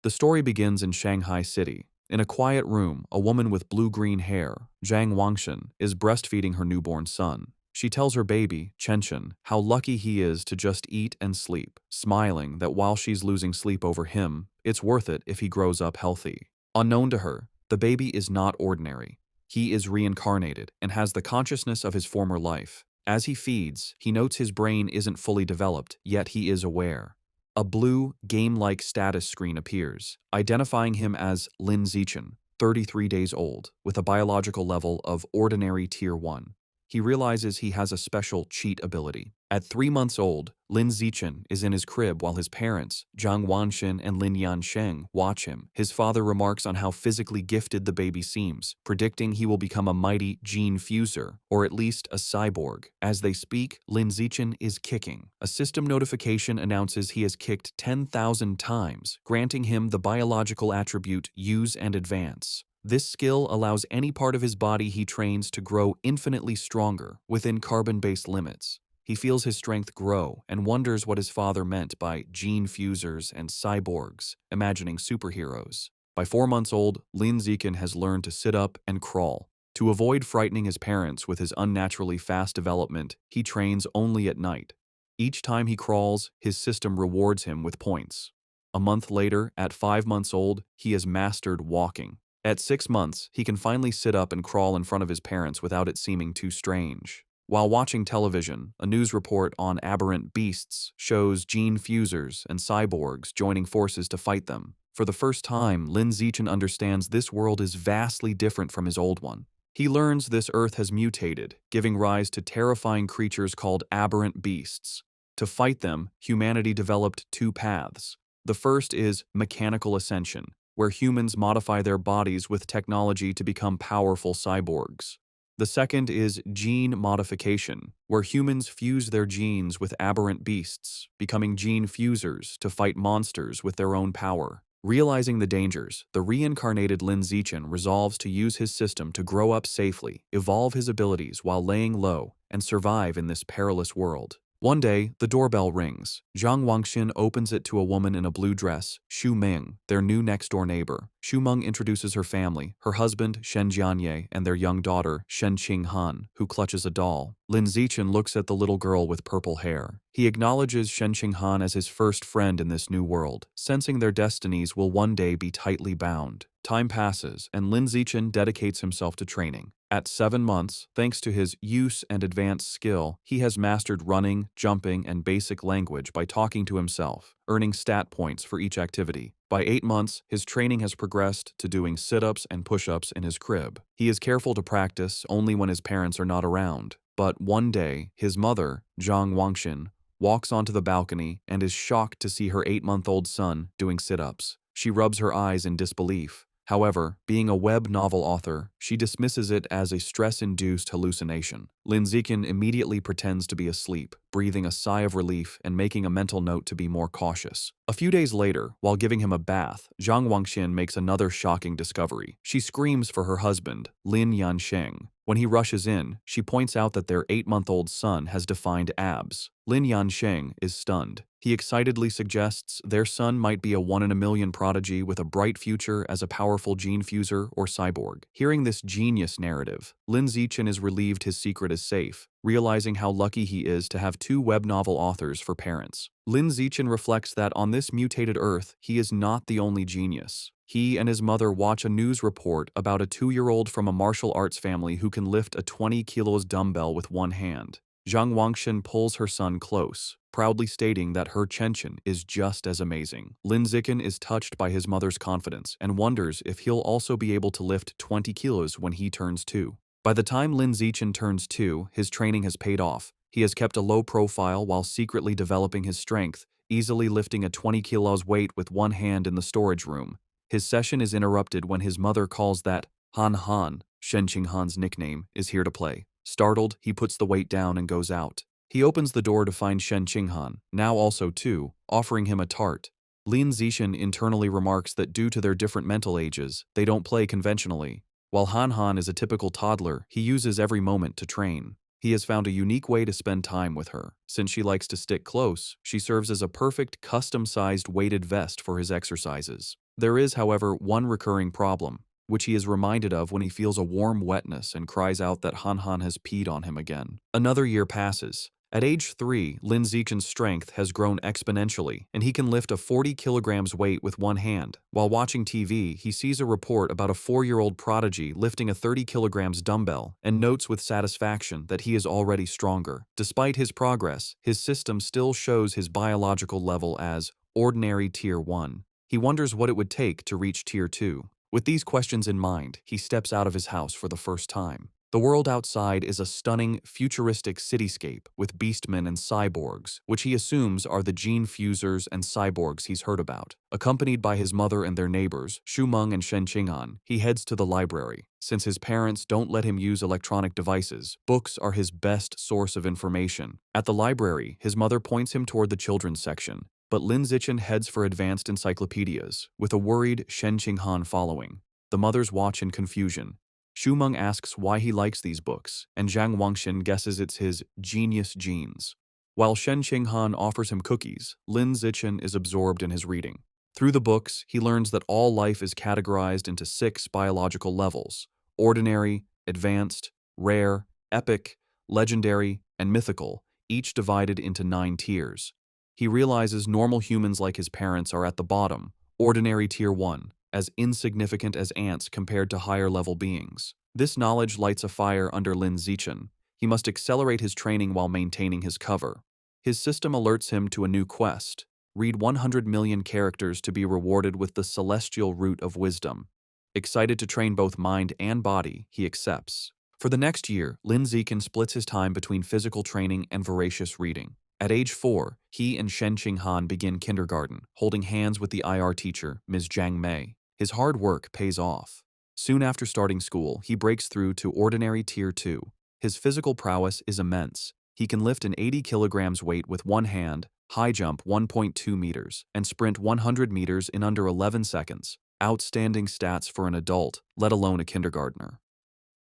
The story begins in Shanghai City. In a quiet room, a woman with blue-green hair, Zhang Wangshan, is breastfeeding her newborn son. She tells her baby, Chenchen, how lucky he is to just eat and sleep, smiling that while she's losing sleep over him, it's worth it if he grows up healthy. Unknown to her, the baby is not ordinary. He is reincarnated and has the consciousness of his former life. As he feeds, he notes his brain isn't fully developed, yet he is aware. A blue, game-like status screen appears, identifying him as Lin Zichen, 33 days old, with a biological level of ordinary Tier 1. He realizes he has a special cheat ability. At 3 months old, Lin Zichen is in his crib while his parents, Zhang Wanxin and Lin Yansheng, watch him. His father remarks on how physically gifted the baby seems, predicting he will become a mighty gene fuser, or at least a cyborg. As they speak, Lin Zichen is kicking. A system notification announces he has kicked 10,000 times, granting him the biological attribute Use and Advance. This skill allows any part of his body he trains to grow infinitely stronger within carbon-based limits. He feels his strength grow and wonders what his father meant by gene fusers and cyborgs, imagining superheroes. By 4 months old, Lin Zichen has learned to sit up and crawl. To avoid frightening his parents with his unnaturally fast development, he trains only at night. Each time he crawls, his system rewards him with points. A month later, at 5 months old, he has mastered walking. At 6 months, he can finally sit up and crawl in front of his parents without it seeming too strange. While watching television, a news report on aberrant beasts shows gene fusers and cyborgs joining forces to fight them. For the first time, Lin Zichen understands this world is vastly different from his old one. He learns this Earth has mutated, giving rise to terrifying creatures called aberrant beasts. To fight them, humanity developed 2 paths. The first is mechanical ascension, where humans modify their bodies with technology to become powerful cyborgs. The second is gene modification, where humans fuse their genes with aberrant beasts, becoming gene fusers to fight monsters with their own power. Realizing the dangers, the reincarnated Lin Zichen resolves to use his system to grow up safely, evolve his abilities while laying low, and survive in this perilous world. One day, the doorbell rings. Zhang Wangxin opens it to a woman in a blue dress, Xu Ming, their new next-door neighbor. Xu Meng introduces her family, her husband, Shen Jianye, and their young daughter, Shen Qinghan, who clutches a doll. Lin Zichen looks at the little girl with purple hair. He acknowledges Shen Qinghan as his first friend in this new world, sensing their destinies will one day be tightly bound. Time passes, and Lin Zichen dedicates himself to training. At 7 months, thanks to his use and advanced skill, he has mastered running, jumping, and basic language by talking to himself, earning stat points for each activity. By 8 months, his training has progressed to doing sit-ups and push-ups in his crib. He is careful to practice only when his parents are not around. But one day, his mother, Zhang Wangxin, walks onto the balcony and is shocked to see her 8-month-old son doing sit-ups. She rubs her eyes in disbelief. However, being a web novel author, she dismisses it as a stress-induced hallucination. Lin Zichen immediately pretends to be asleep, breathing a sigh of relief and making a mental note to be more cautious. A few days later, while giving him a bath, Zhang Wangxin makes another shocking discovery. She screams for her husband, Lin Yansheng. When he rushes in, she points out that their 8-month-old son has defined abs. Lin Yansheng is stunned. He excitedly suggests their son might be a 1-in-a-million prodigy with a bright future as a powerful gene fuser or cyborg. Hearing this genius narrative, Lin Zichen is relieved his secret is safe, realizing how lucky he is to have 2 web novel authors for parents. Lin Zichen reflects that on this mutated Earth, he is not the only genius. He and his mother watch a news report about a 2-year-old from a martial arts family who can lift a 20 kilos dumbbell with one hand. Zhang Wangshan pulls her son close, proudly stating that her Chenchen is just as amazing. Lin Zichen is touched by his mother's confidence and wonders if he'll also be able to lift 20 kilos when he turns 2. By the time Lin Zichen turns 2, his training has paid off. He has kept a low profile while secretly developing his strength, easily lifting a 20 kilos weight with one hand in the storage room. His session is interrupted when his mother calls that Han Han, Shen Qinghan's nickname, is here to play. Startled, he puts the weight down and goes out. He opens the door to find Shen Qinghan, now also 2, offering him a tart. Lin Zichen internally remarks that due to their different mental ages, they don't play conventionally. While Han Han is a typical toddler, he uses every moment to train. He has found a unique way to spend time with her. Since she likes to stick close, she serves as a perfect custom-sized weighted vest for his exercises. There is, however, one recurring problem, which he is reminded of when he feels a warm wetness and cries out that Han has peed on him again. Another year passes. At age 3, Lin Zichen's strength has grown exponentially, and he can lift a 40 kilograms weight with one hand. While watching TV, he sees a report about a 4-year-old prodigy lifting a 30 kilograms dumbbell and notes with satisfaction that he is already stronger. Despite his progress, his system still shows his biological level as ordinary Tier 1. He wonders what it would take to reach Tier 2. With these questions in mind, he steps out of his house for the first time. The world outside is a stunning, futuristic cityscape with beastmen and cyborgs, which he assumes are the gene fusers and cyborgs he's heard about. Accompanied by his mother and their neighbors, Shumeng and Shen Qing'an, he heads to the library. Since his parents don't let him use electronic devices, books are his best source of information. At the library, his mother points him toward the children's section, but Lin Zichen heads for advanced encyclopedias, with a worried Shen Qing'an following. The mothers watch in confusion. Shumeng asks why he likes these books, and Zhang Wangxin guesses it's his genius genes. While Shen Qing'an offers him cookies, Lin Zichen is absorbed in his reading. Through the books, he learns that all life is categorized into 6 biological levels: ordinary, advanced, rare, epic, legendary, and mythical, each divided into 9 tiers. He realizes normal humans like his parents are at the bottom, ordinary Tier 1, as insignificant as ants compared to higher-level beings. This knowledge lights a fire under Lin Zichen. He must accelerate his training while maintaining his cover. His system alerts him to a new quest: read 100 million characters to be rewarded with the celestial root of wisdom. Excited to train both mind and body, he accepts. For the next year, Lin Zichen splits his time between physical training and voracious reading. At age 4, he and Shen Qing'an begin kindergarten, holding hands with the IR teacher, Ms. Zhang Mei. His hard work pays off. Soon after starting school, he breaks through to ordinary Tier 2. His physical prowess is immense. He can lift an 80 kilograms weight with one hand, high jump 1.2 meters, and sprint 100 meters in under 11 seconds. Outstanding stats for an adult, let alone a kindergartner.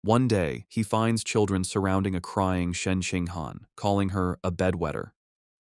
One day, he finds children surrounding a crying Shen Qing'an, calling her a bedwetter.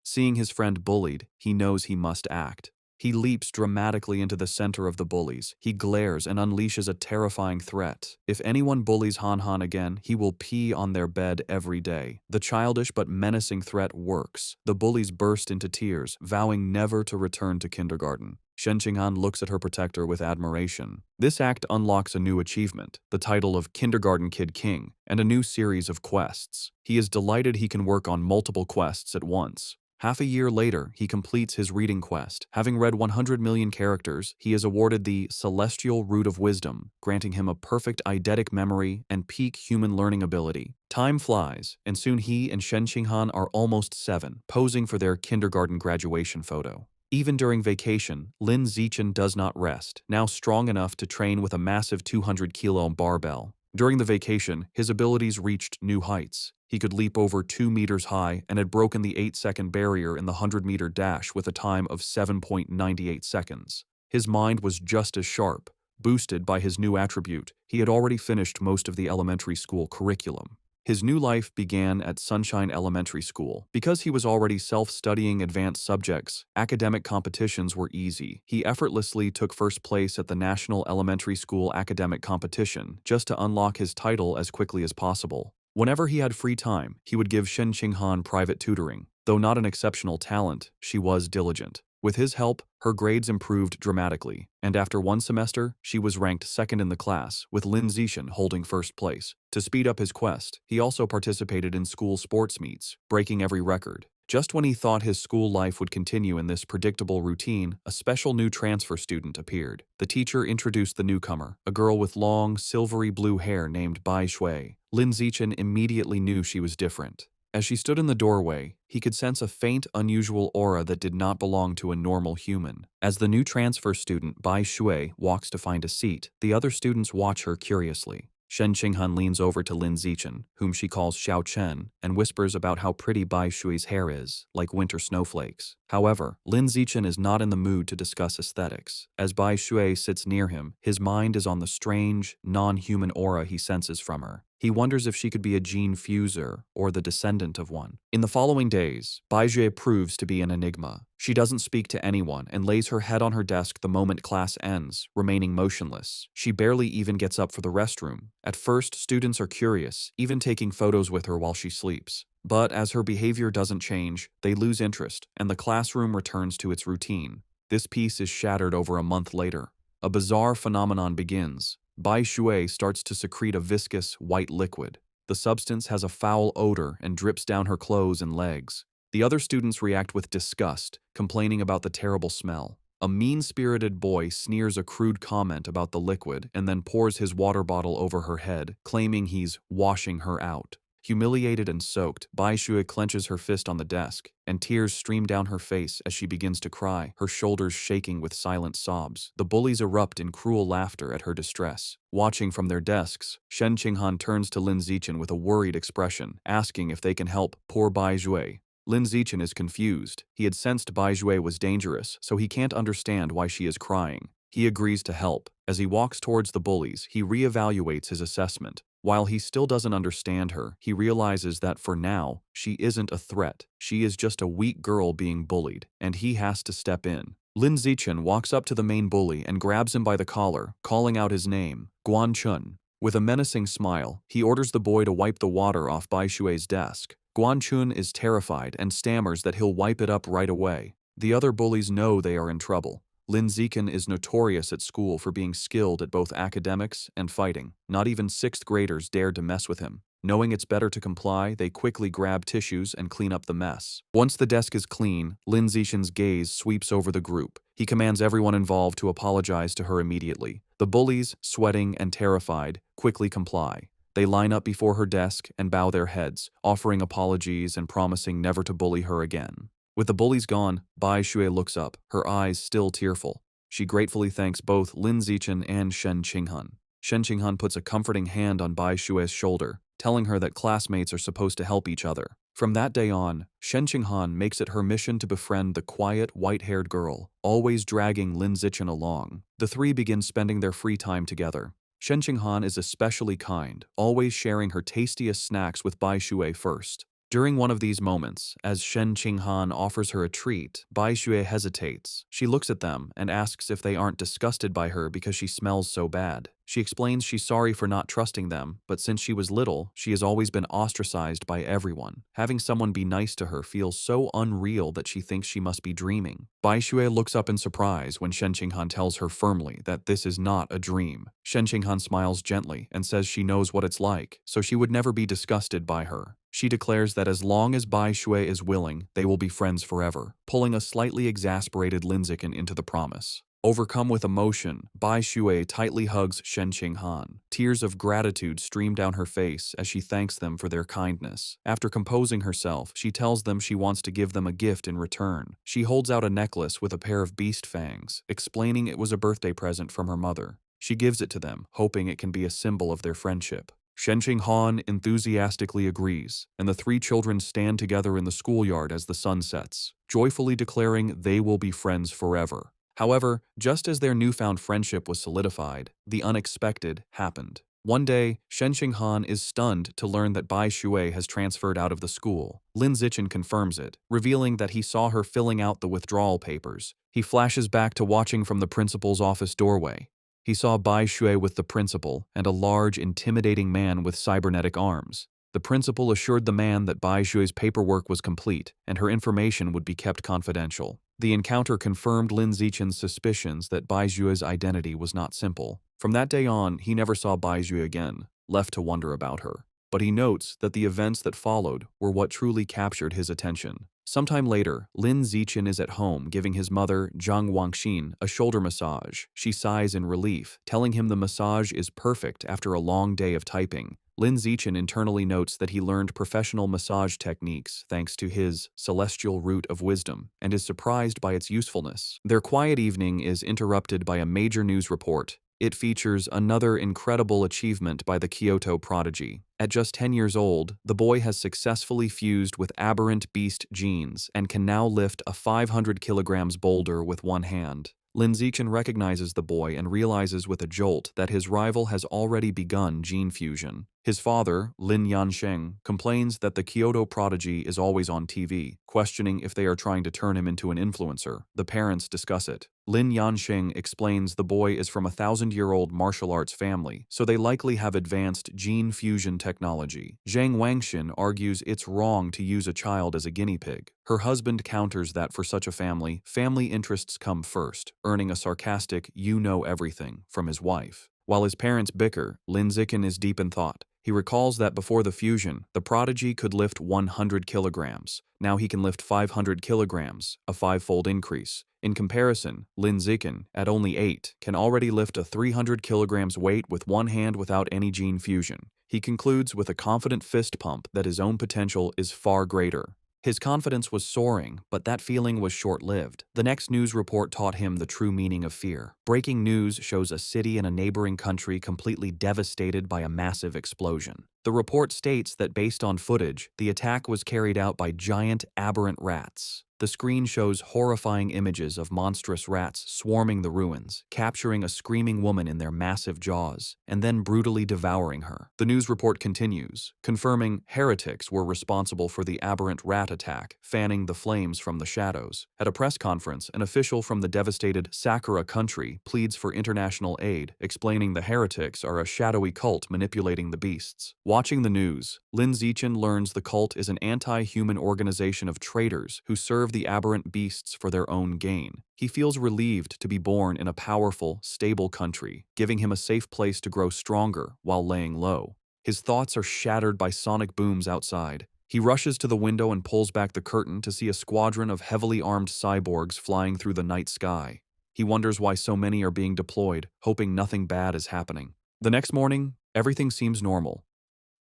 Seeing his friend bullied, he knows he must act. He leaps dramatically into the center of the bullies. He glares and unleashes a terrifying threat. If anyone bullies Han again, he will pee on their bed every day. The childish but menacing threat works. The bullies burst into tears, vowing never to return to kindergarten. Shen Qing'an looks at her protector with admiration. This act unlocks a new achievement, the title of Kindergarten Kid King, and a new series of quests. He is delighted he can work on multiple quests at once. Half a year later, he completes his reading quest. Having read 100 million characters, he is awarded the Celestial Root of Wisdom, granting him a perfect eidetic memory and peak human learning ability. Time flies, and soon he and Shen Qing'an are almost 7, posing for their kindergarten graduation photo. Even during vacation, Lin Zichen does not rest, now strong enough to train with a massive 200-kilo barbell. During the vacation, his abilities reached new heights. He could leap over 2 meters high and had broken the 8-second barrier in the 100-meter dash with a time of 7.98 seconds. His mind was just as sharp. Boosted by his new attribute, he had already finished most of the elementary school curriculum. His new life began at Sunshine Elementary School. Because he was already self-studying advanced subjects, academic competitions were easy. He effortlessly took first place at the National Elementary School Academic Competition just to unlock his title as quickly as possible. Whenever he had free time, he would give Shen Qing'an private tutoring. Though not an exceptional talent, she was diligent. With his help, her grades improved dramatically, and after one semester, she was ranked second in the class, with Lin Zichen holding first place. To speed up his quest, he also participated in school sports meets, breaking every record. Just when he thought his school life would continue in this predictable routine, a special new transfer student appeared. The teacher introduced the newcomer, a girl with long, silvery blue hair named Bai Shui. Lin Zichen immediately knew she was different. As she stood in the doorway, he could sense a faint, unusual aura that did not belong to a normal human. As the new transfer student, Bai Shui, walks to find a seat, the other students watch her curiously. Shen Qing'an leans over to Lin Zichen, whom she calls Xiao Chen, and whispers about how pretty Bai Shui's hair is, like winter snowflakes. However, Lin Zichen is not in the mood to discuss aesthetics. As Bai Shui sits near him, his mind is on the strange, non-human aura he senses from her. He wonders if she could be a gene fuser or the descendant of one. In the following days, Baizue proves to be an enigma. She doesn't speak to anyone and lays her head on her desk the moment class ends, remaining motionless. She barely even gets up for the restroom. At first, students are curious, even taking photos with her while she sleeps. But as her behavior doesn't change, they lose interest, and the classroom returns to its routine. This peace is shattered over a month later. A bizarre phenomenon begins. Bai Shui starts to secrete a viscous, white liquid. The substance has a foul odor and drips down her clothes and legs. The other students react with disgust, complaining about the terrible smell. A mean-spirited boy sneers a crude comment about the liquid and then pours his water bottle over her head, claiming he's washing her out. Humiliated and soaked, Bai Shui clenches her fist on the desk, and tears stream down her face as she begins to cry, her shoulders shaking with silent sobs. The bullies erupt in cruel laughter at her distress. Watching from their desks, Shen Qinghan turns to Lin Zichen with a worried expression, asking if they can help poor Bai Shui. Lin Zichen is confused. He had sensed Bai Shui was dangerous, so he can't understand why she is crying. He agrees to help. As he walks towards the bullies, he reevaluates his assessment. While he still doesn't understand her, he realizes that for now, she isn't a threat. She is just a weak girl being bullied, and he has to step in. Lin Zichen walks up to the main bully and grabs him by the collar, calling out his name, Guan Chun. With a menacing smile, he orders the boy to wipe the water off Bai Shui's desk. Guan Chun is terrified and stammers that he'll wipe it up right away. The other bullies know they are in trouble. Lin Zichen is notorious at school for being skilled at both academics and fighting. Not even 6th graders dared to mess with him. Knowing it's better to comply, they quickly grab tissues and clean up the mess. Once the desk is clean, Lin Zichen's gaze sweeps over the group. He commands everyone involved to apologize to her immediately. The bullies, sweating and terrified, quickly comply. They line up before her desk and bow their heads, offering apologies and promising never to bully her again. With the bullies gone, Bai Shui looks up, her eyes still tearful. She gratefully thanks both Lin Zichen and Shen Qinghan. Shen Qinghan puts a comforting hand on Bai Shui's shoulder, telling her that classmates are supposed to help each other. From that day on, Shen Qinghan makes it her mission to befriend the quiet, white-haired girl, always dragging Lin Zichen along. The three begin spending their free time together. Shen Qinghan is especially kind, always sharing her tastiest snacks with Bai Shui first. During one of these moments, as Shen Qinghan offers her a treat, Bai Shui hesitates. She looks at them and asks if they aren't disgusted by her because she smells so bad. She explains she's sorry for not trusting them, but since she was little, she has always been ostracized by everyone. Having someone be nice to her feels so unreal that she thinks she must be dreaming. Bai Shui looks up in surprise when Shen Qinghan tells her firmly that this is not a dream. Shen Qinghan smiles gently and says she knows what it's like, so she would never be disgusted by her. She declares that as long as Bai Shui is willing, they will be friends forever, pulling a slightly exasperated Lin Zichen into the promise. Overcome with emotion, Bai Shui tightly hugs Shen Qinghan. Tears of gratitude stream down her face as she thanks them for their kindness. After composing herself, she tells them she wants to give them a gift in return. She holds out a necklace with a pair of beast fangs, explaining it was a birthday present from her mother. She gives it to them, hoping it can be a symbol of their friendship. Shen Qinghan enthusiastically agrees, and the three children stand together in the schoolyard as the sun sets, joyfully declaring they will be friends forever. However, just as their newfound friendship was solidified, the unexpected happened. One day, Shen Qinghan is stunned to learn that Bai Shui has transferred out of the school. Lin Zichen confirms it, revealing that he saw her filling out the withdrawal papers. He flashes back to watching from the principal's office doorway. He saw Bai Shui with the principal and a large, intimidating man with cybernetic arms. The principal assured the man that Bai Shui's paperwork was complete and her information would be kept confidential. The encounter confirmed Lin Zichen's suspicions that Bai Shui's identity was not simple. From that day on, he never saw Bai Shui again, left to wonder about her. But he notes that the events that followed were what truly captured his attention. Sometime later, Lin Zichen is at home giving his mother, Zhang Wangxin, a shoulder massage. She sighs in relief, telling him the massage is perfect after a long day of typing. Lin Zichen internally notes that he learned professional massage techniques thanks to his celestial root of wisdom and is surprised by its usefulness. Their quiet evening is interrupted by a major news report. It features another incredible achievement by the Kyoto prodigy. At just 10 years old, the boy has successfully fused with aberrant beast genes and can now lift a 500 kilograms boulder with one hand. Lin Zichen recognizes the boy and realizes with a jolt that his rival has already begun gene fusion. His father, Lin Yansheng, complains that the Kyoto prodigy is always on TV, questioning if they are trying to turn him into an influencer. The parents discuss it. Lin Yansheng explains the boy is from a 1,000-year-old martial arts family, so they likely have advanced gene fusion technology. Zhang Wangxin argues it's wrong to use a child as a guinea pig. Her husband counters that for such a family, family interests come first, earning a sarcastic "you know everything" from his wife. While his parents bicker, Lin Zichen is deep in thought. He recalls that before the fusion, the prodigy could lift 100 kilograms. Now he can lift 500 kilograms, a five-fold increase. In comparison, Lin Zichen, at only 8, can already lift a 300 kilograms weight with one hand without any gene fusion. He concludes with a confident fist pump that his own potential is far greater. His confidence was soaring, but that feeling was short-lived. The next news report taught him the true meaning of fear. Breaking news shows a city in a neighboring country completely devastated by a massive explosion. The report states that based on footage, the attack was carried out by giant aberrant rats. The screen shows horrifying images of monstrous rats swarming the ruins, capturing a screaming woman in their massive jaws, and then brutally devouring her. The news report continues, confirming heretics were responsible for the aberrant rat attack, fanning the flames from the shadows. At a press conference, an official from the devastated Sakura country pleads for international aid, explaining the heretics are a shadowy cult manipulating the beasts. Watching the news, Lin Zichen learns the cult is an anti-human organization of traitors who serve the aberrant beasts for their own gain. He feels relieved to be born in a powerful, stable country, giving him a safe place to grow stronger while laying low. His thoughts are shattered by sonic booms outside. He rushes to the window and pulls back the curtain to see a squadron of heavily armed cyborgs flying through the night sky. He wonders why so many are being deployed, hoping nothing bad is happening. The next morning, everything seems normal.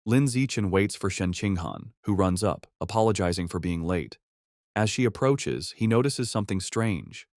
Lin Zichen waits for Shen Qinghan, who runs up, apologizing for being late. As she approaches, he notices something strange.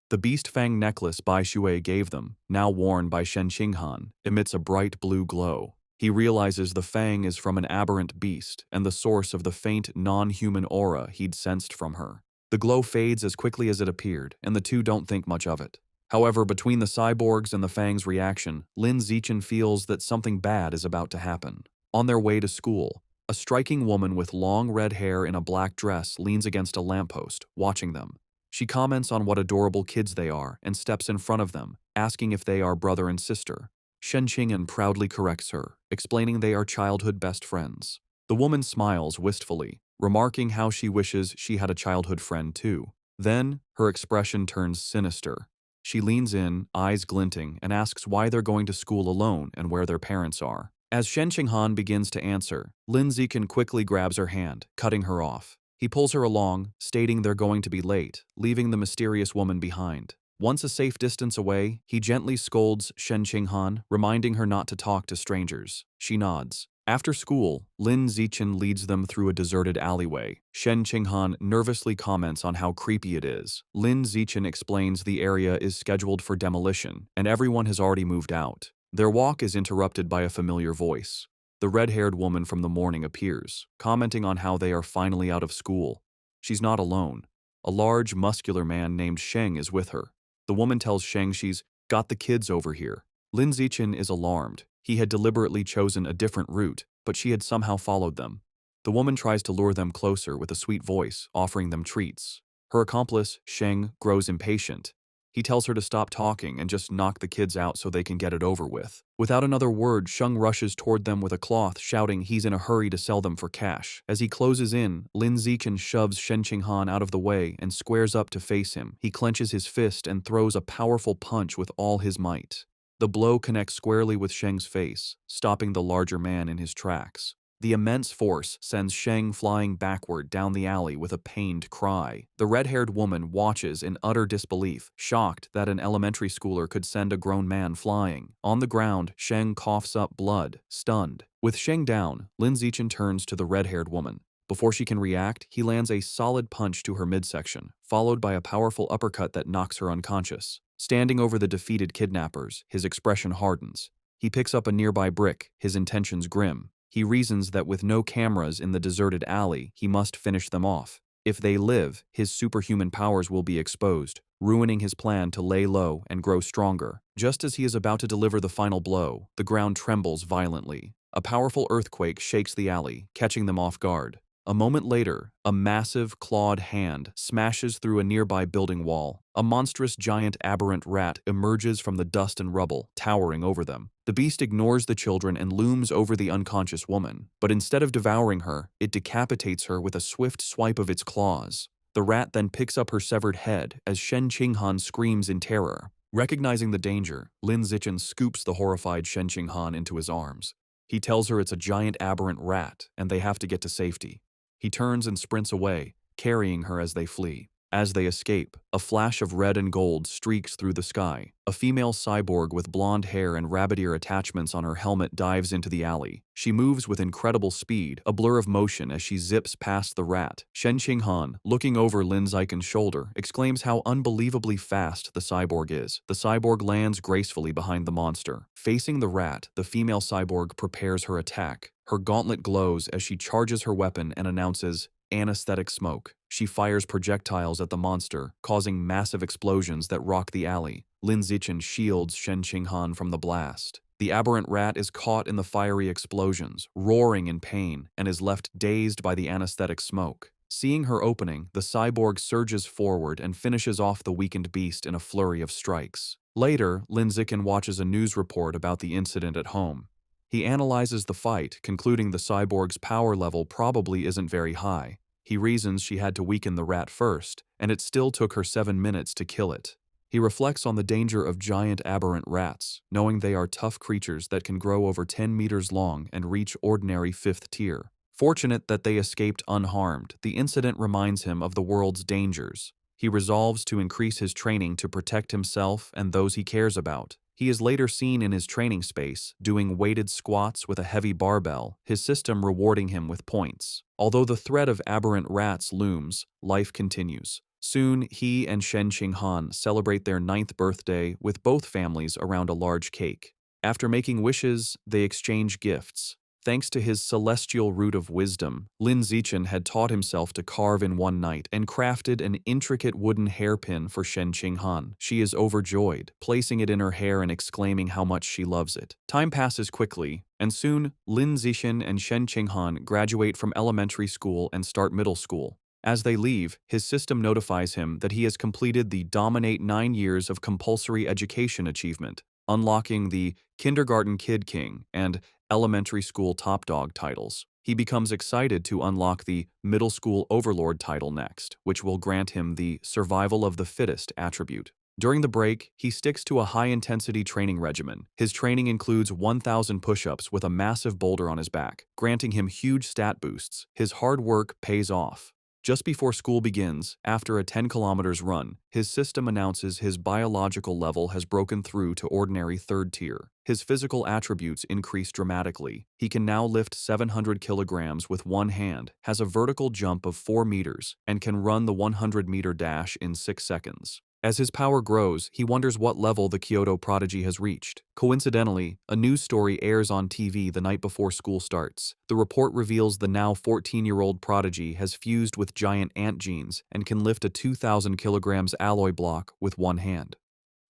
The beast fang necklace Bai Shui gave them, now worn by Shen Qinghan, emits a bright blue glow. He realizes the fang is from an aberrant beast and the source of the faint, non-human aura he'd sensed from her. The glow fades as quickly as it appeared, and the two don't think much of it. However, between the cyborgs and the fang's reaction, Lin Zichen feels that something bad is about to happen. On their way to school, a striking woman with long red hair in a black dress leans against a lamppost, watching them. She comments on what adorable kids they are and steps in front of them, asking if they are brother and sister. Shen Qinghan proudly corrects her, explaining they are childhood best friends. The woman smiles wistfully, remarking how she wishes she had a childhood friend too. Then, her expression turns sinister. She leans in, eyes glinting, and asks why they're going to school alone and where their parents are. As Shen Qinghan begins to answer, Lin Zichen quickly grabs her hand, cutting her off. He pulls her along, stating they're going to be late, leaving the mysterious woman behind. Once a safe distance away, he gently scolds Shen Qinghan, reminding her not to talk to strangers. She nods. After school, Lin Zichen leads them through a deserted alleyway. Shen Qinghan nervously comments on how creepy it is. Lin Zichen explains the area is scheduled for demolition, and everyone has already moved out. Their walk is interrupted by a familiar voice. The red-haired woman from the morning appears, commenting on how they are finally out of school. She's not alone. A large, muscular man named Sheng is with her. The woman tells Sheng she's got the kids over here. Lin Zichen is alarmed. He had deliberately chosen a different route, but she had somehow followed them. The woman tries to lure them closer with a sweet voice, offering them treats. Her accomplice, Sheng, grows impatient. He tells her to stop talking and just knock the kids out so they can get it over with. Without another word, Sheng rushes toward them with a cloth, shouting he's in a hurry to sell them for cash. As he closes in, Lin Zichen shoves Shen Qinghan out of the way and squares up to face him. He clenches his fist and throws a powerful punch with all his might. The blow connects squarely with Sheng's face, stopping the larger man in his tracks. The immense force sends Sheng flying backward down the alley with a pained cry. The red-haired woman watches in utter disbelief, shocked that an elementary schooler could send a grown man flying. On the ground, Sheng coughs up blood, stunned. With Sheng down, Lin Zichen turns to the red-haired woman. Before she can react, he lands a solid punch to her midsection, followed by a powerful uppercut that knocks her unconscious. Standing over the defeated kidnappers, his expression hardens. He picks up a nearby brick, his intentions grim. He reasons that with no cameras in the deserted alley, he must finish them off. If they live, his superhuman powers will be exposed, ruining his plan to lay low and grow stronger. Just as he is about to deliver the final blow, the ground trembles violently. A powerful earthquake shakes the alley, catching them off guard. A moment later, a massive, clawed hand smashes through a nearby building wall. A monstrous giant aberrant rat emerges from the dust and rubble, towering over them. The beast ignores the children and looms over the unconscious woman, but instead of devouring her, it decapitates her with a swift swipe of its claws. The rat then picks up her severed head as Shen Qinghan screams in terror. Recognizing the danger, Lin Zichen scoops the horrified Shen Qinghan into his arms. He tells her it's a giant aberrant rat and they have to get to safety. He turns and sprints away, carrying her as they flee. As they escape, a flash of red and gold streaks through the sky. A female cyborg with blonde hair and rabbit ear attachments on her helmet dives into the alley. She moves with incredible speed, a blur of motion as she zips past the rat. Shen Qinghan, looking over Lin Zichen's shoulder, exclaims how unbelievably fast the cyborg is. The cyborg lands gracefully behind the monster. Facing the rat, the female cyborg prepares her attack. Her gauntlet glows as she charges her weapon and announces, "Anesthetic smoke." She fires projectiles at the monster, causing massive explosions that rock the alley. Lin Zichen shields Shen Qinghan from the blast. The aberrant rat is caught in the fiery explosions, roaring in pain, and is left dazed by the anesthetic smoke. Seeing her opening, the cyborg surges forward and finishes off the weakened beast in a flurry of strikes. Later, Lin Zichen watches a news report about the incident at home. He analyzes the fight, concluding the cyborg's power level probably isn't very high. He reasons she had to weaken the rat first, and it still took her 7 minutes to kill it. He reflects on the danger of giant aberrant rats, knowing they are tough creatures that can grow over 10 meters long and reach ordinary 5th tier. Fortunate that they escaped unharmed, the incident reminds him of the world's dangers. He resolves to increase his training to protect himself and those he cares about. He is later seen in his training space, doing weighted squats with a heavy barbell, his system rewarding him with points. Although the threat of aberrant rats looms, life continues. Soon, he and Shen Qinghan celebrate their 9th birthday with both families around a large cake. After making wishes, they exchange gifts. Thanks to his celestial root of wisdom, Lin Zichen had taught himself to carve in one night and crafted an intricate wooden hairpin for Shen Qinghan. She is overjoyed, placing it in her hair and exclaiming how much she loves it. Time passes quickly, and soon Lin Zichen and Shen Qinghan graduate from elementary school and start middle school. As they leave, his system notifies him that he has completed the Dominate 9 years of compulsory education achievement, unlocking the Kindergarten Kid King and Elementary School Top Dog titles. He becomes excited to unlock the Middle School Overlord title next, which will grant him the Survival of the Fittest attribute. During the break, he sticks to a high-intensity training regimen. His training includes 1,000 push-ups with a massive boulder on his back, granting him huge stat boosts. His hard work pays off. Just before school begins, after a 10 kilometers run, his system announces his biological level has broken through to ordinary 3rd tier. His physical attributes increase dramatically. He can now lift 700 kilograms with one hand, has a vertical jump of 4 meters, and can run the 100-meter dash in 6 seconds. As his power grows, he wonders what level the Kyoto prodigy has reached. Coincidentally, a news story airs on TV the night before school starts. The report reveals the now 14-year-old prodigy has fused with giant ant genes and can lift a 2,000 kilograms alloy block with one hand.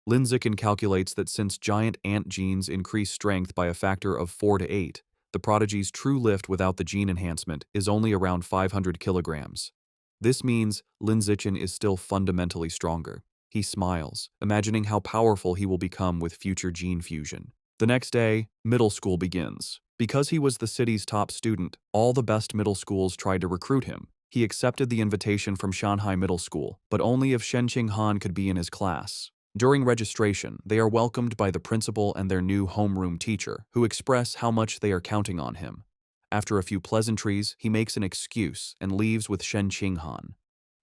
Lin Zichen calculates that since giant ant genes increase strength by a factor of 4 to 8, the prodigy's true lift without the gene enhancement is only around 500 kilograms. This means Lin Zichen is still fundamentally stronger. He smiles, imagining how powerful he will become with future gene fusion. The next day, middle school begins. Because he was the city's top student, all the best middle schools tried to recruit him. He accepted the invitation from Shanghai Middle School, but only if Shen Qinghan could be in his class. During registration, they are welcomed by the principal and their new homeroom teacher, who express how much they are counting on him. After a few pleasantries, he makes an excuse and leaves with Shen Qinghan.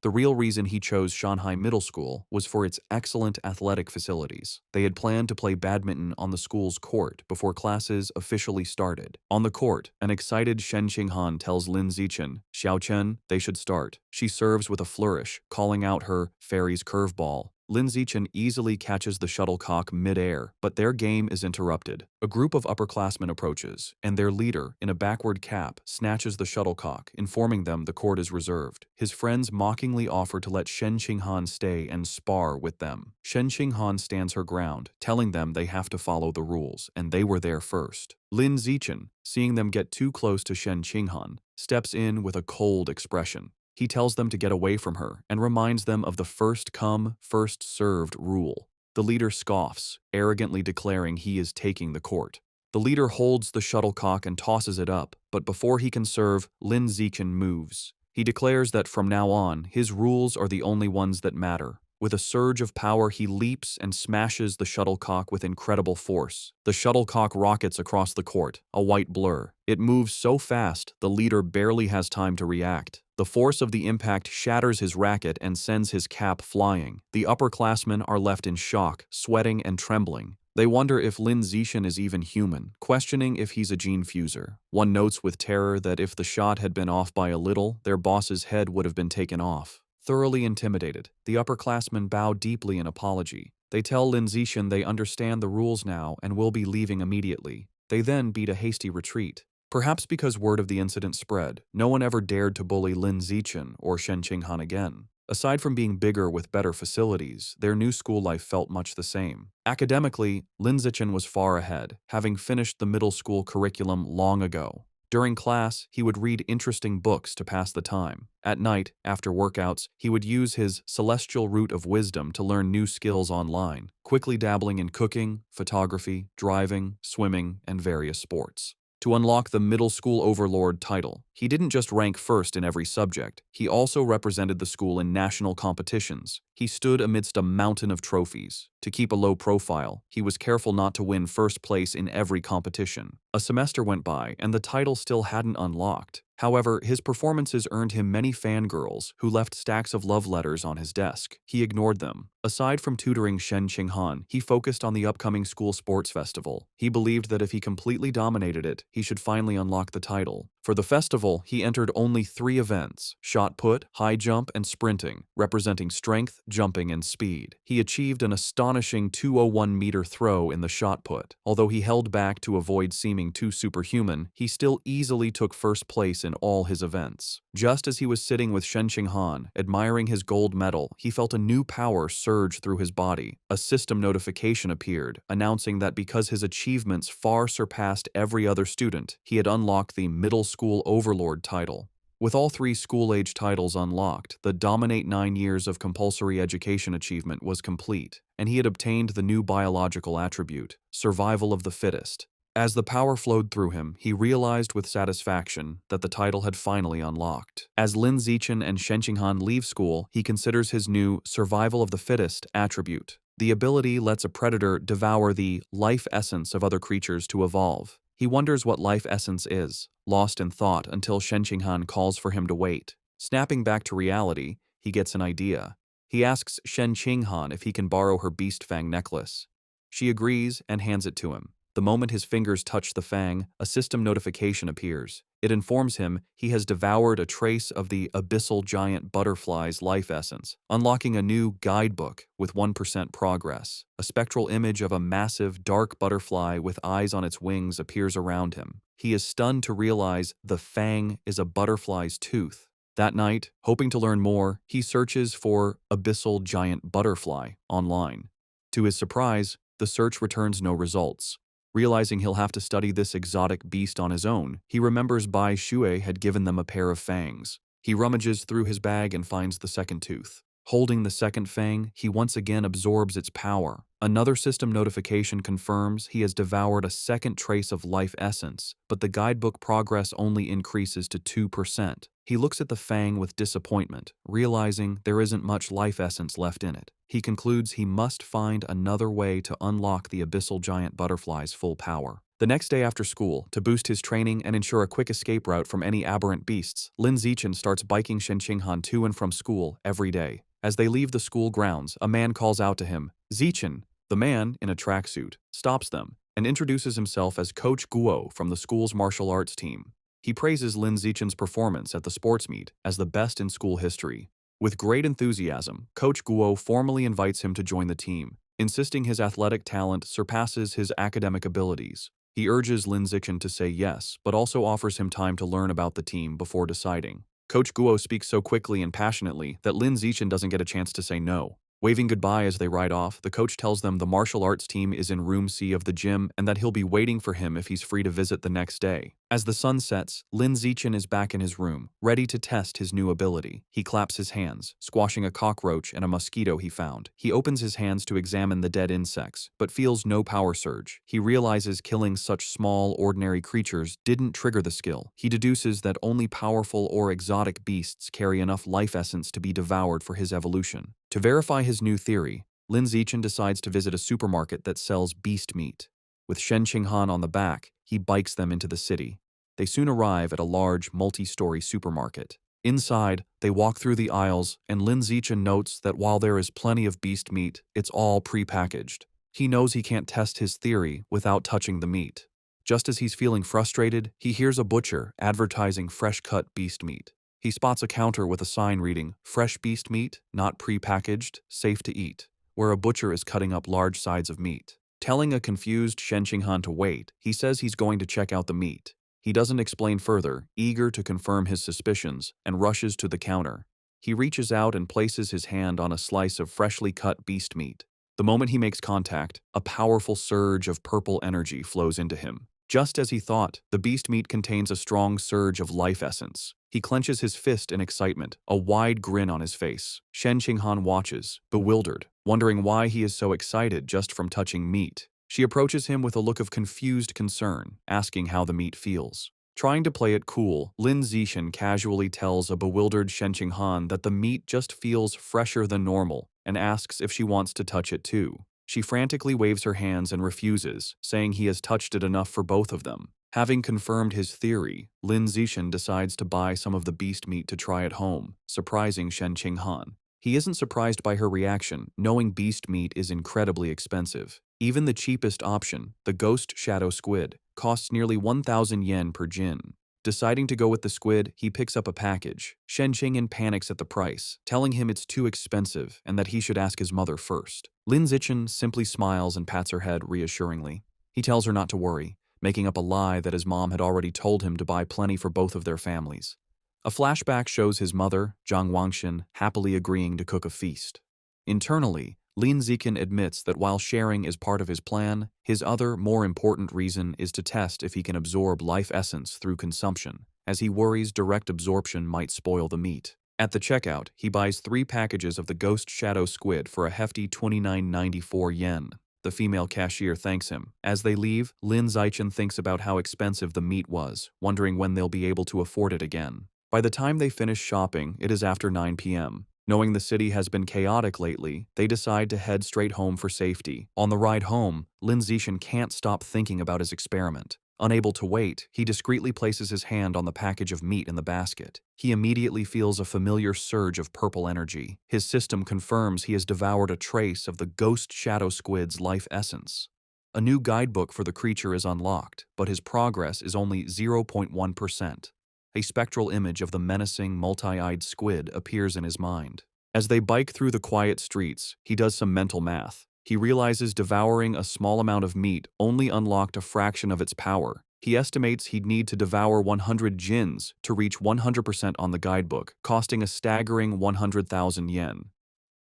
The real reason he chose Shanghai Middle School was for its excellent athletic facilities. They had planned to play badminton on the school's court before classes officially started. On the court, an excited Shen Qinghan tells Lin Zichen, "Xiao Chen, they should start." She serves with a flourish, calling out her fairy's curveball. Lin Zichen easily catches the shuttlecock mid-air, but their game is interrupted. A group of upperclassmen approaches, and their leader, in a backward cap, snatches the shuttlecock, informing them the court is reserved. His friends mockingly offer to let Shen Qinghan stay and spar with them. Shen Qinghan stands her ground, telling them they have to follow the rules, and they were there first. Lin Zichen, seeing them get too close to Shen Qinghan, steps in with a cold expression. He tells them to get away from her and reminds them of the first come, first served rule. The leader scoffs, arrogantly declaring he is taking the court. The leader holds the shuttlecock and tosses it up, but before he can serve, Lin Zichen moves. He declares that from now on, his rules are the only ones that matter. With a surge of power, he leaps and smashes the shuttlecock with incredible force. The shuttlecock rockets across the court, a white blur. It moves so fast, the leader barely has time to react. The force of the impact shatters his racket and sends his cap flying. The upperclassmen are left in shock, sweating and trembling. They wonder if Lin Zichen is even human, questioning if he's a gene fuser. One notes with terror that if the shot had been off by a little, their boss's head would have been taken off. Thoroughly intimidated, the upperclassmen bow deeply in apology. They tell Lin Zichen they understand the rules now and will be leaving immediately. They then beat a hasty retreat. Perhaps because word of the incident spread, no one ever dared to bully Lin Zichen or Shen Qinghan again. Aside from being bigger with better facilities, their new school life felt much the same. Academically, Lin Zichen was far ahead, having finished the middle school curriculum long ago. During class, he would read interesting books to pass the time. At night, after workouts, he would use his celestial root of wisdom to learn new skills online, quickly dabbling in cooking, photography, driving, swimming, and various sports. To unlock the middle school overlord title, he didn't just rank first in every subject, he also represented the school in national competitions. He stood amidst a mountain of trophies. To keep a low profile, he was careful not to win first place in every competition. A semester went by, and the title still hadn't unlocked. However, his performances earned him many fangirls who left stacks of love letters on his desk. He ignored them. Aside from tutoring Shen Qinghan, he focused on the upcoming school sports festival. He believed that if he completely dominated it, he should finally unlock the title. For the festival, he entered only 3 events: shot put, high jump, and sprinting, representing strength, jumping, and speed. He achieved an astonishing 201-meter throw in the shot put. Although he held back to avoid seeming too superhuman, he still easily took first place in all his events. Just as he was sitting with Shen Qinghan, admiring his gold medal, he felt a new power surge through his body. A system notification appeared, announcing that because his achievements far surpassed every other student, he had unlocked the middle school overlord title. With all 3 school-age titles unlocked, the Dominate 9 years of compulsory education achievement was complete, and he had obtained the new biological attribute, survival of the fittest. As the power flowed through him, he realized with satisfaction that the title had finally unlocked. As Lin Zichen and Shen Qinghan leave school, he considers his new survival of the fittest attribute. The ability lets a predator devour the life essence of other creatures to evolve. He wonders what life essence is, lost in thought until Shen Qinghan calls for him to wait. Snapping back to reality, he gets an idea. He asks Shen Qinghan if he can borrow her beast fang necklace. She agrees and hands it to him. The moment his fingers touch the fang, a system notification appears. It informs him he has devoured a trace of the abyssal giant butterfly's life essence, unlocking a new guidebook with 1% progress. A spectral image of a massive, dark butterfly with eyes on its wings appears around him. He is stunned to realize the fang is a butterfly's tooth. That night, hoping to learn more, he searches for abyssal giant butterfly online. To his surprise, the search returns no results. Realizing he'll have to study this exotic beast on his own, he remembers Bai Shui had given them a pair of fangs. He rummages through his bag and finds the second tooth. Holding the second fang, he once again absorbs its power. Another system notification confirms he has devoured a second trace of life essence, but the guidebook progress only increases to 2%. He looks at the fang with disappointment, realizing there isn't much life essence left in it. He concludes he must find another way to unlock the abyssal giant butterfly's full power. The next day after school, to boost his training and ensure a quick escape route from any aberrant beasts, Lin Zichen starts biking Shen Qinghan to and from school every day. As they leave the school grounds, a man calls out to him, "Zichen." The man, in a tracksuit, stops them and introduces himself as Coach Guo from the school's martial arts team. He praises Lin Zichen's performance at the sports meet as the best in school history. With great enthusiasm, Coach Guo formally invites him to join the team, insisting his athletic talent surpasses his academic abilities. He urges Lin Zichen to say yes, but also offers him time to learn about the team before deciding. Coach Guo speaks so quickly and passionately that Lin Zichen doesn't get a chance to say no. Waving goodbye as they ride off, the coach tells them the martial arts team is in room C of the gym and that he'll be waiting for him if he's free to visit the next day. As the sun sets, Lin Zichen is back in his room, ready to test his new ability. He claps his hands, squashing a cockroach and a mosquito he found. He opens his hands to examine the dead insects, but feels no power surge. He realizes killing such small, ordinary creatures didn't trigger the skill. He deduces that only powerful or exotic beasts carry enough life essence to be devoured for his evolution. To verify his new theory, Lin Zichen decides to visit a supermarket that sells beast meat. With Shen Qinghan on the back, he bikes them into the city. They soon arrive at a large, multi-story supermarket. Inside, they walk through the aisles, and Lin Zichen notes that while there is plenty of beast meat, it's all pre-packaged. He knows he can't test his theory without touching the meat. Just as he's feeling frustrated, he hears a butcher advertising fresh-cut beast meat. He spots a counter with a sign reading, "Fresh beast meat, not pre-packaged, safe to eat," where a butcher is cutting up large sides of meat. Telling a confused Shen Qinghan to wait, he says he's going to check out the meat. He doesn't explain further, eager to confirm his suspicions, and rushes to the counter. He reaches out and places his hand on a slice of freshly cut beast meat. The moment he makes contact, a powerful surge of purple energy flows into him. Just as he thought, the beast meat contains a strong surge of life essence. He clenches his fist in excitement, a wide grin on his face. Shen Qinghan watches, bewildered, wondering why he is so excited just from touching meat. She approaches him with a look of confused concern, asking how the meat feels. Trying to play it cool, Lin Zichen casually tells a bewildered Shen Qinghan that the meat just feels fresher than normal and asks if she wants to touch it too. She frantically waves her hands and refuses, saying he has touched it enough for both of them. Having confirmed his theory, Lin Zichen decides to buy some of the beast meat to try at home, surprising Shen Qinghan. He isn't surprised by her reaction, knowing beast meat is incredibly expensive. Even the cheapest option, the ghost shadow squid, costs nearly 1,000 yen per jin. Deciding to go with the squid, he picks up a package. Shen Qinghan panics at the price, telling him it's too expensive and that he should ask his mother first. Lin Zichen simply smiles and pats her head reassuringly. He tells her not to worry, making up a lie that his mom had already told him to buy plenty for both of their families. A flashback shows his mother, Zhang Wangshan, happily agreeing to cook a feast. Internally, Lin Zichen admits that while sharing is part of his plan, his other, more important reason is to test if he can absorb life essence through consumption, as he worries direct absorption might spoil the meat. At the checkout, he buys 3 packages of the ghost shadow squid for a hefty 29.94 yen. The female cashier thanks him. As they leave, Lin Zichen thinks about how expensive the meat was, wondering when they'll be able to afford it again. By the time they finish shopping, it is after 9 p.m. Knowing the city has been chaotic lately, they decide to head straight home for safety. On the ride home, Lin Zichen can't stop thinking about his experiment. Unable to wait, he discreetly places his hand on the package of meat in the basket. He immediately feels a familiar surge of purple energy. His system confirms he has devoured a trace of the ghost shadow squid's life essence. A new guidebook for the creature is unlocked, but his progress is only 0.1%. A spectral image of the menacing, multi-eyed squid appears in his mind. As they bike through the quiet streets, he does some mental math. He realizes devouring a small amount of meat only unlocked a fraction of its power. He estimates he'd need to devour 100 jins to reach 100% on the guidebook, costing a staggering 100,000 yen.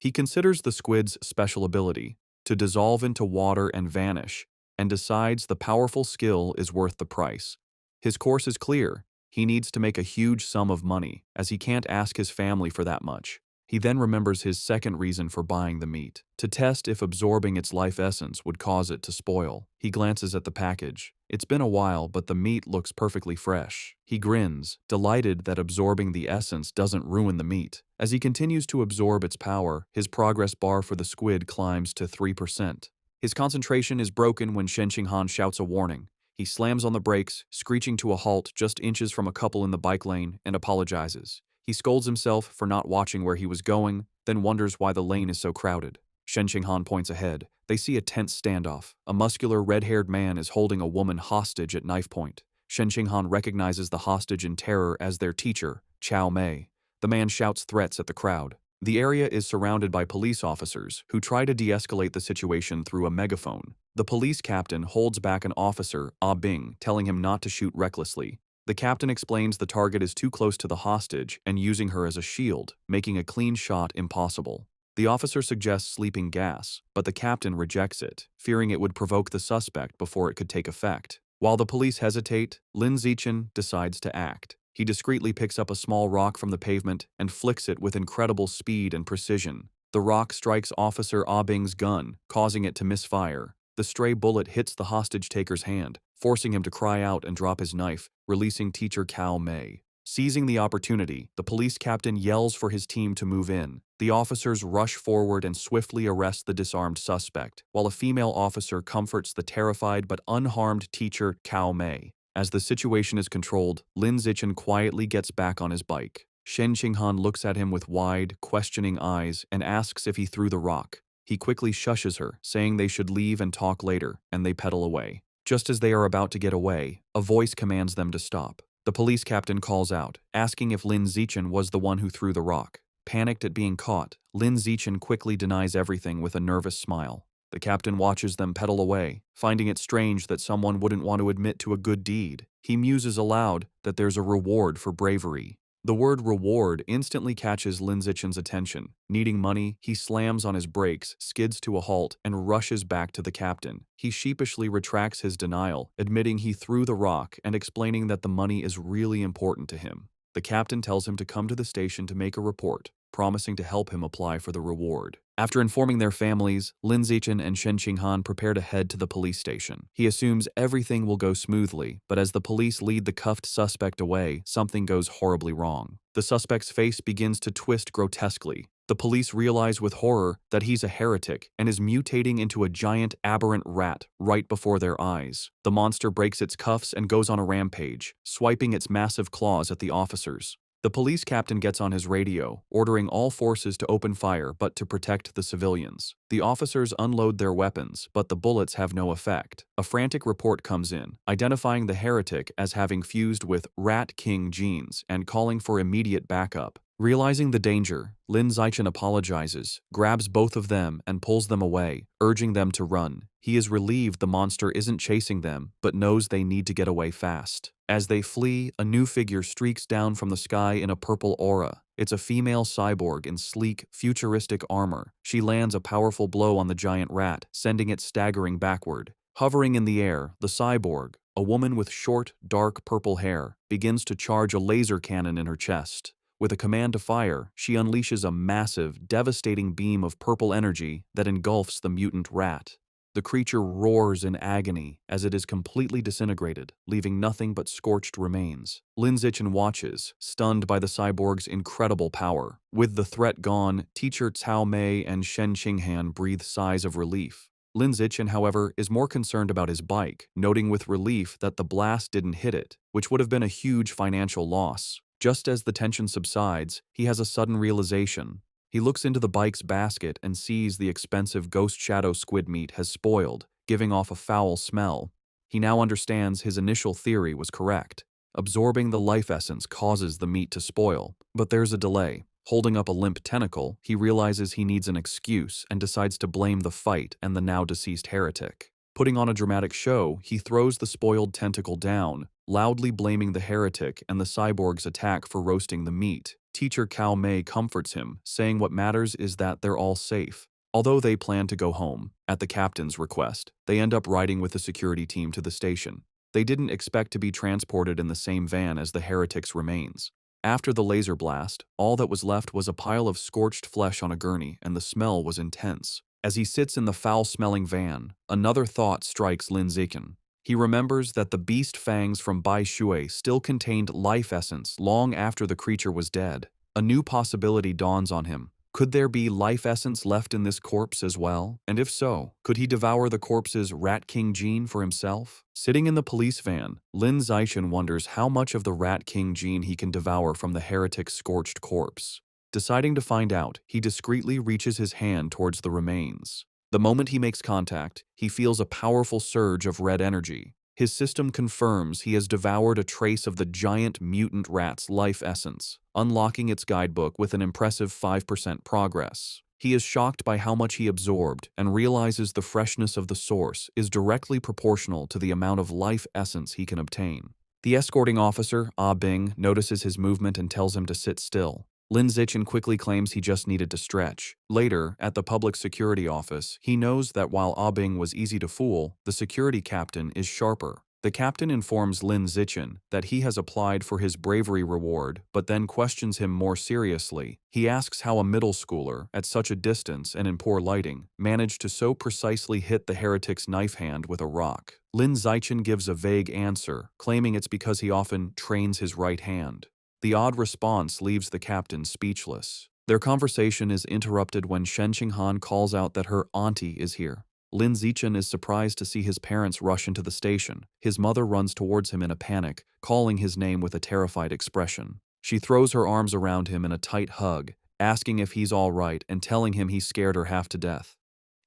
He considers the squid's special ability, to dissolve into water and vanish, and decides the powerful skill is worth the price. His course is clear. He needs to make a huge sum of money, as he can't ask his family for that much. He then remembers his second reason for buying the meat, to test if absorbing its life essence would cause it to spoil. He glances at the package. It's been a while, but the meat looks perfectly fresh. He grins, delighted that absorbing the essence doesn't ruin the meat. As he continues to absorb its power, his progress bar for the squid climbs to 3%. His concentration is broken when Shen Qinghan shouts a warning. He slams on the brakes, screeching to a halt just inches from a couple in the bike lane, and apologizes. He scolds himself for not watching where he was going, then wonders why the lane is so crowded. Shen Qinghan points ahead. They see a tense standoff. A muscular, red-haired man is holding a woman hostage at knife point. Shen Qinghan recognizes the hostage in terror as their teacher, Chao Mei. The man shouts threats at the crowd. The area is surrounded by police officers who try to de-escalate the situation through a megaphone. The police captain holds back an officer, Ah Bing, telling him not to shoot recklessly. The captain explains the target is too close to the hostage and using her as a shield, making a clean shot impossible. The officer suggests sleeping gas, but the captain rejects it, fearing it would provoke the suspect before it could take effect. While the police hesitate, Lin Zichen decides to act. He discreetly picks up a small rock from the pavement and flicks it with incredible speed and precision. The rock strikes Officer Ah Bing's gun, causing it to misfire. The stray bullet hits the hostage-taker's hand, forcing him to cry out and drop his knife, releasing Teacher Cao Mei. Seizing the opportunity, the police captain yells for his team to move in. The officers rush forward and swiftly arrest the disarmed suspect, while a female officer comforts the terrified but unharmed Teacher Cao Mei. As the situation is controlled, Lin Zichen quietly gets back on his bike. Shen Qinghan looks at him with wide, questioning eyes and asks if he threw the rock. He quickly shushes her, saying they should leave and talk later, and they pedal away. Just as they are about to get away, a voice commands them to stop. The police captain calls out, asking if Lin Zichen was the one who threw the rock. Panicked at being caught, Lin Zichen quickly denies everything with a nervous smile. The captain watches them pedal away, finding it strange that someone wouldn't want to admit to a good deed. He muses aloud that there's a reward for bravery. The word reward instantly catches Lin Zichen's attention. Needing money, he slams on his brakes, skids to a halt, and rushes back to the captain. He sheepishly retracts his denial, admitting he threw the rock and explaining that the money is really important to him. The captain tells him to come to the station to make a report, promising to help him apply for the reward. After informing their families, Lin Zichen and Shen Qinghan prepare to head to the police station. He assumes everything will go smoothly, but as the police lead the cuffed suspect away, something goes horribly wrong. The suspect's face begins to twist grotesquely. The police realize with horror that he's a heretic and is mutating into a giant aberrant rat right before their eyes. The monster breaks its cuffs and goes on a rampage, swiping its massive claws at the officers. The police captain gets on his radio, ordering all forces to open fire but to protect the civilians. The officers unload their weapons, but the bullets have no effect. A frantic report comes in, identifying the heretic as having fused with Rat King genes and calling for immediate backup. Realizing the danger, Lin Zichen apologizes, grabs both of them and pulls them away, urging them to run. He is relieved the monster isn't chasing them, but knows they need to get away fast. As they flee, a new figure streaks down from the sky in a purple aura. It's a female cyborg in sleek, futuristic armor. She lands a powerful blow on the giant rat, sending it staggering backward. Hovering in the air, the cyborg, a woman with short, dark purple hair, begins to charge a laser cannon in her chest. With a command to fire, she unleashes a massive, devastating beam of purple energy that engulfs the mutant rat. The creature roars in agony as it is completely disintegrated, leaving nothing but scorched remains. Lin Zichen watches, stunned by the cyborg's incredible power. With the threat gone, Teacher Cao Mei and Shen Qinghan breathe sighs of relief. Lin Zichen, however, is more concerned about his bike, noting with relief that the blast didn't hit it, which would have been a huge financial loss. Just as the tension subsides, he has a sudden realization. He looks into the bike's basket and sees the expensive ghost shadow squid meat has spoiled, giving off a foul smell. He now understands his initial theory was correct. Absorbing the life essence causes the meat to spoil, but there's a delay. Holding up a limp tentacle, he realizes he needs an excuse and decides to blame the fight and the now deceased heretic. Putting on a dramatic show, he throws the spoiled tentacle down, loudly blaming the heretic and the cyborg's attack for roasting the meat. Teacher Cao Mei comforts him, saying what matters is that they're all safe. Although they plan to go home, at the captain's request, they end up riding with the security team to the station. They didn't expect to be transported in the same van as the heretic's remains. After the laser blast, all that was left was a pile of scorched flesh on a gurney, and the smell was intense. As he sits in the foul-smelling van, another thought strikes Lin Zichen. He remembers that the beast fangs from Bai Shui still contained life essence long after the creature was dead. A new possibility dawns on him. Could there be life essence left in this corpse as well? And if so, could he devour the corpse's Rat King gene for himself? Sitting in the police van, Lin Zichen wonders how much of the Rat King gene he can devour from the heretic's scorched corpse. Deciding to find out, he discreetly reaches his hand towards the remains. The moment he makes contact, he feels a powerful surge of red energy. His system confirms he has devoured a trace of the giant mutant rat's life essence, unlocking its guidebook with an impressive 5% progress. He is shocked by how much he absorbed and realizes the freshness of the source is directly proportional to the amount of life essence he can obtain. The escorting officer, Ah Bing, notices his movement and tells him to sit still. Lin Zichen quickly claims he just needed to stretch. Later, at the public security office, he knows that while Ah Bing was easy to fool, the security captain is sharper. The captain informs Lin Zichen that he has applied for his bravery reward, but then questions him more seriously. He asks how a middle schooler, at such a distance and in poor lighting, managed to so precisely hit the heretic's knife hand with a rock. Lin Zichen gives a vague answer, claiming it's because he often trains his right hand. The odd response leaves the captain speechless. Their conversation is interrupted when Shen Qinghan calls out that her auntie is here. Lin Zichen is surprised to see his parents rush into the station. His mother runs towards him in a panic, calling his name with a terrified expression. She throws her arms around him in a tight hug, asking if he's all right and telling him he scared her half to death.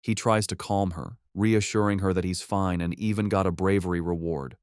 He tries to calm her, reassuring her that he's fine and even got a bravery reward.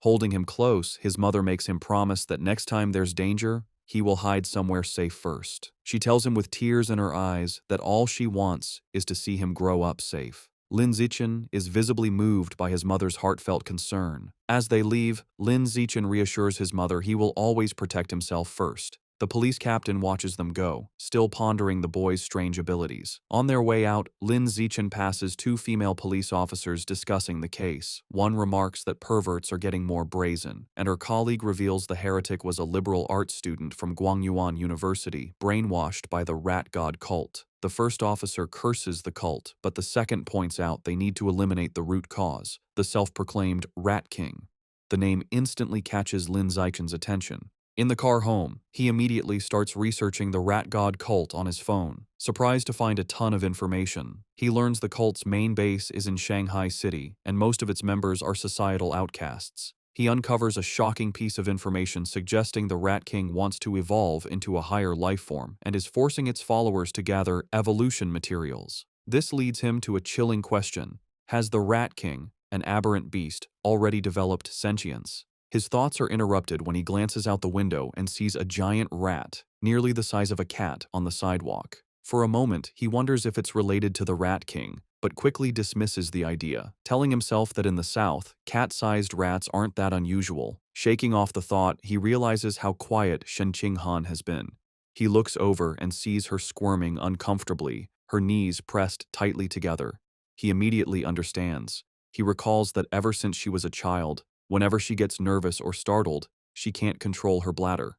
Holding him close, his mother makes him promise that next time there's danger, he will hide somewhere safe first. She tells him with tears in her eyes that all she wants is to see him grow up safe. Lin Zichen is visibly moved by his mother's heartfelt concern. As they leave, Lin Zichen reassures his mother he will always protect himself first. The police captain watches them go, still pondering the boy's strange abilities. On their way out, Lin Zichen passes two female police officers discussing the case. One remarks that perverts are getting more brazen, and her colleague reveals the heretic was a liberal arts student from Guangyuan University, brainwashed by the rat god cult. The first officer curses the cult, but the second points out they need to eliminate the root cause, the self-proclaimed Rat King. The name instantly catches Lin Zichen's attention. In the car home, he immediately starts researching the rat god cult on his phone. Surprised to find a ton of information, he learns the cult's main base is in Shanghai City, and most of its members are societal outcasts. He uncovers a shocking piece of information suggesting the Rat King wants to evolve into a higher life form and is forcing its followers to gather evolution materials. This leads him to a chilling question. Has the Rat King, an aberrant beast, already developed sentience? His thoughts are interrupted when he glances out the window and sees a giant rat, nearly the size of a cat, on the sidewalk. For a moment, he wonders if it's related to the Rat King, but quickly dismisses the idea, telling himself that in the South, cat-sized rats aren't that unusual. Shaking off the thought, he realizes how quiet Shen Qinghan has been. He looks over and sees her squirming uncomfortably, her knees pressed tightly together. He immediately understands. He recalls that ever since she was a child, whenever she gets nervous or startled, she can't control her bladder.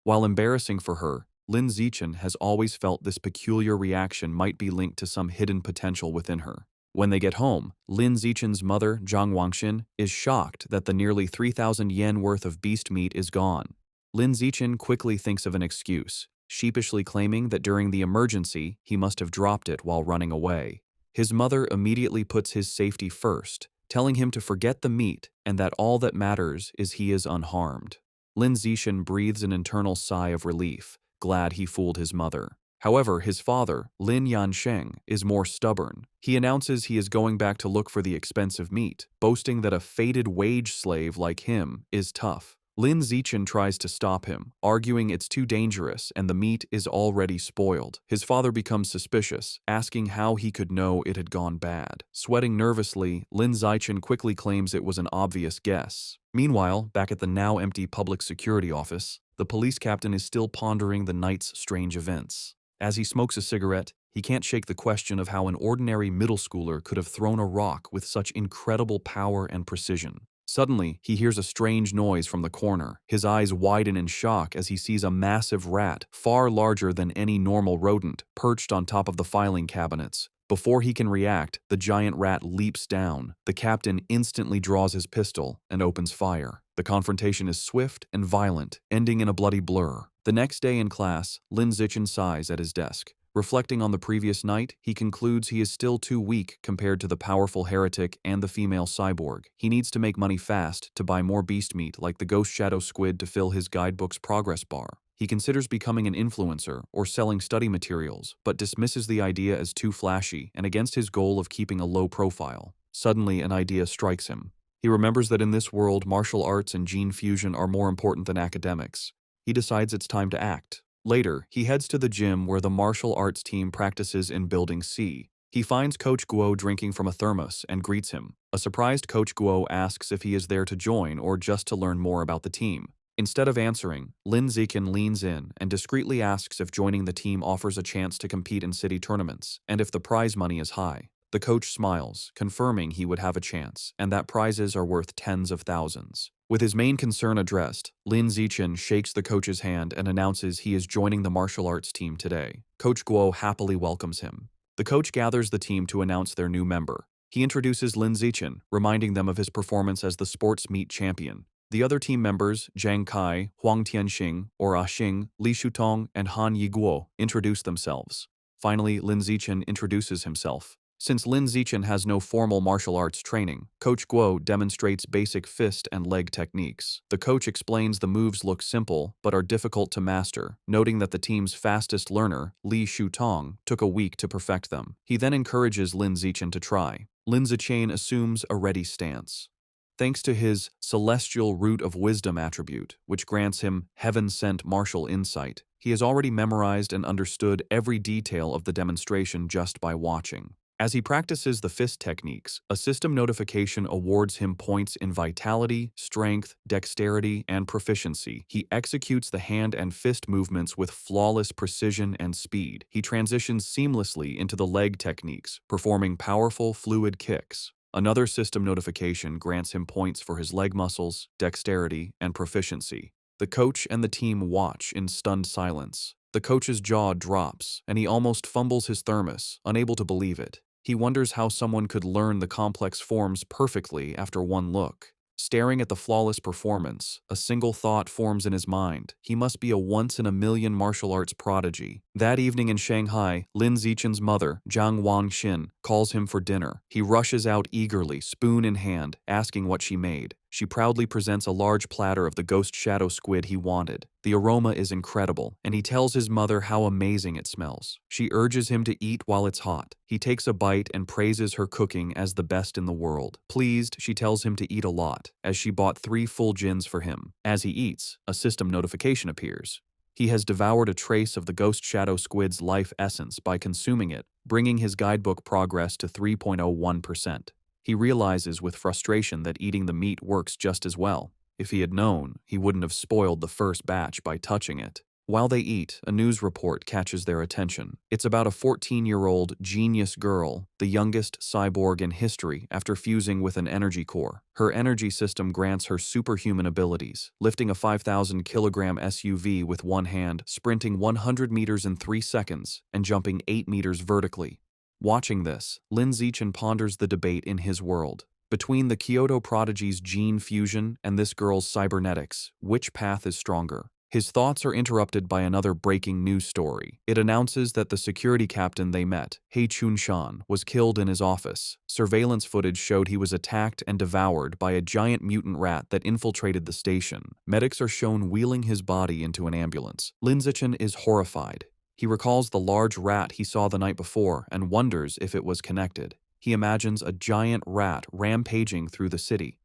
While embarrassing for her, Lin Zichen has always felt this peculiar reaction might be linked to some hidden potential within her. When they get home, Lin Zichen's mother, Zhang Wangxin, is shocked that the nearly 3,000 yen worth of beast meat is gone. Lin Zichen quickly thinks of an excuse, sheepishly claiming that during the emergency, he must have dropped it while running away. His mother immediately puts his safety first, telling him to forget the meat and that all that matters is he is unharmed. Lin Zichen breathes an internal sigh of relief, glad he fooled his mother. However, his father, Lin Yansheng, is more stubborn. He announces he is going back to look for the expensive meat, boasting that a fated wage slave like him is tough. Lin Zichen tries to stop him, arguing it's too dangerous and the meat is already spoiled. His father becomes suspicious, asking how he could know it had gone bad. Sweating nervously, Lin Zichen quickly claims it was an obvious guess. Meanwhile, back at the now empty public security office, the police captain is still pondering the night's strange events. As he smokes a cigarette, he can't shake the question of how an ordinary middle schooler could have thrown a rock with such incredible power and precision. Suddenly, he hears a strange noise from the corner. His eyes widen in shock as he sees a massive rat, far larger than any normal rodent, perched on top of the filing cabinets. Before he can react, the giant rat leaps down. The captain instantly draws his pistol and opens fire. The confrontation is swift and violent, ending in a bloody blur. The next day in class, Lin Zichen sighs at his desk. Reflecting on the previous night, he concludes he is still too weak compared to the powerful heretic and the female cyborg. He needs to make money fast to buy more beast meat like the ghost shadow squid to fill his guidebook's progress bar. He considers becoming an influencer or selling study materials, but dismisses the idea as too flashy and against his goal of keeping a low profile. Suddenly, an idea strikes him. He remembers that in this world, martial arts and gene fusion are more important than academics. He decides it's time to act. Later, he heads to the gym where the martial arts team practices in Building C. He finds Coach Guo drinking from a thermos and greets him. A surprised Coach Guo asks if he is there to join or just to learn more about the team. Instead of answering, Lin Zichen leans in and discreetly asks if joining the team offers a chance to compete in city tournaments and if the prize money is high. The coach smiles, confirming he would have a chance and that prizes are worth tens of thousands. With his main concern addressed, Lin Zichen shakes the coach's hand and announces he is joining the martial arts team today. Coach Guo happily welcomes him. The coach gathers the team to announce their new member. He introduces Lin Zichen, reminding them of his performance as the sports meet champion. The other team members, Zhang Kai, Huang Tianxing, or Ah Xing, Li Shutong, and Han Yiguo, introduce themselves. Finally, Lin Zichen introduces himself. Since Lin Zichen has no formal martial arts training, Coach Guo demonstrates basic fist and leg techniques. The coach explains the moves look simple but are difficult to master, noting that the team's fastest learner, Li Shutong, took a week to perfect them. He then encourages Lin Zichen to try. Lin Zichen assumes a ready stance. Thanks to his celestial root of wisdom attribute, which grants him heaven-sent martial insight, he has already memorized and understood every detail of the demonstration just by watching. As he practices the fist techniques, a system notification awards him points in vitality, strength, dexterity, and proficiency. He executes the hand and fist movements with flawless precision and speed. He transitions seamlessly into the leg techniques, performing powerful, fluid kicks. Another system notification grants him points for his leg muscles, dexterity, and proficiency. The coach and the team watch in stunned silence. The coach's jaw drops, and he almost fumbles his thermos, unable to believe it. He wonders how someone could learn the complex forms perfectly after one look. Staring at the flawless performance, a single thought forms in his mind. He must be a once-in-a-million martial arts prodigy. That evening in Shanghai, Lin Zichen's mother, Jiang Wangxin, calls him for dinner. He rushes out eagerly, spoon in hand, asking what she made. She proudly presents a large platter of the ghost shadow squid he wanted. The aroma is incredible, and he tells his mother how amazing it smells. She urges him to eat while it's hot. He takes a bite and praises her cooking as the best in the world. Pleased, she tells him to eat a lot, as she bought 3 full gins for him. As he eats, a system notification appears. He has devoured a trace of the ghost shadow squid's life essence by consuming it, bringing his guidebook progress to 3.01%. He realizes with frustration that eating the meat works just as well. If he had known, he wouldn't have spoiled the first batch by touching it. While they eat, a news report catches their attention. It's about a 14-year-old genius girl, the youngest cyborg in history after fusing with an energy core. Her energy system grants her superhuman abilities, lifting a 5,000-kilogram SUV with one hand, sprinting 100 meters in 3 seconds, and jumping 8 meters vertically. Watching this, Lin Zichen ponders the debate in his world. Between the Kyoto prodigy's gene fusion and this girl's cybernetics, which path is stronger? His thoughts are interrupted by another breaking news story. It announces that the security captain they met, He Chun-shan, was killed in his office. Surveillance footage showed he was attacked and devoured by a giant mutant rat that infiltrated the station. Medics are shown wheeling his body into an ambulance. Lin Zichen is horrified. He recalls the large rat he saw the night before and wonders if it was connected. He imagines a giant rat rampaging through the city.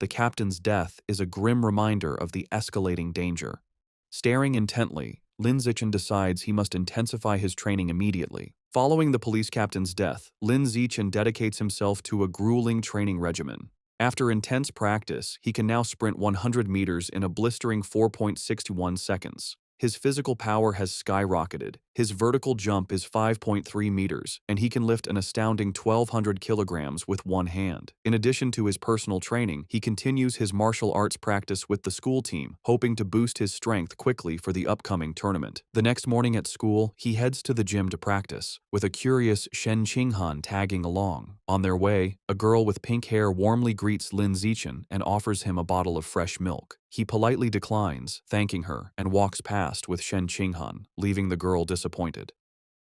The captain's death is a grim reminder of the escalating danger. Staring intently, Lin Zichen decides he must intensify his training immediately. Following the police captain's death, Lin Zichen dedicates himself to a grueling training regimen. After intense practice, he can now sprint 100 meters in a blistering 4.61 seconds. His physical power has skyrocketed. His vertical jump is 5.3 meters, and he can lift an astounding 1,200 kilograms with one hand. In addition to his personal training, he continues his martial arts practice with the school team, hoping to boost his strength quickly for the upcoming tournament. The next morning at school, he heads to the gym to practice, with a curious Shen Qinghan tagging along. On their way, a girl with pink hair warmly greets Lin Zichen and offers him a bottle of fresh milk. He politely declines, thanking her, and walks past with Shen Qinghan, leaving the girl disappointed.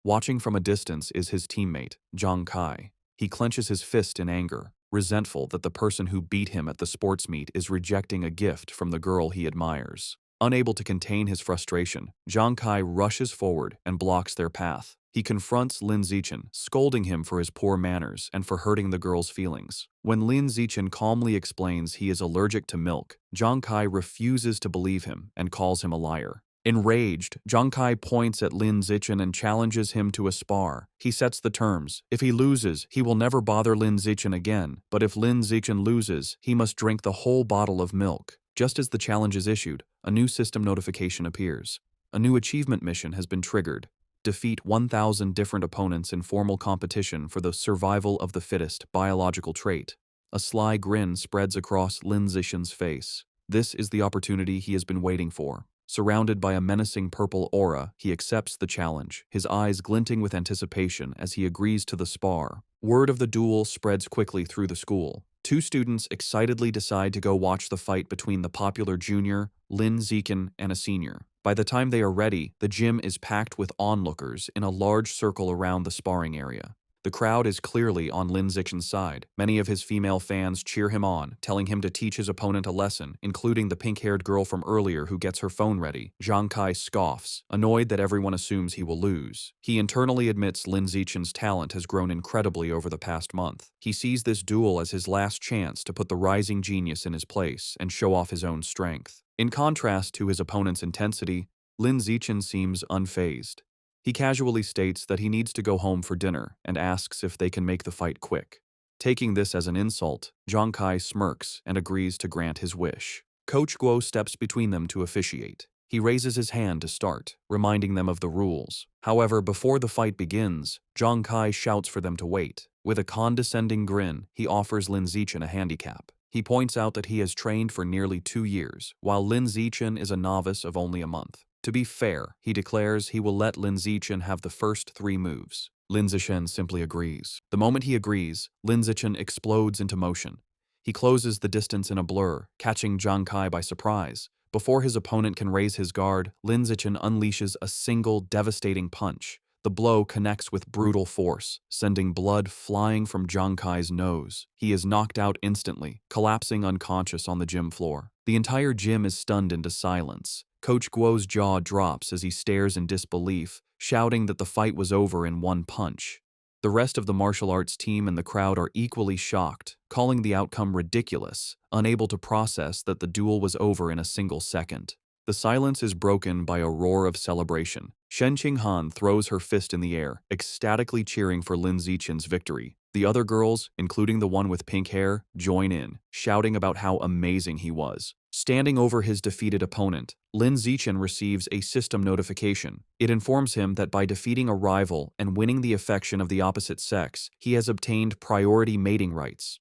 Watching from a distance is his teammate, Zhang Kai. He clenches his fist in anger, resentful that the person who beat him at the sports meet is rejecting a gift from the girl he admires. Unable to contain his frustration, Zhang Kai rushes forward and blocks their path. He confronts Lin Zichen, scolding him for his poor manners and for hurting the girl's feelings. When Lin Zichen calmly explains he is allergic to milk, Zhang Kai refuses to believe him and calls him a liar. Enraged, Zhang Kai points at Lin Zichen and challenges him to a spar. He sets the terms. If he loses, he will never bother Lin Zichen again, but if Lin Zichen loses, he must drink the whole bottle of milk. Just as the challenge is issued, a new system notification appears. A new achievement mission has been triggered. Defeat 1,000 different opponents in formal competition for the survival of the fittest biological trait. A sly grin spreads across Lin Zichen's face. This is the opportunity he has been waiting for. Surrounded by a menacing purple aura, he accepts the challenge, his eyes glinting with anticipation as he agrees to the spar. Word of the duel spreads quickly through the school. Two students excitedly decide to go watch the fight between the popular junior, Lin Zichen, and a senior. By the time they are ready, the gym is packed with onlookers in a large circle around the sparring area. The crowd is clearly on Lin Zichen's side. Many of his female fans cheer him on, telling him to teach his opponent a lesson, including the pink-haired girl from earlier who gets her phone ready. Zhang Kai scoffs, annoyed that everyone assumes he will lose. He internally admits Lin Zichen's talent has grown incredibly over the past month. He sees this duel as his last chance to put the rising genius in his place and show off his own strength. In contrast to his opponent's intensity, Lin Zichen seems unfazed. He casually states that he needs to go home for dinner and asks if they can make the fight quick. Taking this as an insult, Zhang Kai smirks and agrees to grant his wish. Coach Guo steps between them to officiate. He raises his hand to start, reminding them of the rules. However, before the fight begins, Zhang Kai shouts for them to wait. With a condescending grin, he offers Lin Zichen a handicap. He points out that he has trained for nearly 2 years, while Lin Zichen is a novice of only a month. To be fair, he declares he will let Lin Zichen have the first 3 moves. Lin Zichen simply agrees. The moment he agrees, Lin Zichen explodes into motion. He closes the distance in a blur, catching Zhang Kai by surprise. Before his opponent can raise his guard, Lin Zichen unleashes a single devastating punch. The blow connects with brutal force, sending blood flying from Zhang Kai's nose. He is knocked out instantly, collapsing unconscious on the gym floor. The entire gym is stunned into silence. Coach Guo's jaw drops as he stares in disbelief, shouting that the fight was over in one punch. The rest of the martial arts team and the crowd are equally shocked, calling the outcome ridiculous, unable to process that the duel was over in a single second. The silence is broken by a roar of celebration. Shen Qinghan throws her fist in the air, ecstatically cheering for Lin Zichen's victory. The other girls, including the one with pink hair, join in, shouting about how amazing he was. Standing over his defeated opponent, Lin Zichen receives a system notification. It informs him that by defeating a rival and winning the affection of the opposite sex, he has obtained priority mating rights.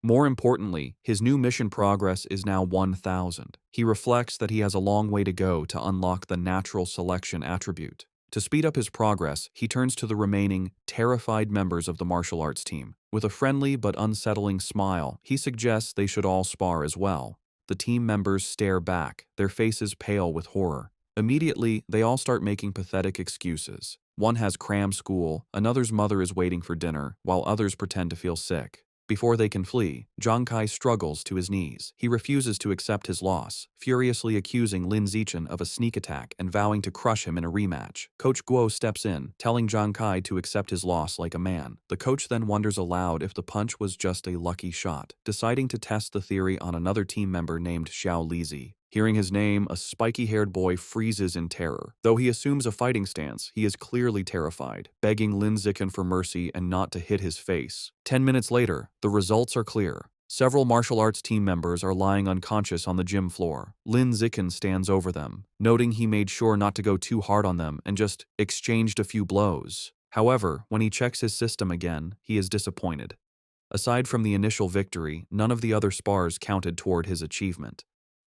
More importantly, his new mission progress is now 1,000. He reflects that he has a long way to go to unlock the natural selection attribute. To speed up his progress, he turns to the remaining, terrified members of the martial arts team. With a friendly but unsettling smile, he suggests they should all spar as well. The team members stare back, their faces pale with horror. Immediately, they all start making pathetic excuses. One has cram school, another's mother is waiting for dinner, while others pretend to feel sick. Before they can flee, Zhang Kai struggles to his knees. He refuses to accept his loss, furiously accusing Lin Zichen of a sneak attack and vowing to crush him in a rematch. Coach Guo steps in, telling Zhang Kai to accept his loss like a man. The coach then wonders aloud if the punch was just a lucky shot, deciding to test the theory on another team member named Xiao Lizi. Hearing his name, a spiky-haired boy freezes in terror. Though he assumes a fighting stance, he is clearly terrified, begging Lin Zichen for mercy and not to hit his face. 10 minutes later, the results are clear. Several martial arts team members are lying unconscious on the gym floor. Lin Zichen stands over them, noting he made sure not to go too hard on them and just exchanged a few blows. However, when he checks his system again, he is disappointed. Aside from the initial victory, none of the other spars counted toward his achievement.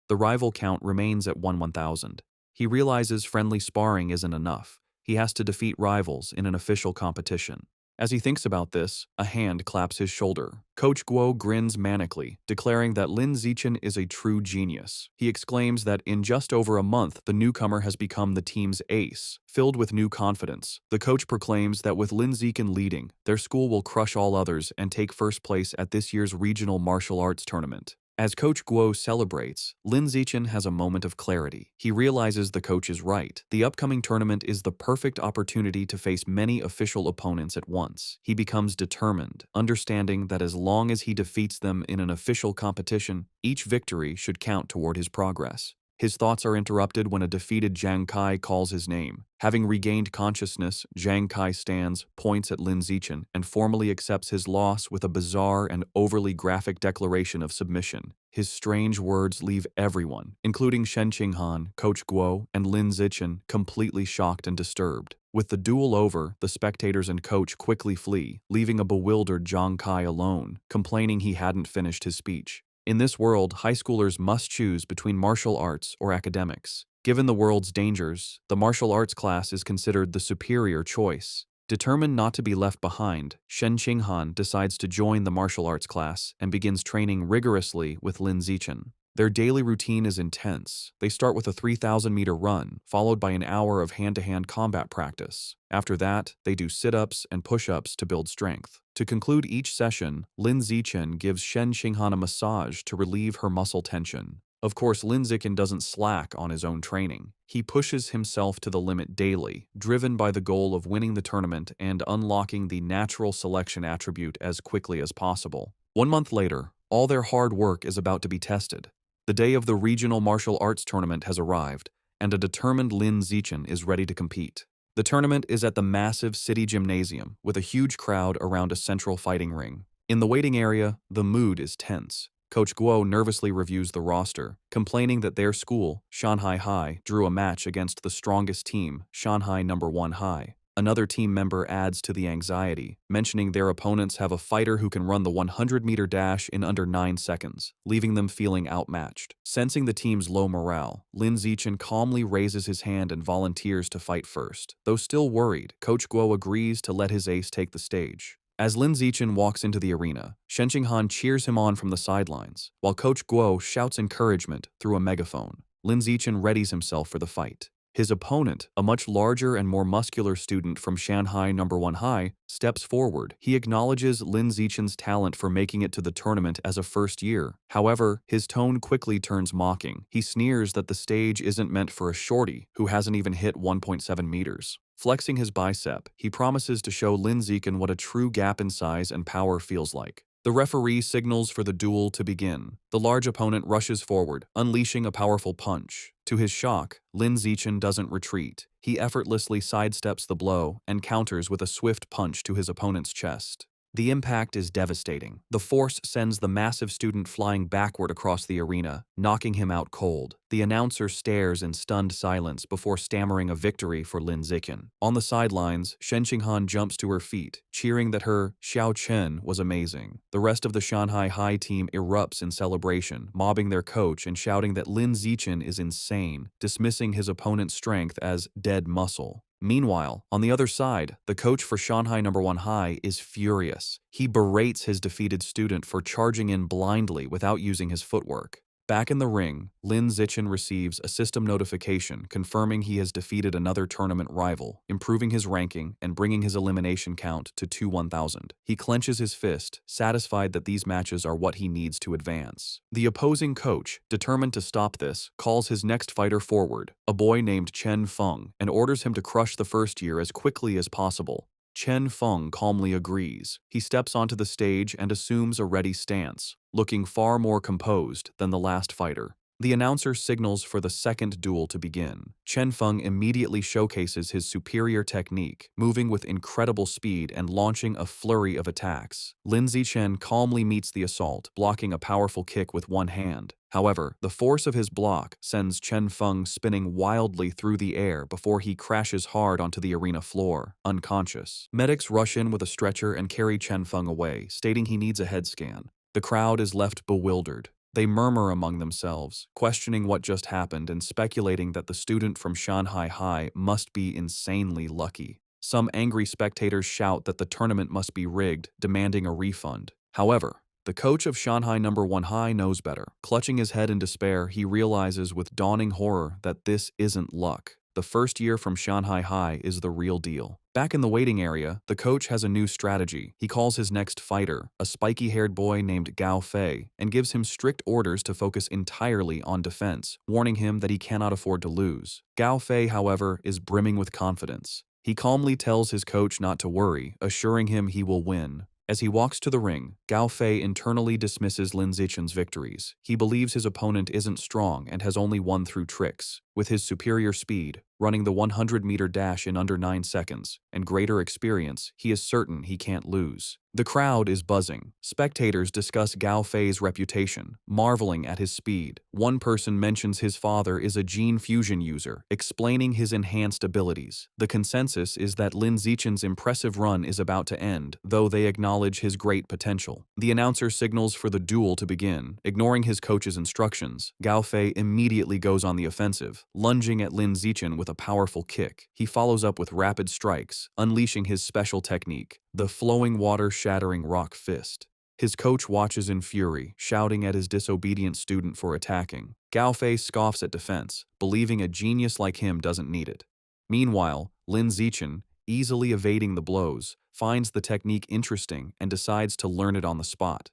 The rival count remains at 1,000. He realizes friendly sparring isn't enough. He has to defeat rivals in an official competition. As he thinks about this, a hand claps his shoulder. Coach Guo grins manically, declaring that Lin Zichen is a true genius. He exclaims that in just over a month, the newcomer has become the team's ace. Filled with new confidence, the coach proclaims that with Lin Zichen leading, their school will crush all others and take first place at this year's regional martial arts tournament. As Coach Guo celebrates, Lin Zichen has a moment of clarity. He realizes the coach is right. The upcoming tournament is the perfect opportunity to face many official opponents at once. He becomes determined, understanding that as long as he defeats them in an official competition, each victory should count toward his progress. His thoughts are interrupted when a defeated Zhang Kai calls his name. Having regained consciousness, Zhang Kai stands, points at Lin Zichen, and formally accepts his loss with a bizarre and overly graphic declaration of submission. His strange words leave everyone, including Shen Qinghan, Coach Guo, and Lin Zichen, completely shocked and disturbed. With the duel over, the spectators and coach quickly flee, leaving a bewildered Zhang Kai alone, complaining he hadn't finished his speech. In this world, high schoolers must choose between martial arts or academics. Given the world's dangers, the martial arts class is considered the superior choice. Determined not to be left behind, Shen Qinghan decides to join the martial arts class and begins training rigorously with Lin Zichen. Their daily routine is intense. They start with a 3,000-meter run, followed by an hour of hand-to-hand combat practice. After that, they do sit-ups and push-ups to build strength. To conclude each session, Lin Zichen gives Shen Qinghan a massage to relieve her muscle tension. Of course, Lin Zichen doesn't slack on his own training. He pushes himself to the limit daily, driven by the goal of winning the tournament and unlocking the natural selection attribute as quickly as possible. 1 month later, all their hard work is about to be tested. The day of the regional martial arts tournament has arrived, and a determined Lin Zichen is ready to compete. The tournament is at the massive city gymnasium, with a huge crowd around a central fighting ring. In the waiting area, the mood is tense. Coach Guo nervously reviews the roster, complaining that their school, Shanghai High, drew a match against the strongest team, Shanghai No. 1 High. Another team member adds to the anxiety, mentioning their opponents have a fighter who can run the 100-meter dash in under 9 seconds, leaving them feeling outmatched. Sensing the team's low morale, Lin Zichen calmly raises his hand and volunteers to fight first. Though still worried, Coach Guo agrees to let his ace take the stage. As Lin Zichen walks into the arena, Shen Qinghan cheers him on from the sidelines, while Coach Guo shouts encouragement through a megaphone. Lin Zichen readies himself for the fight. His opponent, a much larger and more muscular student from Shanghai No. 1 High, steps forward. He acknowledges Lin Zichen's talent for making it to the tournament as a first year. However, his tone quickly turns mocking. He sneers that the stage isn't meant for a shorty who hasn't even hit 1.7 meters. Flexing his bicep, he promises to show Lin Zichen what a true gap in size and power feels like. The referee signals for the duel to begin. The large opponent rushes forward, unleashing a powerful punch. To his shock, Lin Zichen doesn't retreat. He effortlessly sidesteps the blow and counters with a swift punch to his opponent's chest. The impact is devastating. The force sends the massive student flying backward across the arena, knocking him out cold. The announcer stares in stunned silence before stammering a victory for Lin Zichen. On the sidelines, Shen Qinghan jumps to her feet, cheering that her Xiao Chen was amazing. The rest of the Shanghai High team erupts in celebration, mobbing their coach and shouting that Lin Zichen is insane, dismissing his opponent's strength as dead muscle. Meanwhile, on the other side, the coach for Shanghai No. 1 High is furious. He berates his defeated student for charging in blindly without using his footwork. Back in the ring, Lin Zichen receives a system notification confirming he has defeated another tournament rival, improving his ranking and bringing his elimination count to 2-1,000. He clenches his fist, satisfied that these matches are what he needs to advance. The opposing coach, determined to stop this, calls his next fighter forward, a boy named Chen Feng, and orders him to crush the first year as quickly as possible. Chen Feng calmly agrees. He steps onto the stage and assumes a ready stance, looking far more composed than the last fighter. The announcer signals for the second duel to begin. Chen Feng immediately showcases his superior technique, moving with incredible speed and launching a flurry of attacks. Lin Zichen calmly meets the assault, blocking a powerful kick with one hand. However, the force of his block sends Chen Feng spinning wildly through the air before he crashes hard onto the arena floor, unconscious. Medics rush in with a stretcher and carry Chen Feng away, stating he needs a head scan. The crowd is left bewildered. They murmur among themselves, questioning what just happened and speculating that the student from Shanghai High must be insanely lucky. Some angry spectators shout that the tournament must be rigged, demanding a refund. However, the coach of Shanghai No. 1 High knows better. Clutching his head in despair, he realizes with dawning horror that this isn't luck. The first year from Shanghai High is the real deal. Back in the waiting area, the coach has a new strategy. He calls his next fighter, a spiky-haired boy named Gao Fei, and gives him strict orders to focus entirely on defense, warning him that he cannot afford to lose. Gao Fei, however, is brimming with confidence. He calmly tells his coach not to worry, assuring him he will win. As he walks to the ring, Gao Fei internally dismisses Lin Zichen's victories. He believes his opponent isn't strong and has only won through tricks. With his superior speed, running the 100-meter dash in under 9 seconds, and greater experience, he is certain he can't lose. The crowd is buzzing. Spectators discuss Gao Fei's reputation, marveling at his speed. One person mentions his father is a gene fusion user, explaining his enhanced abilities. The consensus is that Lin Zichen's impressive run is about to end, though they acknowledge his great potential. The announcer signals for the duel to begin. Ignoring his coach's instructions, Gao Fei immediately goes on the offensive, lunging at Lin Zichen with a powerful kick. He follows up with rapid strikes, unleashing his special technique, the flowing water-shattering rock fist. His coach watches in fury, shouting at his disobedient student for attacking. Gao Fei scoffs at defense, believing a genius like him doesn't need it. Meanwhile, Lin Zichen, easily evading the blows, finds the technique interesting and decides to learn it on the spot.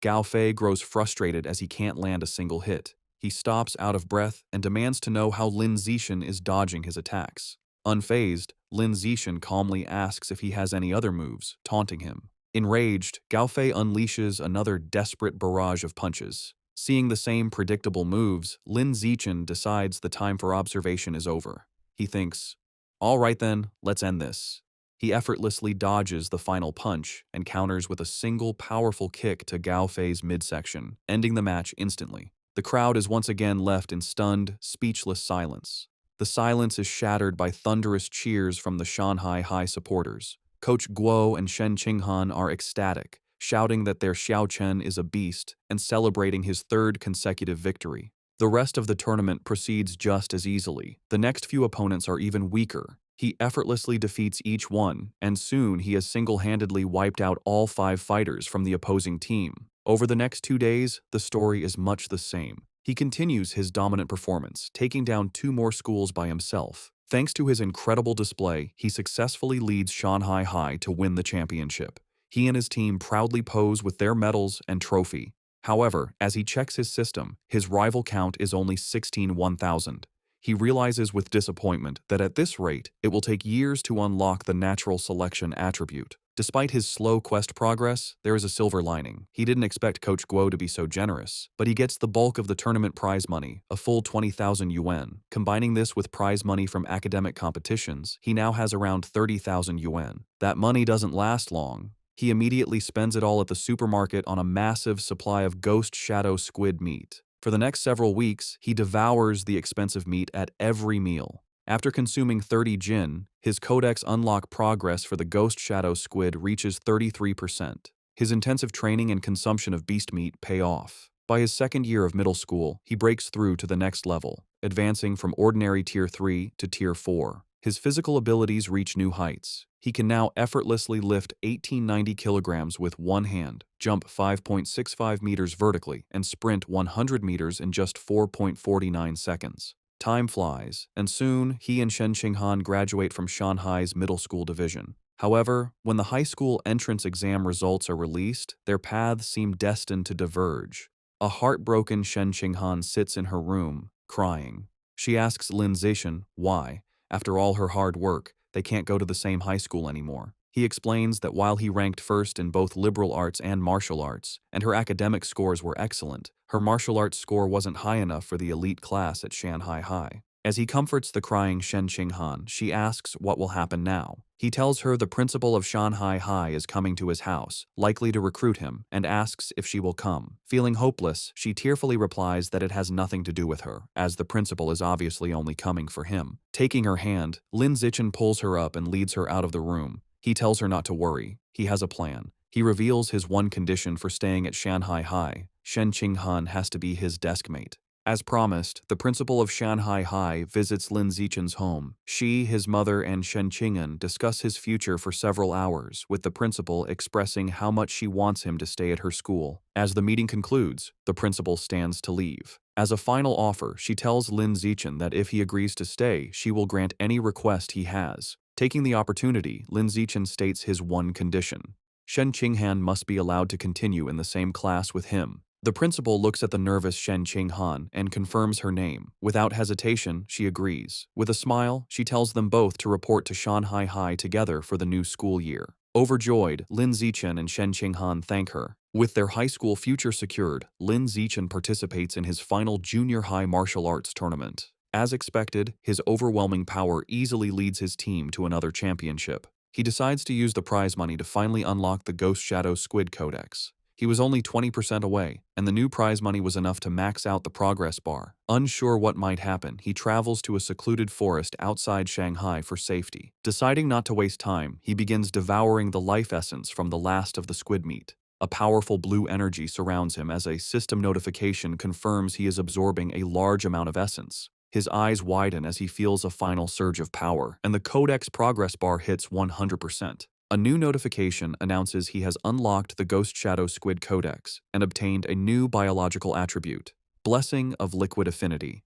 Gao Fei grows frustrated as he can't land a single hit. He stops out of breath and demands to know how Lin Zichen is dodging his attacks. Unfazed, Lin Zichen calmly asks if he has any other moves, taunting him. Enraged, Gao Fei unleashes another desperate barrage of punches. Seeing the same predictable moves, Lin Zichen decides the time for observation is over. He thinks, "All right then, let's end this." He effortlessly dodges the final punch and counters with a single powerful kick to Gao Fei's midsection, ending the match instantly. The crowd is once again left in stunned, speechless silence. The silence is shattered by thunderous cheers from the Shanghai High supporters. Coach Guo and Shen Qinghan are ecstatic, shouting that their Xiao Chen is a beast and celebrating his third consecutive victory. The rest of the tournament proceeds just as easily. The next few opponents are even weaker. He effortlessly defeats each one, and soon he has single-handedly wiped out all 5 fighters from the opposing team. Over the next 2 days, the story is much the same. He continues his dominant performance, taking down 2 more schools by himself. Thanks to his incredible display, he successfully leads Shanghai High to win the championship. He and his team proudly pose with their medals and trophy. However, as he checks his system, his rival count is only 16,000. He realizes with disappointment that at this rate, it will take years to unlock the natural selection attribute. Despite his slow quest progress, there is a silver lining. He didn't expect Coach Guo to be so generous, but he gets the bulk of the tournament prize money, a full 20,000 yuan. Combining this with prize money from academic competitions, he now has around 30,000 yuan. That money doesn't last long. He immediately spends it all at the supermarket on a massive supply of ghost shadow squid meat. For the next several weeks, he devours the expensive meat at every meal. After consuming 30 jin, his codex unlock progress for the ghost shadow squid reaches 33%. His intensive training and consumption of beast meat pay off. By his second year of middle school, he breaks through to the next level, advancing from ordinary Tier 3 to Tier 4. His physical abilities reach new heights. He can now effortlessly lift 1890 kilograms with one hand, jump 5.65 meters vertically, and sprint 100 meters in just 4.49 seconds. Time flies, and soon he and Shen Qinghan graduate from Shanghai's middle school division. However, when the high school entrance exam results are released, their paths seem destined to diverge. A heartbroken Shen Qinghan sits in her room, crying. She asks Lin Zichen why, after all her hard work, they can't go to the same high school anymore. He explains that while he ranked first in both liberal arts and martial arts, and her academic scores were excellent, her martial arts score wasn't high enough for the elite class at Shanghai High. As he comforts the crying Shen Qinghan, she asks what will happen now. He tells her the principal of Shanghai High is coming to his house, likely to recruit him, and asks if she will come. Feeling hopeless, she tearfully replies that it has nothing to do with her, as the principal is obviously only coming for him. Taking her hand, Lin Zichen pulls her up and leads her out of the room. He tells her not to worry. He has a plan. He reveals his one condition for staying at Shanghai High. Shen Qinghan has to be his desk mate. As promised, the principal of Shanghai High visits Lin Zichen's home. She, his mother, and Shen Qing'an discuss his future for several hours, with the principal expressing how much she wants him to stay at her school. As the meeting concludes, the principal stands to leave. As a final offer, she tells Lin Zichen that if he agrees to stay, she will grant any request he has. Taking the opportunity, Lin Zichen states his one condition. Shen Qinghan must be allowed to continue in the same class with him. The principal looks at the nervous Shen Qinghan and confirms her name. Without hesitation, she agrees. With a smile, she tells them both to report to Shanghai High together for the new school year. Overjoyed, Lin Zichen and Shen Qinghan thank her. With their high school future secured, Lin Zichen participates in his final junior high martial arts tournament. As expected, his overwhelming power easily leads his team to another championship. He decides to use the prize money to finally unlock the Ghost Shadow Squid Codex. He was only 20% away, and the new prize money was enough to max out the progress bar. Unsure what might happen, he travels to a secluded forest outside Shanghai for safety. Deciding not to waste time, he begins devouring the life essence from the last of the squid meat. A powerful blue energy surrounds him as a system notification confirms he is absorbing a large amount of essence. His eyes widen as he feels a final surge of power, and the Codex progress bar hits 100%. A new notification announces he has unlocked the Ghost Shadow Squid Codex and obtained a new biological attribute, Blessing of Liquid Affinity.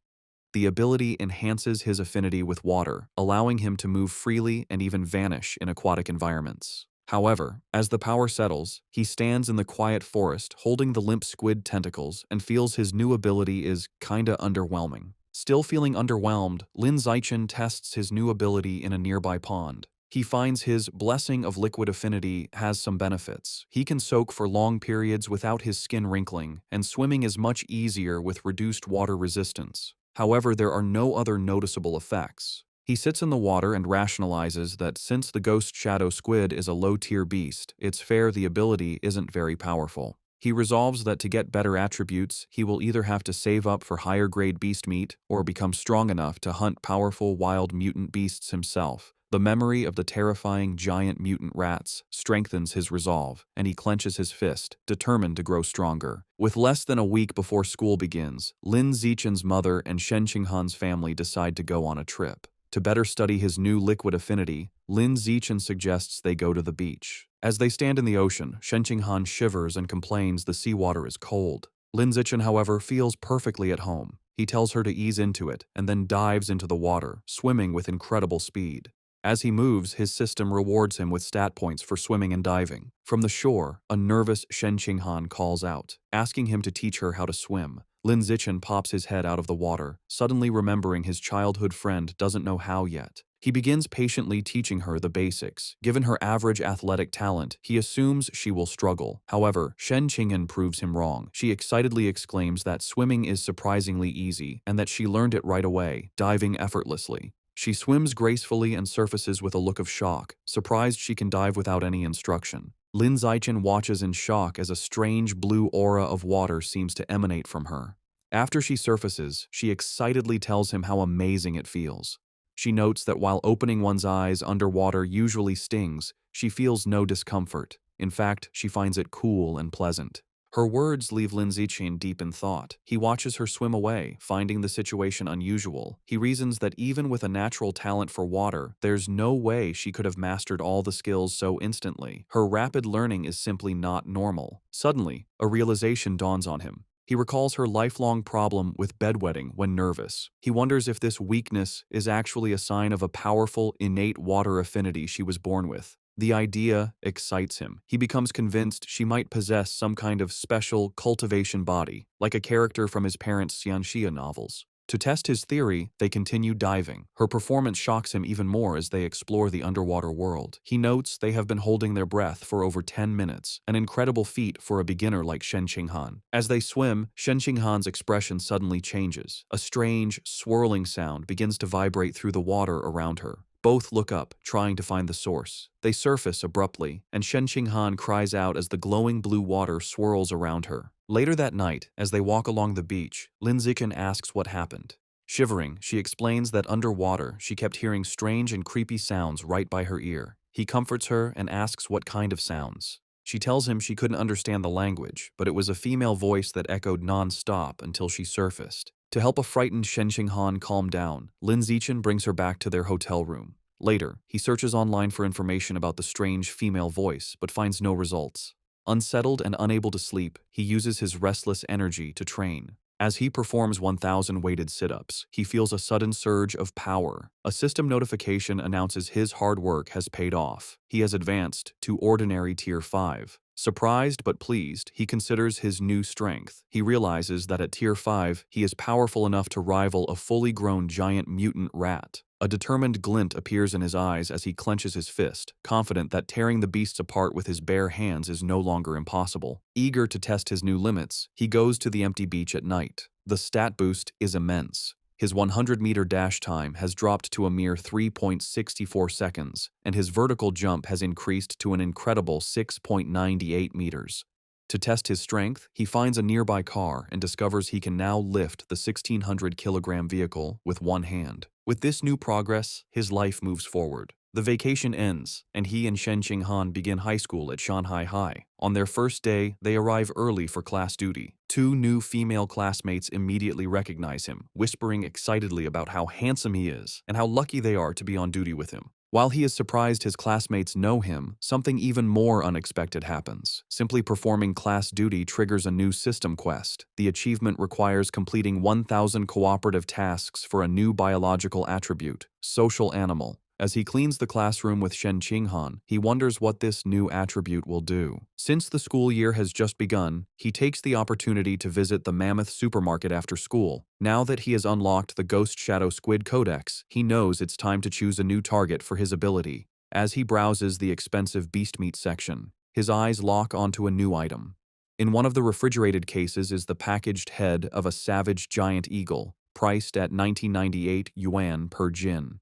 The ability enhances his affinity with water, allowing him to move freely and even vanish in aquatic environments. However, as the power settles, he stands in the quiet forest holding the limp squid tentacles and feels his new ability is kinda underwhelming. Still feeling underwhelmed, Lin Zichen tests his new ability in a nearby pond. He finds his Blessing of Liquid Affinity has some benefits. He can soak for long periods without his skin wrinkling, and swimming is much easier with reduced water resistance. However, there are no other noticeable effects. He sits in the water and rationalizes that since the Ghost Shadow Squid is a low-tier beast, it's fair the ability isn't very powerful. He resolves that to get better attributes, he will either have to save up for higher-grade beast meat or become strong enough to hunt powerful wild mutant beasts himself. The memory of the terrifying giant mutant rats strengthens his resolve, and he clenches his fist, determined to grow stronger. With less than a week before school begins, Lin Zichen's mother and Shen Qinghan's family decide to go on a trip. To better study his new liquid affinity, Lin Zichen suggests they go to the beach. As they stand in the ocean, Shen Qinghan shivers and complains the seawater is cold. Lin Zichen, however, feels perfectly at home. He tells her to ease into it and then dives into the water, swimming with incredible speed. As he moves, his system rewards him with stat points for swimming and diving. From the shore, a nervous Shen Qinghan calls out, asking him to teach her how to swim. Lin Zichen pops his head out of the water, suddenly remembering his childhood friend doesn't know how yet. He begins patiently teaching her the basics. Given her average athletic talent, he assumes she will struggle. However, Shen Qing'an proves him wrong. She excitedly exclaims that swimming is surprisingly easy and that she learned it right away, diving effortlessly. She swims gracefully and surfaces with a look of shock, surprised she can dive without any instruction. Lin Zichen watches in shock as a strange blue aura of water seems to emanate from her. After she surfaces, she excitedly tells him how amazing it feels. She notes that while opening one's eyes underwater usually stings, she feels no discomfort. In fact, she finds it cool and pleasant. Her words leave Lin Zichen deep in thought. He watches her swim away, finding the situation unusual. He reasons that even with a natural talent for water, there's no way she could have mastered all the skills so instantly. Her rapid learning is simply not normal. Suddenly, a realization dawns on him. He recalls her lifelong problem with bedwetting when nervous. He wonders if this weakness is actually a sign of a powerful, innate water affinity she was born with. The idea excites him. He becomes convinced she might possess some kind of special cultivation body, like a character from his parents' Xianxia novels. To test his theory, they continue diving. Her performance shocks him even more as they explore the underwater world. He notes they have been holding their breath for over 10 minutes, an incredible feat for a beginner like Shen Qinghan. As they swim, Shen Qinghan's expression suddenly changes. A strange, swirling sound begins to vibrate through the water around her. Both look up, trying to find the source. They surface abruptly, and Shen Qinghan cries out as the glowing blue water swirls around her. Later that night, as they walk along the beach, Lin Zichen asks what happened. Shivering, she explains that underwater, she kept hearing strange and creepy sounds right by her ear. He comforts her and asks what kind of sounds. She tells him she couldn't understand the language, but it was a female voice that echoed non-stop until she surfaced. To help a frightened Shen Qinghan calm down, Lin Zichen brings her back to their hotel room. Later, he searches online for information about the strange female voice, but finds no results. Unsettled and unable to sleep, he uses his restless energy to train. As he performs 1,000 weighted sit-ups, he feels a sudden surge of power. A system notification announces his hard work has paid off. He has advanced to ordinary Tier 5. Surprised but pleased, he considers his new strength. He realizes that at Tier 5, he is powerful enough to rival a fully grown giant mutant rat. A determined glint appears in his eyes as he clenches his fist, confident that tearing the beasts apart with his bare hands is no longer impossible. Eager to test his new limits, he goes to the empty beach at night. The stat boost is immense. His 100-meter dash time has dropped to a mere 3.64 seconds, and his vertical jump has increased to an incredible 6.98 meters. To test his strength, he finds a nearby car and discovers he can now lift the 1,600-kilogram vehicle with one hand. With this new progress, his life moves forward. The vacation ends, and he and Shen Qinghan begin high school at Shanghai High. On their first day, they arrive early for class duty. Two new female classmates immediately recognize him, whispering excitedly about how handsome he is and how lucky they are to be on duty with him. While he is surprised his classmates know him, something even more unexpected happens. Simply performing class duty triggers a new system quest. The achievement requires completing 1,000 cooperative tasks for a new biological attribute, social animal. As he cleans the classroom with Shen Qinghan, he wonders what this new attribute will do. Since the school year has just begun, he takes the opportunity to visit the Mammoth supermarket after school. Now that he has unlocked the Ghost Shadow Squid Codex, he knows it's time to choose a new target for his ability. As he browses the expensive beast meat section, his eyes lock onto a new item. In one of the refrigerated cases is the packaged head of a savage giant eagle, priced at 1998 yuan per jin.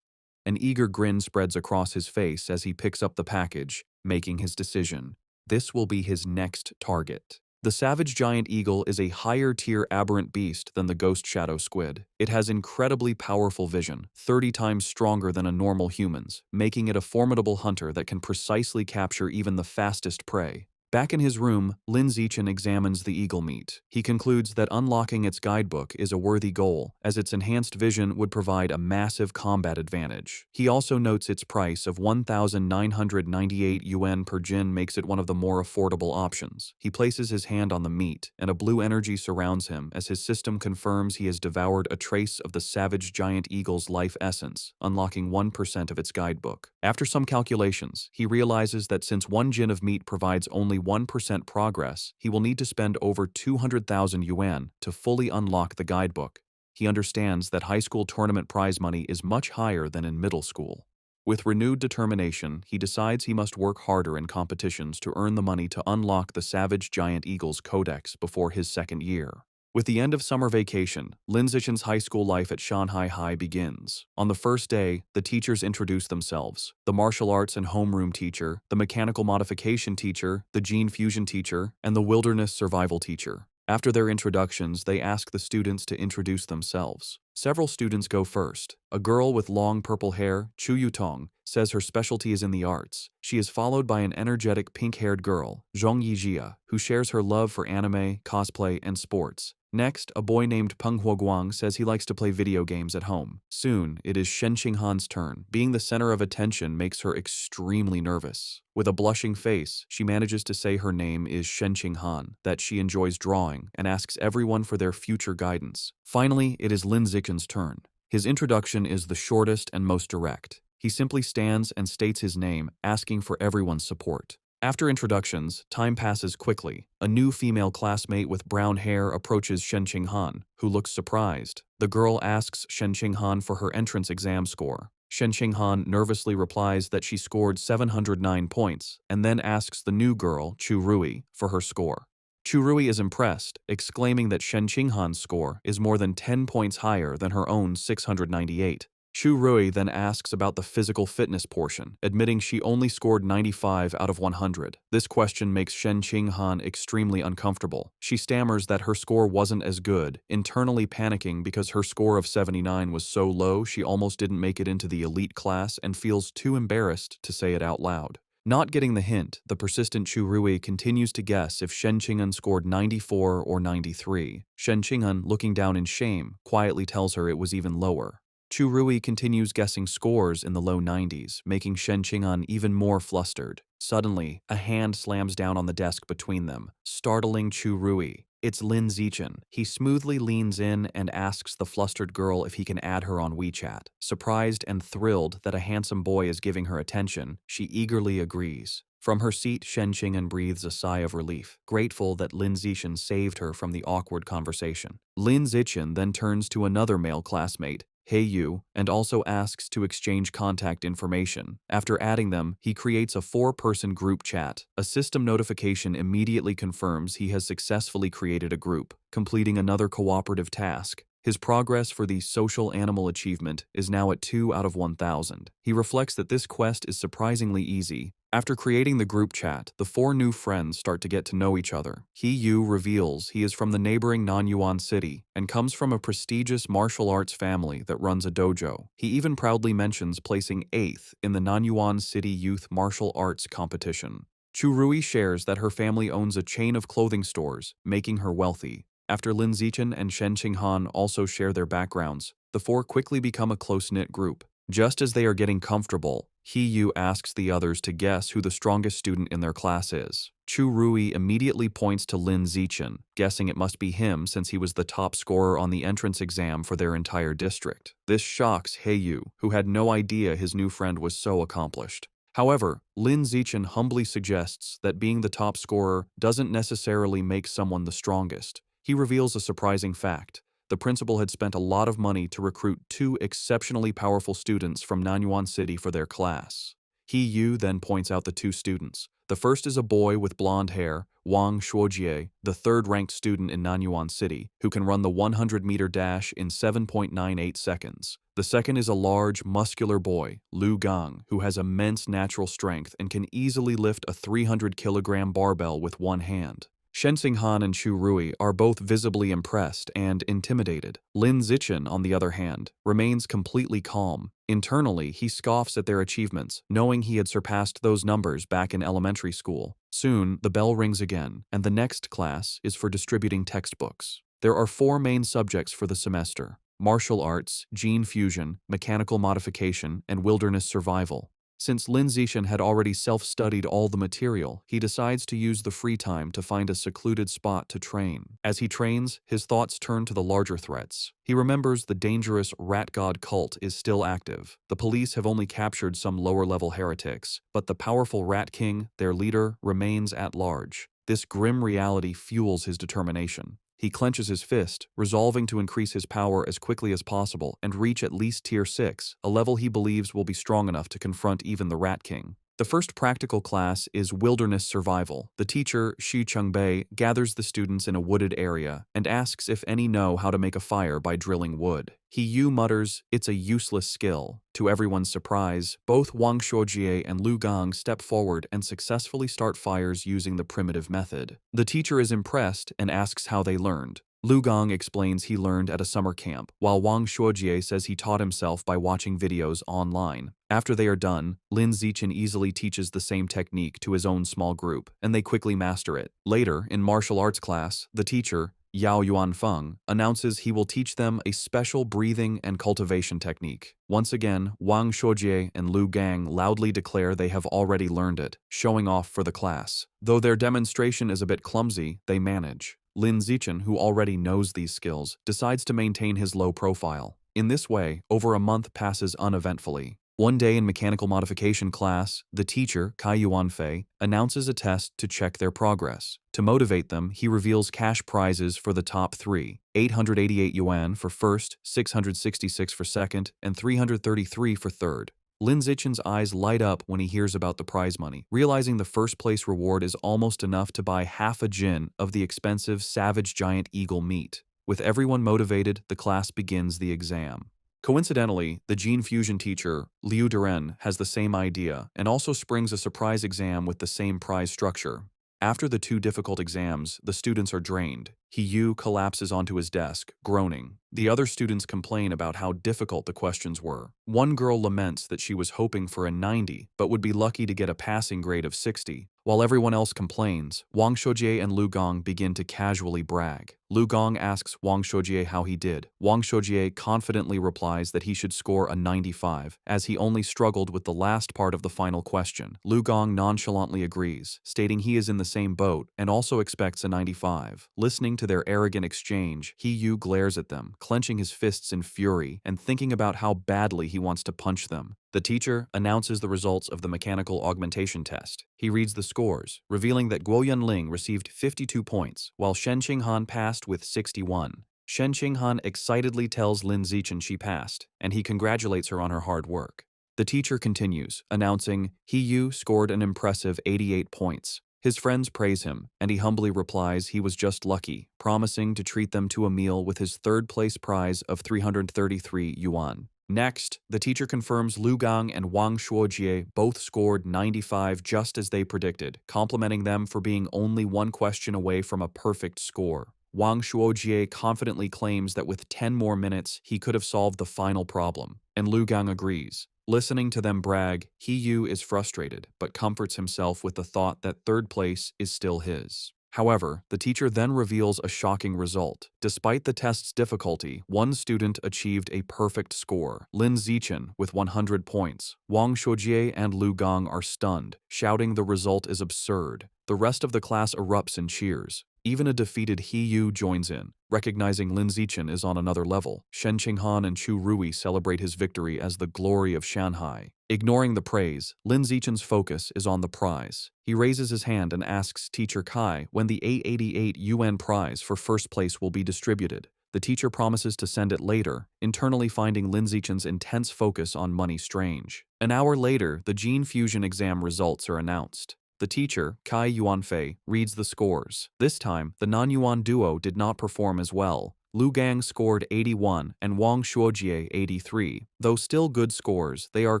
An eager grin spreads across his face as he picks up the package, making his decision. This will be his next target. The savage giant eagle is a higher-tier aberrant beast than the ghost shadow squid. It has incredibly powerful vision, 30 times stronger than a normal human's, making it a formidable hunter that can precisely capture even the fastest prey. Back in his room, Lin Zichen examines the eagle meat. He concludes that unlocking its guidebook is a worthy goal, as its enhanced vision would provide a massive combat advantage. He also notes its price of 1,998 yuan per jin makes it one of the more affordable options. He places his hand on the meat, and a blue energy surrounds him as his system confirms he has devoured a trace of the savage giant eagle's life essence, unlocking 1% of its guidebook. After some calculations, he realizes that since 1 jin of meat provides only 1% progress, he will need to spend over 200,000 yuan to fully unlock the guidebook. He understands that high school tournament prize money is much higher than in middle school. With renewed determination, he decides he must work harder in competitions to earn the money to unlock the Savage Giant Eagle's codex before his second year. With the end of summer vacation, Lin Zichen's high school life at Shanghai High begins. On the first day, the teachers introduce themselves: the martial arts and homeroom teacher, the mechanical modification teacher, the gene fusion teacher, and the wilderness survival teacher. After their introductions, they ask the students to introduce themselves. Several students go first. A girl with long purple hair, Chu Yutong, says her specialty is in the arts. She is followed by an energetic pink-haired girl, Zhong Yijia, who shares her love for anime, cosplay, and sports. Next, a boy named Peng Huoguang says he likes to play video games at home. Soon, it is Shen Qinghan's turn. Being the center of attention makes her extremely nervous. With a blushing face, she manages to say her name is Shen Qinghan, that she enjoys drawing, and asks everyone for their future guidance. Finally, it is Lin Zichen's turn. His introduction is the shortest and most direct. He simply stands and states his name, asking for everyone's support. After introductions, time passes quickly. A new female classmate with brown hair approaches Shen Qinghan, who looks surprised. The girl asks Shen Qinghan for her entrance exam score. Shen Qinghan nervously replies that she scored 709 points, and then asks the new girl, Chu Rui, for her score. Chu Rui is impressed, exclaiming that Shen Qinghan's score is more than 10 points higher than her own 698. Chu Rui then asks about the physical fitness portion, admitting she only scored 95 out of 100. This question makes Shen Qinghan extremely uncomfortable. She stammers that her score wasn't as good, internally panicking because her score of 79 was so low she almost didn't make it into the elite class and feels too embarrassed to say it out loud. Not getting the hint, the persistent Chu Rui continues to guess if Shen Qing'an scored 94 or 93. Shen Qing'an, looking down in shame, quietly tells her it was even lower. Chu Rui continues guessing scores in the low 90s, making Shen Qing'an even more flustered. Suddenly, a hand slams down on the desk between them, startling Chu Rui. It's Lin Zichen. He smoothly leans in and asks the flustered girl if he can add her on WeChat. Surprised and thrilled that a handsome boy is giving her attention, she eagerly agrees. From her seat, Shen Qing'an breathes a sigh of relief, grateful that Lin Zichen saved her from the awkward conversation. Lin Zichen then turns to another male classmate, Hey Yu, and also asks to exchange contact information. After adding them, he creates a 4-person group chat. A system notification immediately confirms he has successfully created a group, completing another cooperative task. His progress for the social animal achievement is now at 2 out of 1,000. He reflects that this quest is surprisingly easy. After creating the group chat, the 4 new friends start to get to know each other. He Yu reveals he is from the neighboring Nanyuan city and comes from a prestigious martial arts family that runs a dojo. He even proudly mentions placing 8th in the Nanyuan City Youth Martial Arts competition. Chu Rui shares that her family owns a chain of clothing stores, making her wealthy. After Lin Zichen and Shen Qinghan also share their backgrounds, the 4 quickly become a close-knit group. Just as they are getting comfortable, He Yu asks the others to guess who the strongest student in their class is. Chu Rui immediately points to Lin Zichen, guessing it must be him since he was the top scorer on the entrance exam for their entire district. This shocks He Yu, who had no idea his new friend was so accomplished. However, Lin Zichen humbly suggests that being the top scorer doesn't necessarily make someone the strongest. He reveals a surprising fact. The principal had spent a lot of money to recruit 2 exceptionally powerful students from Nanyuan City for their class. He Yu then points out the 2 students. The first is a boy with blonde hair, Wang Shuojie, the 3rd-ranked student in Nanyuan City, who can run the 100-meter dash in 7.98 seconds. The second is a large, muscular boy, Lu Gang, who has immense natural strength and can easily lift a 300-kilogram barbell with one hand. Shen Xinghan and Chu Rui are both visibly impressed and intimidated. Lin Zichen, on the other hand, remains completely calm. Internally, he scoffs at their achievements, knowing he had surpassed those numbers back in elementary school. Soon, the bell rings again, and the next class is for distributing textbooks. There are 4 main subjects for the semester: martial arts, gene fusion, mechanical modification, and wilderness survival. Since Lin Zichen had already self-studied all the material, he decides to use the free time to find a secluded spot to train. As he trains, his thoughts turn to the larger threats. He remembers the dangerous rat god cult is still active. The police have only captured some lower-level heretics, but the powerful Rat King, their leader, remains at large. This grim reality fuels his determination. He clenches his fist, resolving to increase his power as quickly as possible and reach at least Tier 6, a level he believes will be strong enough to confront even the Rat King. The first practical class is Wilderness Survival. The teacher, Xu Chungbei, gathers the students in a wooded area and asks if any know how to make a fire by drilling wood. He Yu mutters, "It's a useless skill." To everyone's surprise, both Wang Shuojie and Lu Gang step forward and successfully start fires using the primitive method. The teacher is impressed and asks how they learned. Lu Gang explains he learned at a summer camp, while Wang Shuojie says he taught himself by watching videos online. After they are done, Lin Zichen easily teaches the same technique to his own small group, and they quickly master it. Later, in martial arts class, the teacher, Yao Yuanfeng, announces he will teach them a special breathing and cultivation technique. Once again, Wang Shuojie and Lu Gang loudly declare they have already learned it, showing off for the class. Though their demonstration is a bit clumsy, they manage. Lin Zichen, who already knows these skills, decides to maintain his low profile. In this way, over a month passes uneventfully. One day in mechanical modification class, the teacher, Kai Yuanfei, announces a test to check their progress. To motivate them, he reveals cash prizes for the top 3, 888 yuan for first, 666 for second, and 333 for third. Lin Zichen's eyes light up when he hears about the prize money, realizing the first-place reward is almost enough to buy half a jin of the expensive savage giant eagle meat. With everyone motivated, the class begins the exam. Coincidentally, the gene fusion teacher, Liu Duren, has the same idea and also springs a surprise exam with the same prize structure. After the 2 difficult exams, the students are drained. He Yu collapses onto his desk, groaning. The other students complain about how difficult the questions were. One girl laments that she was hoping for a 90, but would be lucky to get a passing grade of 60. While everyone else complains, Wang Shoujie and Lu Gong begin to casually brag. Lu Gong asks Wang Shoujie how he did. Wang Shoujie confidently replies that he should score a 95, as he only struggled with the last part of the final question. Lu Gong nonchalantly agrees, stating he is in the same boat and also expects a 95. Listening to their arrogant exchange, He Yu glares at them, clenching his fists in fury and thinking about how badly he wants to punch them. The teacher announces the results of the mechanical augmentation test. He reads the scores, revealing that Guo Yunling received 52 points, while Shen Qinghan passed with 61. Shen Qinghan excitedly tells Lin Zichen she passed, and he congratulates her on her hard work. The teacher continues, announcing He Yu scored an impressive 88 points. His friends praise him, and he humbly replies he was just lucky, promising to treat them to a meal with his third-place prize of 333 yuan. Next, the teacher confirms Lu Gang and Wang Shuojie both scored 95 just as they predicted, complimenting them for being only one question away from a perfect score. Wang Shuojie confidently claims that with 10 more minutes, he could have solved the final problem, and Lu Gang agrees. Listening to them brag, He Yu is frustrated, but comforts himself with the thought that third place is still his. However, the teacher then reveals a shocking result. Despite the test's difficulty, one student achieved a perfect score, Lin Zichen, with 100 points. Wang Shuojie and Lu Gong are stunned, shouting the result is absurd. The rest of the class erupts in cheers. Even a defeated He Yu joins in, recognizing Lin Zichen is on another level. Shen Qinghan and Chu Rui celebrate his victory as the glory of Shanghai. Ignoring the praise, Lin Zichen's focus is on the prize. He raises his hand and asks Teacher Kai when the 888 yuan prize for first place will be distributed. The teacher promises to send it later, internally finding Lin Zichen's intense focus on money strange. An hour later, the gene fusion exam results are announced. The teacher, Kai Yuanfei, reads the scores. This time, the non-Yuan duo did not perform as well. Lu Gang scored 81 and Wang Shuojie 83. Though still good scores, they are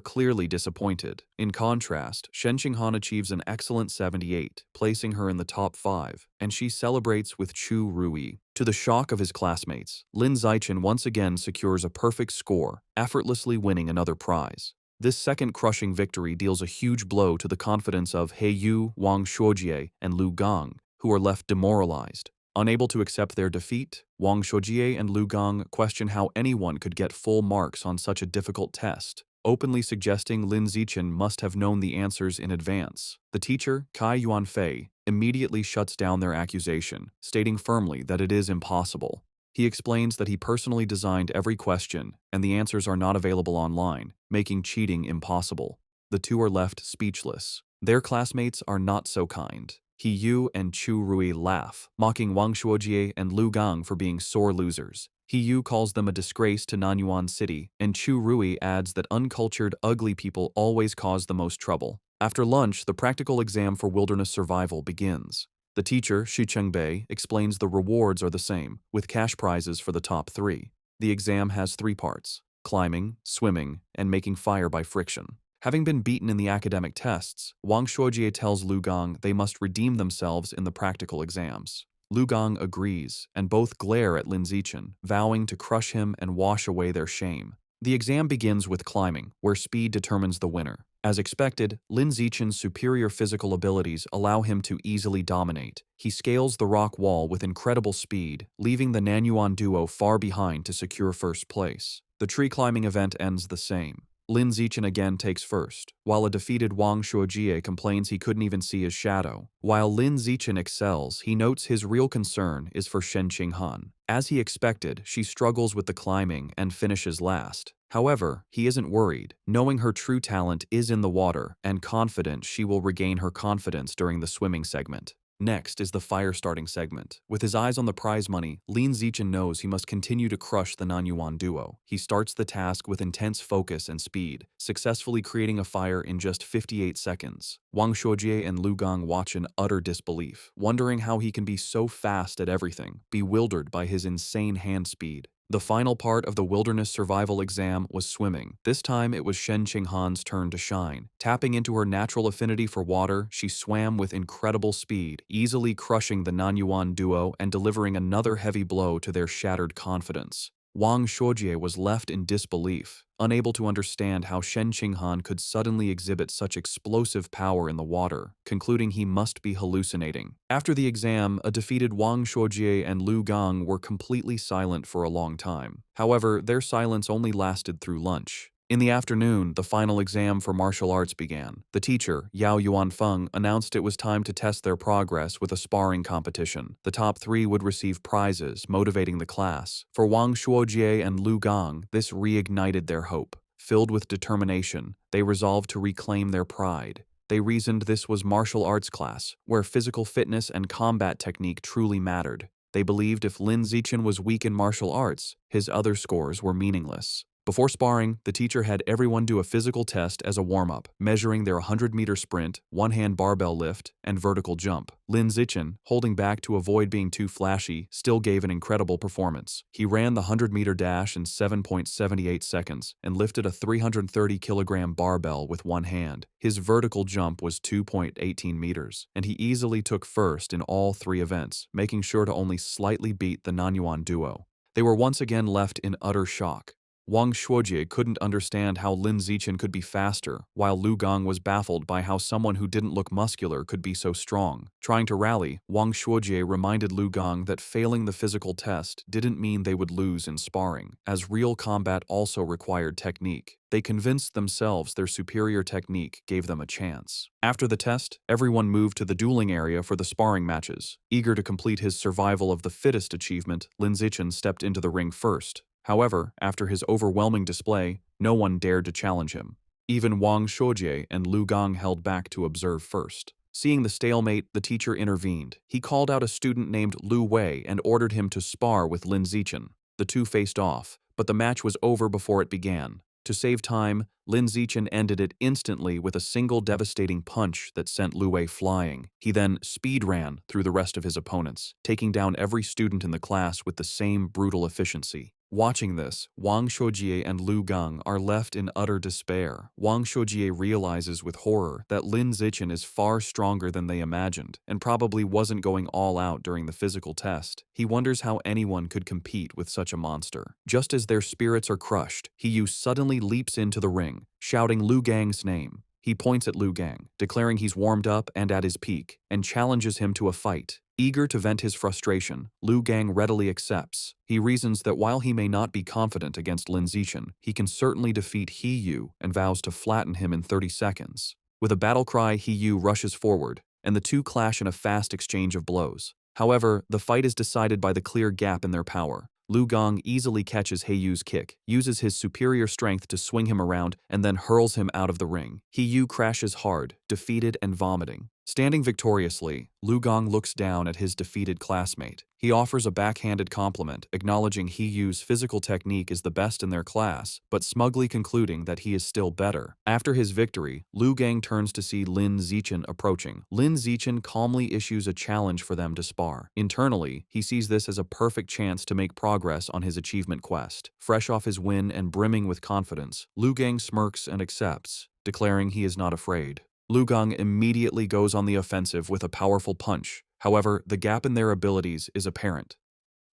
clearly disappointed. In contrast, Shen Qinghan achieves an excellent 78, placing her in the top 5, and she celebrates with Chu Rui. To the shock of his classmates, Lin Zichen once again secures a perfect score, effortlessly winning another prize. This second crushing victory deals a huge blow to the confidence of He Yu, Wang Shuojie, and Lu Gang, who are left demoralized. Unable to accept their defeat, Wang Shuojie and Lu Gang question how anyone could get full marks on such a difficult test, openly suggesting Lin Zichen must have known the answers in advance. The teacher, Kai Yuanfei, immediately shuts down their accusation, stating firmly that it is impossible. He explains that he personally designed every question, and the answers are not available online, making cheating impossible. The two are left speechless. Their classmates are not so kind. He Yu and Chu Rui laugh, mocking Wang Shuojie and Lu Gang for being sore losers. He Yu calls them a disgrace to Nanyuan City, and Chu Rui adds that uncultured, ugly people always cause the most trouble. After lunch, the practical exam for wilderness survival begins. The teacher, Shi Chengbei, explains the rewards are the same, with cash prizes for the top 3. The exam has 3 parts: climbing, swimming, and making fire by friction. Having been beaten in the academic tests, Wang Shuojie tells Lu Gang they must redeem themselves in the practical exams. Lu Gang agrees, and both glare at Lin Zichen, vowing to crush him and wash away their shame. The exam begins with climbing, where speed determines the winner. As expected, Lin Zichen's superior physical abilities allow him to easily dominate. He scales the rock wall with incredible speed, leaving the Nanyuan duo far behind to secure first place. The tree climbing event ends the same. Lin Zichen again takes first, while a defeated Wang Shuojie complains he couldn't even see his shadow. While Lin Zichen excels, he notes his real concern is for Shen Qinghan. As he expected, she struggles with the climbing and finishes last. However, he isn't worried, knowing her true talent is in the water and confident she will regain her confidence during the swimming segment. Next is the fire-starting segment. With his eyes on the prize money, Lin Zichen knows he must continue to crush the Nanyuan duo. He starts the task with intense focus and speed, successfully creating a fire in just 58 seconds. Wang Shuojie and Lu Gang watch in utter disbelief, wondering how he can be so fast at everything, bewildered by his insane hand speed. The final part of the wilderness survival exam was swimming. This time it was Shen Qinghan's turn to shine. Tapping into her natural affinity for water, she swam with incredible speed, easily crushing the Nanyuan duo and delivering another heavy blow to their shattered confidence. Wang Shuojie was left in disbelief, unable to understand how Shen Qinghan could suddenly exhibit such explosive power in the water, concluding he must be hallucinating. After the exam, a defeated Wang Shuojie and Lu Gang were completely silent for a long time. However, their silence only lasted through lunch. In the afternoon, the final exam for martial arts began. The teacher, Yao Yuanfeng, announced it was time to test their progress with a sparring competition. The top 3 would receive prizes, motivating the class. For Wang Shuojie and Lu Gang, this reignited their hope. Filled with determination, they resolved to reclaim their pride. They reasoned this was martial arts class, where physical fitness and combat technique truly mattered. They believed if Lin Zichen was weak in martial arts, his other scores were meaningless. Before sparring, the teacher had everyone do a physical test as a warm-up, measuring their 100-meter sprint, one-hand barbell lift, and vertical jump. Lin Zichen, holding back to avoid being too flashy, still gave an incredible performance. He ran the 100-meter dash in 7.78 seconds and lifted a 330-kilogram barbell with one hand. His vertical jump was 2.18 meters, and he easily took first in all 3 events, making sure to only slightly beat the Nanyuan duo. They were once again left in utter shock. Wang Shuojie couldn't understand how Lin Zichen could be faster, while Lu Gang was baffled by how someone who didn't look muscular could be so strong. Trying to rally, Wang Shuojie reminded Lu Gang that failing the physical test didn't mean they would lose in sparring, as real combat also required technique. They convinced themselves their superior technique gave them a chance. After the test, everyone moved to the dueling area for the sparring matches. Eager to complete his survival of the fittest achievement, Lin Zichen stepped into the ring first. However, after his overwhelming display, no one dared to challenge him. Even Wang Shuojie and Lu Gang held back to observe first. Seeing the stalemate, the teacher intervened. He called out a student named Lu Wei and ordered him to spar with Lin Zichen. The two faced off, but the match was over before it began. To save time, Lin Zichen ended it instantly with a single devastating punch that sent Lu Wei flying. He then speed ran through the rest of his opponents, taking down every student in the class with the same brutal efficiency. Watching this, Wang Shuojie and Lu Gang are left in utter despair. Wang Shuojie realizes with horror that Lin Zichen is far stronger than they imagined and probably wasn't going all out during the physical test. He wonders how anyone could compete with such a monster. Just as their spirits are crushed, Hiyu suddenly leaps into the ring, shouting Lu Gang's name. He points at Lu Gang, declaring he's warmed up and at his peak, and challenges him to a fight. Eager to vent his frustration, Lu Gang readily accepts. He reasons that while he may not be confident against Lin Zichen, he can certainly defeat Hiyu and vows to flatten him in 30 seconds. With a battle cry, Hiyu rushes forward, and the two clash in a fast exchange of blows. However, the fight is decided by the clear gap in their power. Lu Gang easily catches Hiyu's kick, uses his superior strength to swing him around, and then hurls him out of the ring. Hiyu crashes hard, defeated and vomiting. Standing victoriously, Lu Gang looks down at his defeated classmate. He offers a backhanded compliment, acknowledging Hiyu's physical technique is the best in their class, but smugly concluding that he is still better. After his victory, Lu Gang turns to see Lin Zichen approaching. Lin Zichen calmly issues a challenge for them to spar. Internally, he sees this as a perfect chance to make progress on his achievement quest. Fresh off his win and brimming with confidence, Lu Gang smirks and accepts, declaring he is not afraid. Lu Gang immediately goes on the offensive with a powerful punch. However, the gap in their abilities is apparent.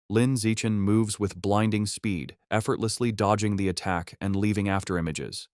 Lin Zichen moves with blinding speed, effortlessly dodging the attack and leaving afterimages.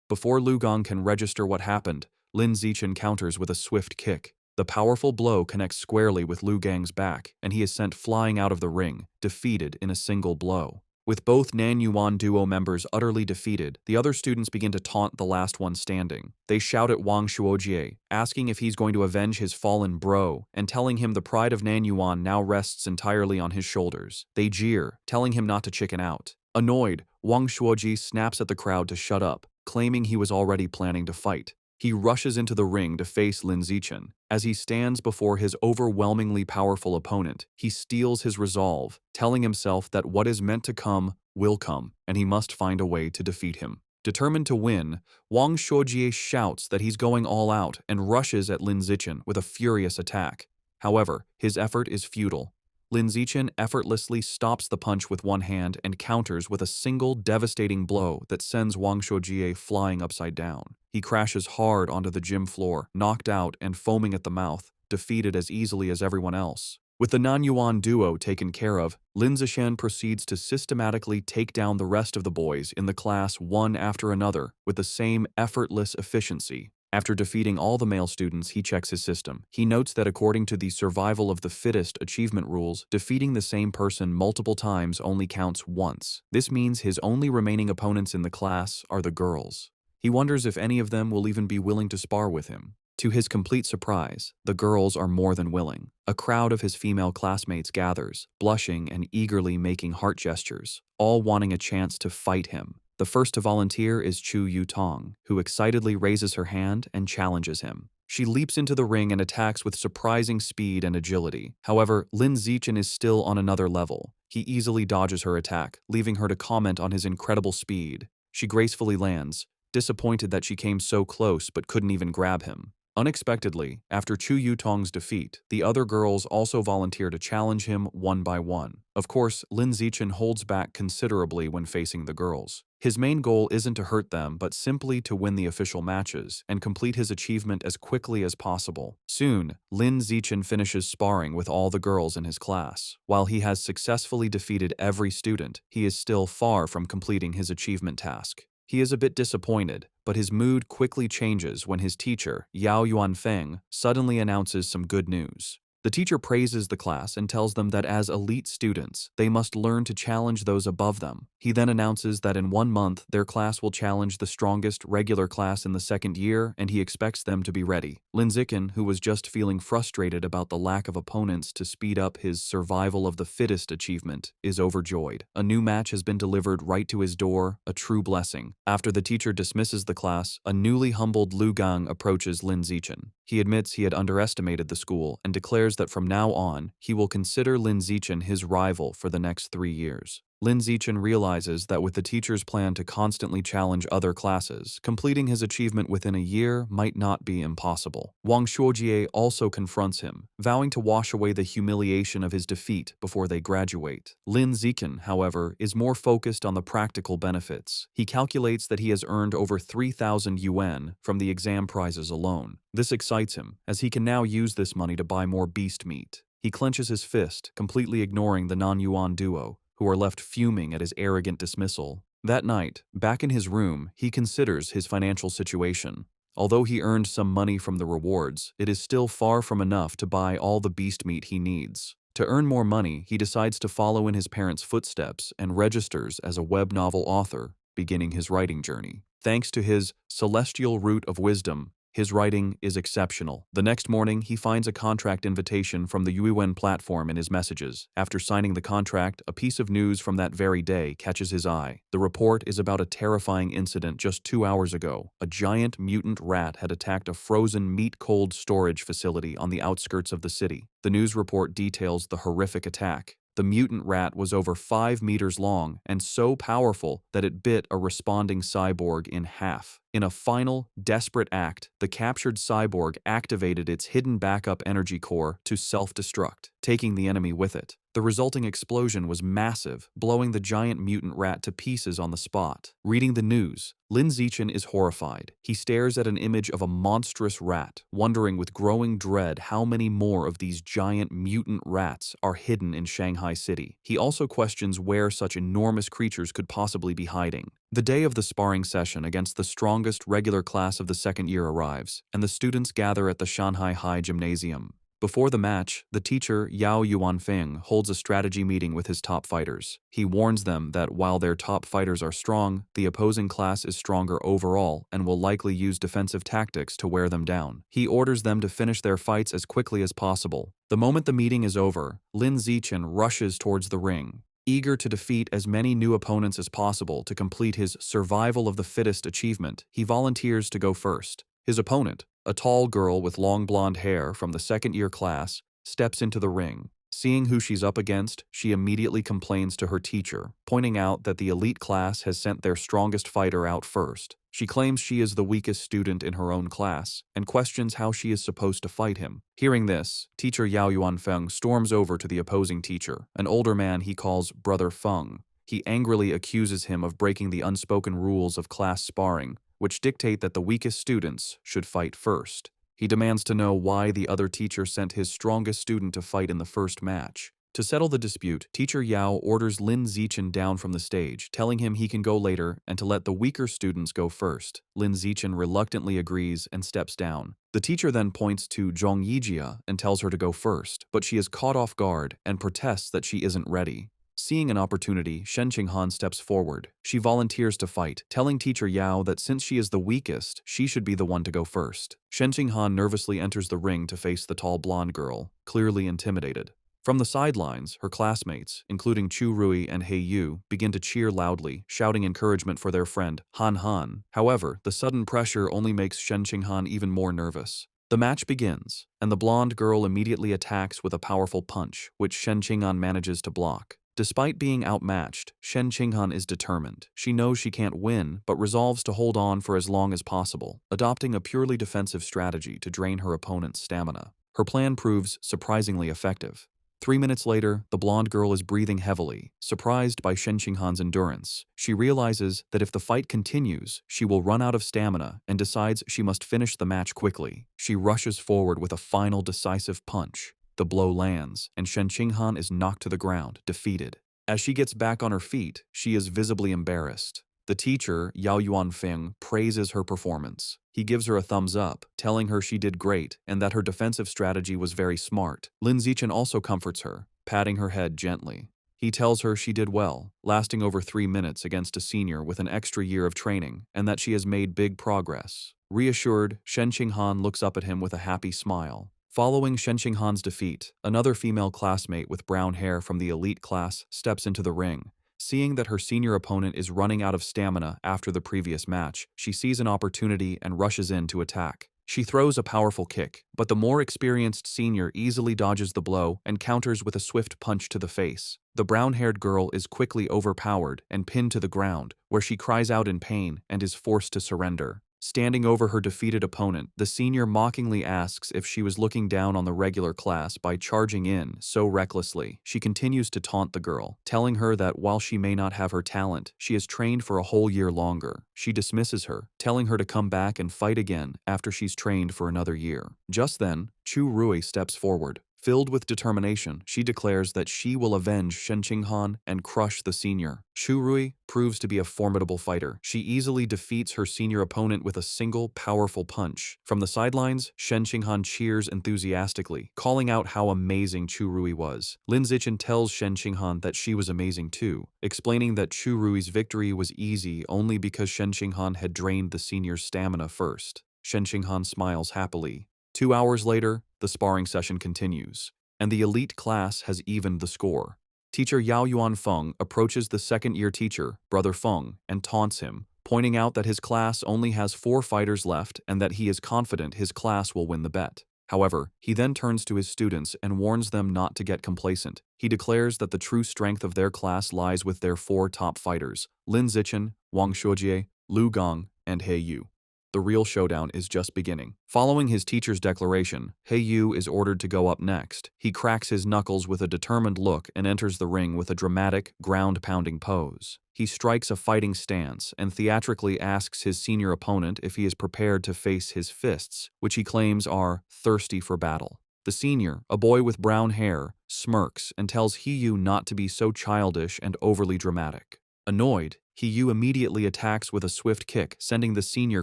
Before Lu Gang can register what happened, Lin Zichen counters with a swift kick. The powerful blow connects squarely with Lu Gang's back, and he is sent flying out of the ring, defeated in a single blow. With both Nanyuan duo members utterly defeated, the other students begin to taunt the last one standing. They shout at Wang Shuojie, asking if he's going to avenge his fallen bro, and telling him the pride of Nanyuan now rests entirely on his shoulders. They jeer, telling him not to chicken out. Annoyed, Wang Shuojie snaps at the crowd to shut up, claiming he was already planning to fight. He rushes into the ring to face Lin Zichen. As he stands before his overwhelmingly powerful opponent, he steels his resolve, telling himself that what is meant to come will come, and he must find a way to defeat him. Determined to win, Wang Shuojie shouts that he's going all out and rushes at Lin Zichen with a furious attack. However, his effort is futile. Lin Zichen effortlessly stops the punch with one hand and counters with a single devastating blow that sends Wang Shuojie flying upside down. He crashes hard onto the gym floor, knocked out and foaming at the mouth, defeated as easily as everyone else. With the Nanyuan duo taken care of, Lin Zishan proceeds to systematically take down the rest of the boys in the class one after another with the same effortless efficiency. After defeating all the male students, he checks his system. He notes that according to the survival of the fittest achievement rules, defeating the same person multiple times only counts once. This means his only remaining opponents in the class are the girls. He wonders if any of them will even be willing to spar with him. To his complete surprise, the girls are more than willing. A crowd of his female classmates gathers, blushing and eagerly making heart gestures, all wanting a chance to fight him. The first to volunteer is Chu Yu-tong, who excitedly raises her hand and challenges him. She leaps into the ring and attacks with surprising speed and agility. However, Lin Zichen is still on another level. He easily dodges her attack, leaving her to comment on his incredible speed. She gracefully lands, disappointed that she came so close but couldn't even grab him. Unexpectedly, after Chu Yu-tong's defeat, the other girls also volunteer to challenge him one by one. Of course, Lin Zichen holds back considerably when facing the girls. His main goal isn't to hurt them, but simply to win the official matches and complete his achievement as quickly as possible. Soon, Lin Zichen finishes sparring with all the girls in his class. While he has successfully defeated every student, he is still far from completing his achievement task. He is a bit disappointed, but his mood quickly changes when his teacher, Yao Yuanfeng, suddenly announces some good news. The teacher praises the class and tells them that as elite students, they must learn to challenge those above them. He then announces that in 1 month, their class will challenge the strongest regular class in the second year, and he expects them to be ready. Lin Zichen, who was just feeling frustrated about the lack of opponents to speed up his survival of the fittest achievement, is overjoyed. A new match has been delivered right to his door, a true blessing. After the teacher dismisses the class, a newly humbled Lu Gang approaches Lin Zichen. He admits he had underestimated the school and declares that from now on, he will consider Lin Zichen his rival for the next 3 years. Lin Zichen realizes that with the teacher's plan to constantly challenge other classes, completing his achievement within a year might not be impossible. Wang Shuojie also confronts him, vowing to wash away the humiliation of his defeat before they graduate. Lin Zichen, however, is more focused on the practical benefits. He calculates that he has earned over 3,000 yuan from the exam prizes alone. This excites him, as he can now use this money to buy more beast meat. He clenches his fist, completely ignoring the non-yuan duo, who are left fuming at his arrogant dismissal. That night, back in his room, he considers his financial situation. Although he earned some money from the rewards, it is still far from enough to buy all the beast meat he needs. To earn more money, he decides to follow in his parents' footsteps and registers as a web novel author, beginning his writing journey. Thanks to his celestial root of wisdom, his writing is exceptional. The next morning, he finds a contract invitation from the Yuiwen platform in his messages. After signing the contract, a piece of news from that very day catches his eye. The report is about a terrifying incident just 2 hours ago. A giant mutant rat had attacked a frozen meat-cold storage facility on the outskirts of the city. The news report details the horrific attack. The mutant rat was over 5 meters long and so powerful that it bit a responding cyborg in half. In a final, desperate act, the captured cyborg activated its hidden backup energy core to self-destruct, taking the enemy with it. The resulting explosion was massive, blowing the giant mutant rat to pieces on the spot. Reading the news, Lin Zichen is horrified. He stares at an image of a monstrous rat, wondering with growing dread how many more of these giant mutant rats are hidden in Shanghai City. He also questions where such enormous creatures could possibly be hiding. The day of the sparring session against the strongest regular class of the second year arrives, and the students gather at the Shanghai High Gymnasium. Before the match, the teacher, Yao Yuanfeng, holds a strategy meeting with his top fighters. He warns them that while their top fighters are strong, the opposing class is stronger overall and will likely use defensive tactics to wear them down. He orders them to finish their fights as quickly as possible. The moment the meeting is over, Lin Zichen rushes towards the ring, eager to defeat as many new opponents as possible to complete his survival of the fittest achievement. He volunteers to go first. His opponent, a tall girl with long blonde hair from the second-year class, steps into the ring. Seeing who she's up against, she immediately complains to her teacher, pointing out that the elite class has sent their strongest fighter out first. She claims she is the weakest student in her own class, and questions how she is supposed to fight him. Hearing this, teacher Yao Yuanfeng storms over to the opposing teacher, an older man he calls Brother Feng. He angrily accuses him of breaking the unspoken rules of class sparring, which dictate that the weakest students should fight first. He demands to know why the other teacher sent his strongest student to fight in the first match. To settle the dispute, Teacher Yao orders Lin Zichen down from the stage, telling him he can go later and to let the weaker students go first. Lin Zichen reluctantly agrees and steps down. The teacher then points to Zhong Yijia and tells her to go first, but she is caught off guard and protests that she isn't ready. Seeing an opportunity, Shen Qinghan steps forward. She volunteers to fight, telling Teacher Yao that since she is the weakest, she should be the one to go first. Shen Qinghan nervously enters the ring to face the tall blonde girl, clearly intimidated. From the sidelines, her classmates, including Chu Rui and He Yu, begin to cheer loudly, shouting encouragement for their friend, Han Han. However, the sudden pressure only makes Shen Qinghan even more nervous. The match begins, and the blonde girl immediately attacks with a powerful punch, which Shen Qinghan manages to block. Despite being outmatched, Shen Qinghan is determined. She knows she can't win, but resolves to hold on for as long as possible, adopting a purely defensive strategy to drain her opponent's stamina. Her plan proves surprisingly effective. 3 minutes later, the blonde girl is breathing heavily, surprised by Shen Qinghan's endurance. She realizes that if the fight continues, she will run out of stamina and decides she must finish the match quickly. She rushes forward with a final decisive punch. The blow lands, and Shen Qinghan is knocked to the ground, defeated. As she gets back on her feet, she is visibly embarrassed. The teacher, Yao Yuanfeng, praises her performance. He gives her a thumbs up, telling her she did great and that her defensive strategy was very smart. Lin Zichen also comforts her, patting her head gently. He tells her she did well, lasting over 3 minutes against a senior with an extra year of training, and that she has made big progress. Reassured, Shen Qinghan looks up at him with a happy smile. Following Shen Qinghan's defeat, another female classmate with brown hair from the elite class steps into the ring. Seeing that her senior opponent is running out of stamina after the previous match, she sees an opportunity and rushes in to attack. She throws a powerful kick, but the more experienced senior easily dodges the blow and counters with a swift punch to the face. The brown-haired girl is quickly overpowered and pinned to the ground, where she cries out in pain and is forced to surrender. Standing over her defeated opponent, the senior mockingly asks if she was looking down on the regular class by charging in so recklessly. She continues to taunt the girl, telling her that while she may not have her talent, she has trained for a whole year longer. She dismisses her, telling her to come back and fight again after she's trained for another year. Just then, Chu Rui steps forward. Filled with determination, she declares that she will avenge Shen Qinghan and crush the senior. Chu Rui proves to be a formidable fighter. She easily defeats her senior opponent with a single, powerful punch. From the sidelines, Shen Qinghan cheers enthusiastically, calling out how amazing Chu Rui was. Lin Zichen tells Shen Qinghan that she was amazing too, explaining that Chu Rui's victory was easy only because Shen Qinghan had drained the senior's stamina first. Shen Qinghan smiles happily. 2 hours later, the sparring session continues, and the elite class has evened the score. Teacher Yao Yuanfeng approaches the second-year teacher, Brother Feng, and taunts him, pointing out that his class only has 4 fighters left and that he is confident his class will win the bet. However, he then turns to his students and warns them not to get complacent. He declares that the true strength of their class lies with their 4 top fighters, Lin Zichen, Wang Shuojie, Lu Gong, and He Yu. The real showdown is just beginning. Following his teacher's declaration, He Yu is ordered to go up next. He cracks his knuckles with a determined look and enters the ring with a dramatic, ground-pounding pose. He strikes a fighting stance and theatrically asks his senior opponent if he is prepared to face his fists, which he claims are thirsty for battle. The senior, a boy with brown hair, smirks and tells He Yu not to be so childish and overly dramatic. Annoyed, He Yu immediately attacks with a swift kick, sending the senior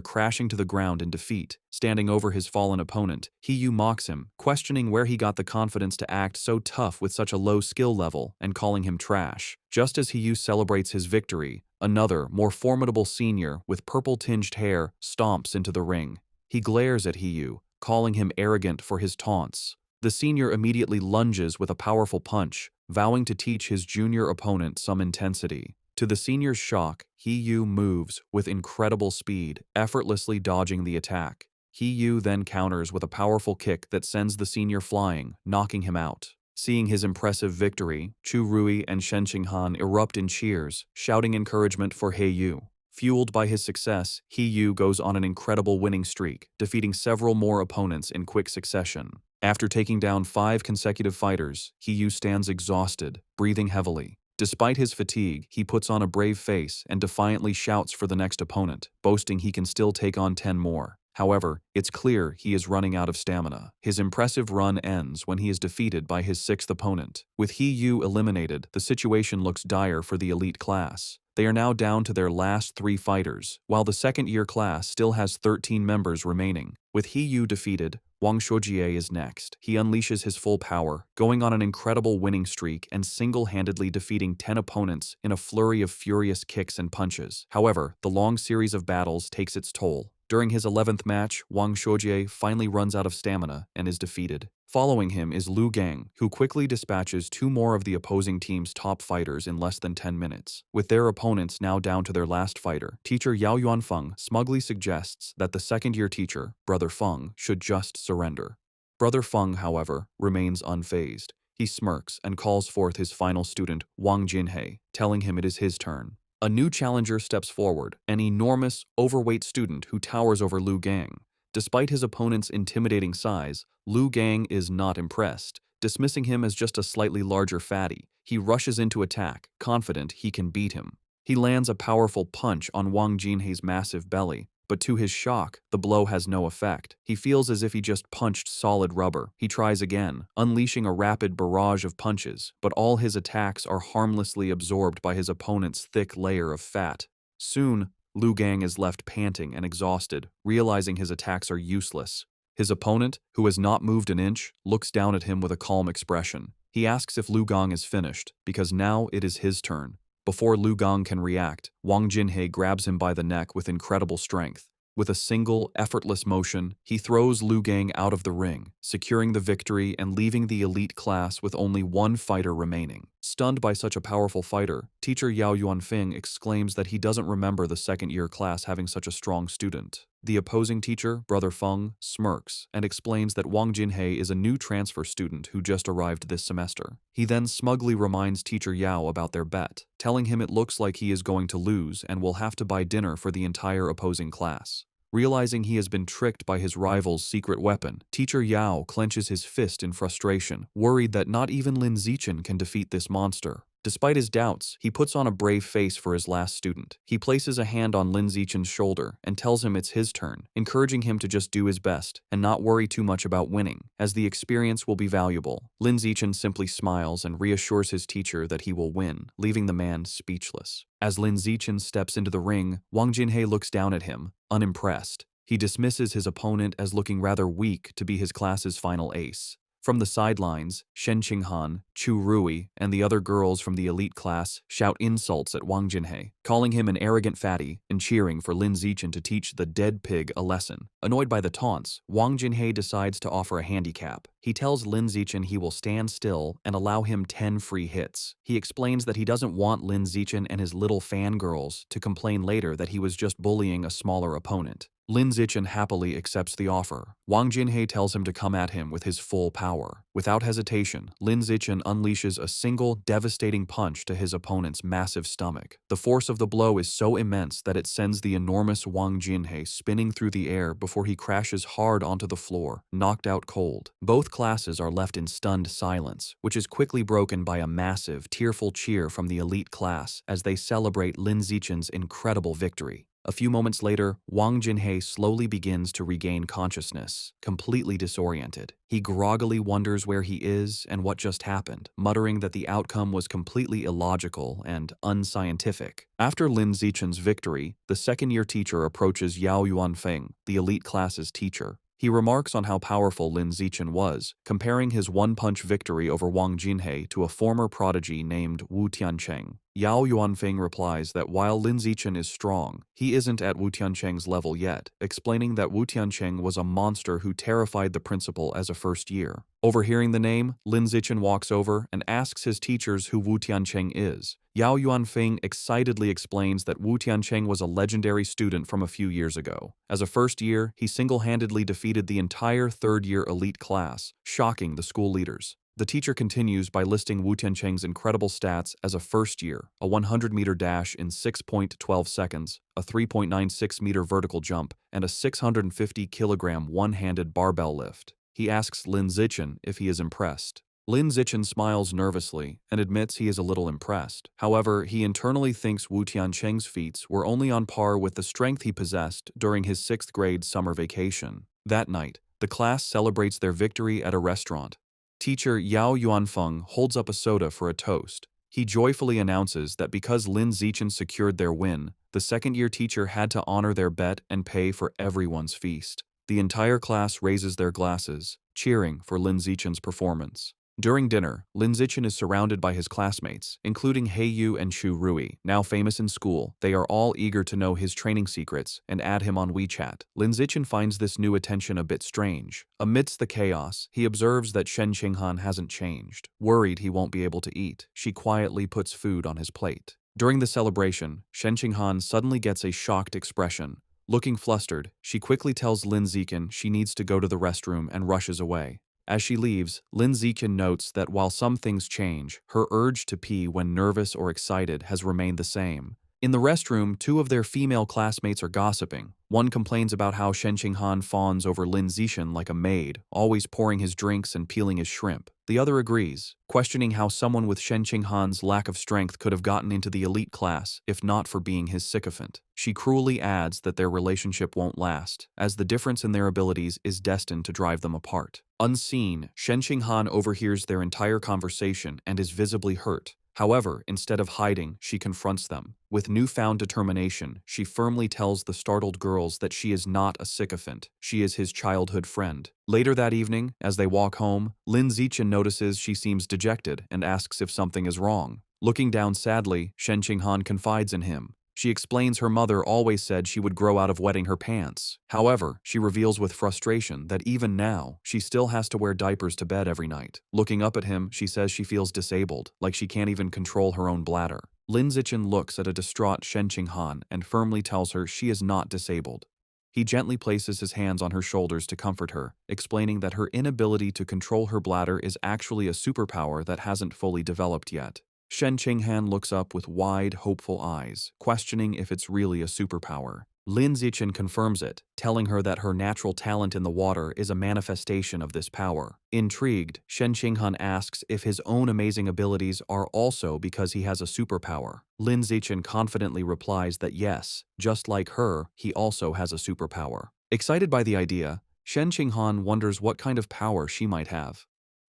crashing to the ground in defeat. Standing over his fallen opponent, He Yu mocks him, questioning where he got the confidence to act so tough with such a low skill level and calling him trash. Just as He Yu celebrates his victory, another, more formidable senior with purple-tinged hair stomps into the ring. He glares at He Yu, calling him arrogant for his taunts. The senior immediately lunges with a powerful punch, vowing to teach his junior opponent some intensity. To the senior's shock, He Yu moves with incredible speed, effortlessly dodging the attack. He Yu then counters with a powerful kick that sends the senior flying, knocking him out. Seeing his impressive victory, Chu Rui and Shen Qinghan erupt in cheers, shouting encouragement for He Yu. Fueled by his success, He Yu goes on an incredible winning streak, defeating several more opponents in quick succession. After taking down 5 consecutive fighters, He Yu stands exhausted, breathing heavily. Despite his fatigue, he puts on a brave face and defiantly shouts for the next opponent, boasting he can still take on 10 more. However, it's clear he is running out of stamina. His impressive run ends when he is defeated by his sixth opponent. With He Yu eliminated, the situation looks dire for the elite class. They are now down to their last 3 fighters, while the second-year class still has 13 members remaining. With He Yu defeated, Wang Shuojie is next. He unleashes his full power, going on an incredible winning streak and single-handedly defeating 10 opponents in a flurry of furious kicks and punches. However, the long series of battles takes its toll. During his 11th match, Wang Shuojie finally runs out of stamina and is defeated. Following him is Lu Gang, who quickly dispatches 2 more of the opposing team's top fighters in less than 10 minutes. With their opponents now down to their last fighter, teacher Yao Yuanfeng smugly suggests that the second-year teacher, Brother Feng, should just surrender. Brother Feng, however, remains unfazed. He smirks and calls forth his final student, Wang Jinhei, telling him it is his turn. A new challenger steps forward, an enormous, overweight student who towers over Lu Gang. Despite his opponent's intimidating size, Lu Gang is not impressed. Dismissing him as just a slightly larger fatty, he rushes into attack, confident he can beat him. He lands a powerful punch on Wang Jinhei's massive belly, but to his shock, the blow has no effect. He feels as if he just punched solid rubber. He tries again, unleashing a rapid barrage of punches, but all his attacks are harmlessly absorbed by his opponent's thick layer of fat. Soon, Lu Gang is left panting and exhausted, realizing his attacks are useless. His opponent, who has not moved an inch, looks down at him with a calm expression. He asks if Lu Gang is finished, because now it is his turn. Before Lu Gang can react, Wang Jinhei grabs him by the neck with incredible strength. With a single, effortless motion, he throws Lu Gang out of the ring, securing the victory and leaving the elite class with only 1 fighter remaining. Stunned by such a powerful fighter, teacher Yao Yuanfeng exclaims that he doesn't remember the second-year class having such a strong student. The opposing teacher, Brother Feng, smirks and explains that Wang Jinhei is a new transfer student who just arrived this semester. He then smugly reminds teacher Yao about their bet, telling him it looks like he is going to lose and will have to buy dinner for the entire opposing class. Realizing he has been tricked by his rival's secret weapon, teacher Yao clenches his fist in frustration, worried that not even Lin Zichen can defeat this monster. Despite his doubts, he puts on a brave face for his last student. He places a hand on Lin Zichen's shoulder and tells him it's his turn, encouraging him to just do his best and not worry too much about winning, as the experience will be valuable. Lin Zichen simply smiles and reassures his teacher that he will win, leaving the man speechless. As Lin Zichen steps into the ring, Wang Jinhei looks down at him, unimpressed. He dismisses his opponent as looking rather weak to be his class's final ace. From the sidelines, Shen Qinghan, Chu Rui, and the other girls from the elite class shout insults at Wang Jinhei, calling him an arrogant fatty and cheering for Lin Zichen to teach the dead pig a lesson. Annoyed by the taunts, Wang Jinhei decides to offer a handicap. He tells Lin Zichen he will stand still and allow him 10 free hits. He explains that he doesn't want Lin Zichen and his little fangirls to complain later that he was just bullying a smaller opponent. Lin Zichen happily accepts the offer. Wang Jinhei tells him to come at him with his full power. Without hesitation, Lin Zichen unleashes a single, devastating punch to his opponent's massive stomach. The force of the blow is so immense that it sends the enormous Wang Jinhei spinning through the air before he crashes hard onto the floor, knocked out cold. Both classes are left in stunned silence, which is quickly broken by a massive, tearful cheer from the elite class as they celebrate Lin Zichen's incredible victory. A few moments later, Wang Jinhei slowly begins to regain consciousness, completely disoriented. He groggily wonders where he is and what just happened, muttering that the outcome was completely illogical and unscientific. After Lin Zichen's victory, the second-year teacher approaches Yao Yuanfeng, the elite class's teacher. He remarks on how powerful Lin Zichen was, comparing his one-punch victory over Wang Jinhei to a former prodigy named Wu Tiancheng. Yao Yuanfeng replies that while Lin Zichen is strong, he isn't at Wu Tiancheng's level yet, explaining that Wu Tiancheng was a monster who terrified the principal as a first year. Overhearing the name, Lin Zichen walks over and asks his teachers who Wu Tiancheng is. Yao Yuanfeng excitedly explains that Wu Tiancheng was a legendary student from a few years ago. As a first year, he single-handedly defeated the entire third-year elite class, shocking the school leaders. The teacher continues by listing Wu Tiancheng's incredible stats as a first year, a 100-meter dash in 6.12 seconds, a 3.96-meter vertical jump, and a 650-kilogram one-handed barbell lift. He asks Lin Zichen if he is impressed. Lin Zichen smiles nervously and admits he is a little impressed. However, he internally thinks Wu Tiancheng's feats were only on par with the strength he possessed during his 6th grade summer vacation. That night, the class celebrates their victory at a restaurant. Teacher Yao Yuanfeng holds up a soda for a toast. He joyfully announces that because Lin Zichen secured their win, the second-year teacher had to honor their bet and pay for everyone's feast. The entire class raises their glasses, cheering for Lin Zichen's performance. During dinner, Lin Zichen is surrounded by his classmates, including He Yu and Chu Rui. Now famous in school, they are all eager to know his training secrets and add him on WeChat. Lin Zichen finds this new attention a bit strange. Amidst the chaos, he observes that Shen Qinghan hasn't changed. Worried he won't be able to eat, she quietly puts food on his plate. During the celebration, Shen Qinghan suddenly gets a shocked expression. Looking flustered, she quickly tells Lin Zichen she needs to go to the restroom and rushes away. As she leaves, Lin Zichen notes that while some things change, her urge to pee when nervous or excited has remained the same. In the restroom, 2 of their female classmates are gossiping. One complains about how Shen Qinghan fawns over Lin Zichen like a maid, always pouring his drinks and peeling his shrimp. The other agrees, questioning how someone with Shen Qinghan's lack of strength could have gotten into the elite class if not for being his sycophant. She cruelly adds that their relationship won't last, as the difference in their abilities is destined to drive them apart. Unseen, Shen Qinghan overhears their entire conversation and is visibly hurt. However, instead of hiding, she confronts them. With newfound determination, she firmly tells the startled girls that she is not a sycophant, she is his childhood friend. Later that evening, as they walk home, Lin Zichen notices she seems dejected and asks if something is wrong. Looking down sadly, Shen Qinghan confides in him. She explains her mother always said she would grow out of wetting her pants. However, she reveals with frustration that even now, she still has to wear diapers to bed every night. Looking up at him, she says she feels disabled, like she can't even control her own bladder. Lin Zichen looks at a distraught Shen Qinghan and firmly tells her she is not disabled. He gently places his hands on her shoulders to comfort her, explaining that her inability to control her bladder is actually a superpower that hasn't fully developed yet. Shen Qinghan looks up with wide, hopeful eyes, questioning if it's really a superpower. Lin Zichen confirms it, telling her that her natural talent in the water is a manifestation of this power. Intrigued, Shen Qinghan asks if his own amazing abilities are also because he has a superpower. Lin Zichen confidently replies that yes, just like her, he also has a superpower. Excited by the idea, Shen Qinghan wonders what kind of power she might have.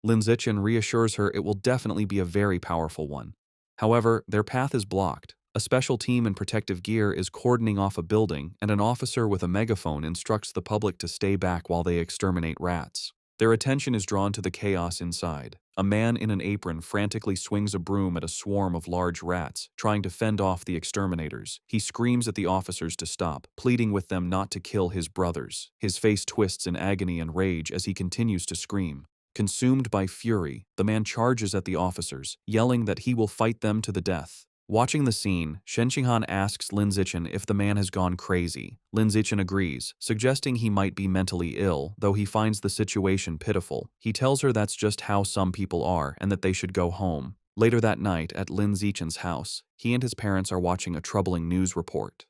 Lin Zichen reassures her it will definitely be a very powerful one. However, their path is blocked. A special team in protective gear is cordoning off a building, and an officer with a megaphone instructs the public to stay back while they exterminate rats. Their attention is drawn to the chaos inside. A man in an apron frantically swings a broom at a swarm of large rats, trying to fend off the exterminators. He screams at the officers to stop, pleading with them not to kill his brothers. His face twists in agony and rage as he continues to scream. Consumed by fury, the man charges at the officers, yelling that he will fight them to the death. Watching the scene, Shen Qinghan asks Lin Zichen if the man has gone crazy. Lin Zichen agrees, suggesting he might be mentally ill, though he finds the situation pitiful. He tells her that's just how some people are and that they should go home. Later that night, at Lin Zichen's house, he and his parents are watching a troubling news report.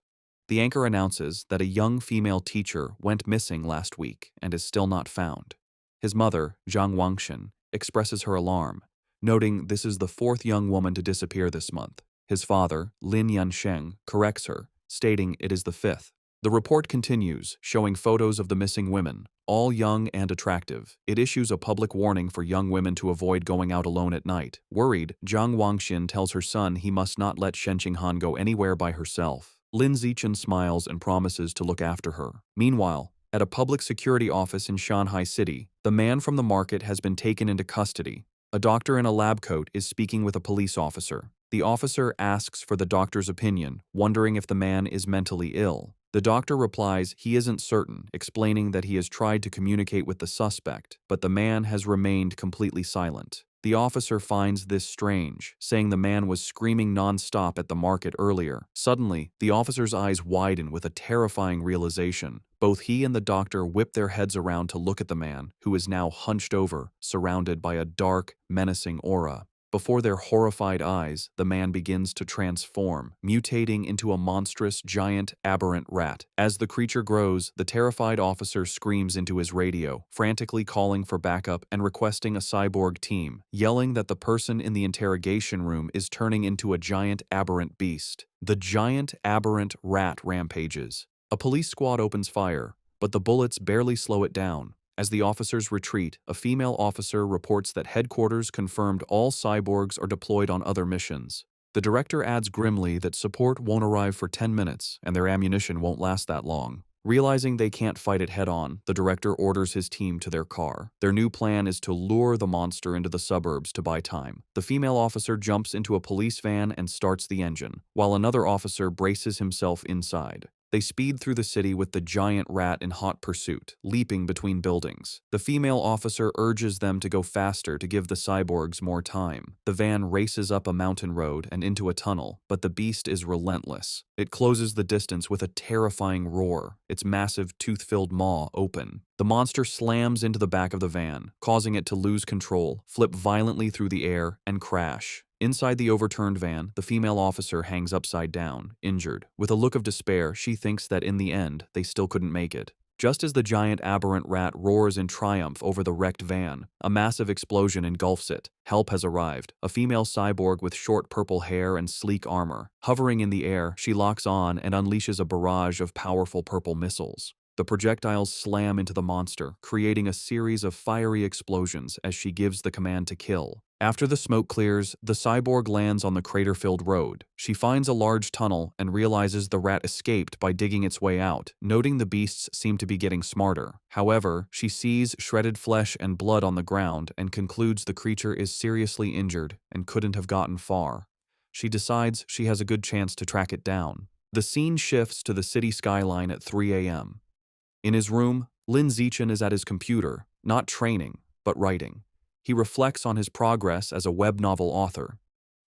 The anchor announces that a young female teacher went missing last week and is still not found. His mother, Zhang Wangshan, expresses her alarm, noting this is the 4th young woman to disappear this month. His father, Lin Yansheng, corrects her, stating it is the 5th. The report continues, showing photos of the missing women, all young and attractive. It issues a public warning for young women to avoid going out alone at night. Worried, Zhang Wangshan tells her son he must not let Shen Qinghan go anywhere by herself. Lin Zichen smiles and promises to look after her. Meanwhile, at a public security office in Shanghai City, the man from the market has been taken into custody. A doctor in a lab coat is speaking with a police officer. The officer asks for the doctor's opinion, wondering if the man is mentally ill. The doctor replies he isn't certain, explaining that he has tried to communicate with the suspect, but the man has remained completely silent. The officer finds this strange, saying the man was screaming non-stop at the market earlier. Suddenly, the officer's eyes widen with a terrifying realization. Both he and the doctor whip their heads around to look at the man, who is now hunched over, surrounded by a dark, menacing aura. Before their horrified eyes, the man begins to transform, mutating into a monstrous, giant, aberrant rat. As the creature grows, the terrified officer screams into his radio, frantically calling for backup and requesting a cyborg team, yelling that the person in the interrogation room is turning into a giant, aberrant beast. The giant, aberrant rat rampages. A police squad opens fire, but the bullets barely slow it down. As the officers retreat, a female officer reports that headquarters confirmed all cyborgs are deployed on other missions. The director adds grimly that support won't arrive for 10 minutes and their ammunition won't last that long. Realizing they can't fight it head-on, the director orders his team to their car. Their new plan is to lure the monster into the suburbs to buy time. The female officer jumps into a police van and starts the engine, while another officer braces himself inside. They speed through the city with the giant rat in hot pursuit, leaping between buildings. The female officer urges them to go faster to give the cyborgs more time. The van races up a mountain road and into a tunnel, but the beast is relentless. It closes the distance with a terrifying roar, its massive tooth-filled maw open. The monster slams into the back of the van, causing it to lose control, flip violently through the air, and crash. Inside the overturned van, the female officer hangs upside down, injured. With a look of despair, she thinks that in the end, they still couldn't make it. Just as the giant aberrant rat roars in triumph over the wrecked van, a massive explosion engulfs it. Help has arrived. A female cyborg with short purple hair and sleek armor. Hovering in the air, she locks on and unleashes a barrage of powerful purple missiles. The projectiles slam into the monster, creating a series of fiery explosions as she gives the command to kill. After the smoke clears, the cyborg lands on the crater-filled road. She finds a large tunnel and realizes the rat escaped by digging its way out, noting the beasts seem to be getting smarter. However, she sees shredded flesh and blood on the ground and concludes the creature is seriously injured and couldn't have gotten far. She decides she has a good chance to track it down. The scene shifts to the city skyline at 3 a.m. In his room, Lin Zichen is at his computer, not training, but writing. He reflects on his progress as a web novel author.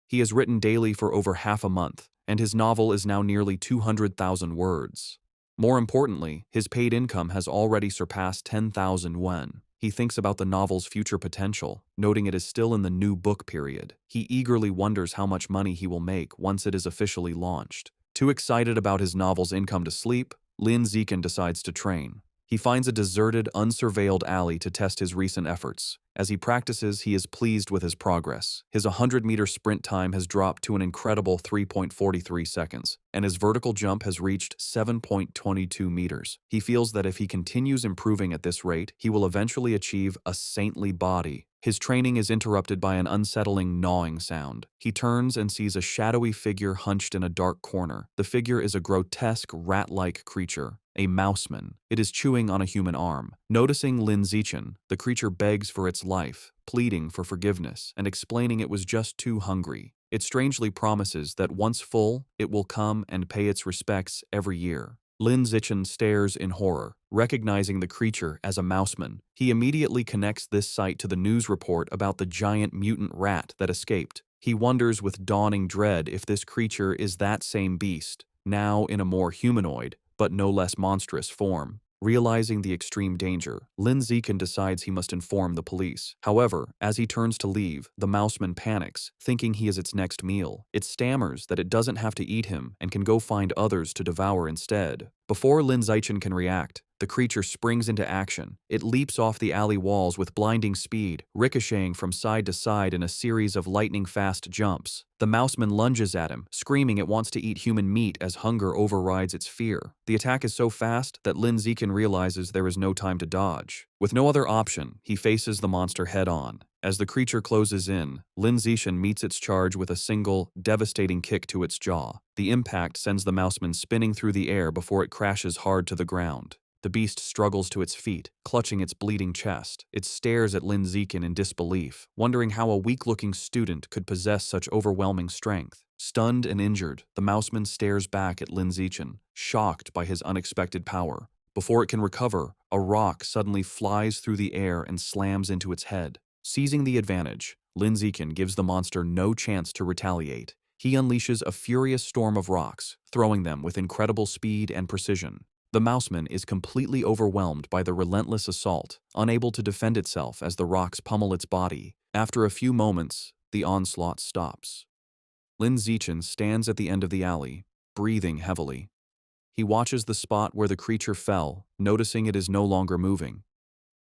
He has written daily for over half a month, and his novel is now nearly 200,000 words. More importantly, his paid income has already surpassed 10,000 won. He thinks about the novel's future potential, noting it is still in the new book period. He eagerly wonders how much money he will make once it is officially launched. Too excited about his novel's income to sleep, Lin Zichen decides to train. He finds a deserted, unsurveilled alley to test his recent efforts. As he practices, he is pleased with his progress. His 100-meter sprint time has dropped to an incredible 3.43 seconds, and his vertical jump has reached 7.22 meters. He feels that if he continues improving at this rate, he will eventually achieve a saintly body. His training is interrupted by an unsettling gnawing sound. He turns and sees a shadowy figure hunched in a dark corner. The figure is a grotesque, rat-like creature, a mouseman. It is chewing on a human arm. Noticing Lin Zichen, the creature begs for its life, pleading for forgiveness and explaining it was just too hungry. It strangely promises that once full, it will come and pay its respects every year. Lin Zichen stares in horror, recognizing the creature as a mouseman. He immediately connects this sight to the news report about the giant mutant rat that escaped. He wonders with dawning dread if this creature is that same beast, now in a more humanoid, but no less monstrous form. Realizing the extreme danger, Lin Zichen decides he must inform the police. However, as he turns to leave, the mouseman panics, thinking he is its next meal. It stammers that it doesn't have to eat him and can go find others to devour instead. Before Lin Zichen can react, the creature springs into action. It leaps off the alley walls with blinding speed, ricocheting from side to side in a series of lightning-fast jumps. The mouseman lunges at him, screaming it wants to eat human meat as hunger overrides its fear. The attack is so fast that Lin Zichen realizes there is no time to dodge. With no other option, he faces the monster head-on. As the creature closes in, Lin Zichen meets its charge with a single, devastating kick to its jaw. The impact sends the mouseman spinning through the air before it crashes hard to the ground. The beast struggles to its feet, clutching its bleeding chest. It stares at Lin Zichen in disbelief, wondering how a weak-looking student could possess such overwhelming strength. Stunned and injured, the mouseman stares back at Lin Zichen, shocked by his unexpected power. Before it can recover, a rock suddenly flies through the air and slams into its head. Seizing the advantage, Lin Zichen gives the monster no chance to retaliate. He unleashes a furious storm of rocks, throwing them with incredible speed and precision. The mouseman is completely overwhelmed by the relentless assault, unable to defend itself as the rocks pummel its body. After a few moments, the onslaught stops. Lin Zichen stands at the end of the alley, breathing heavily. He watches the spot where the creature fell, noticing it is no longer moving.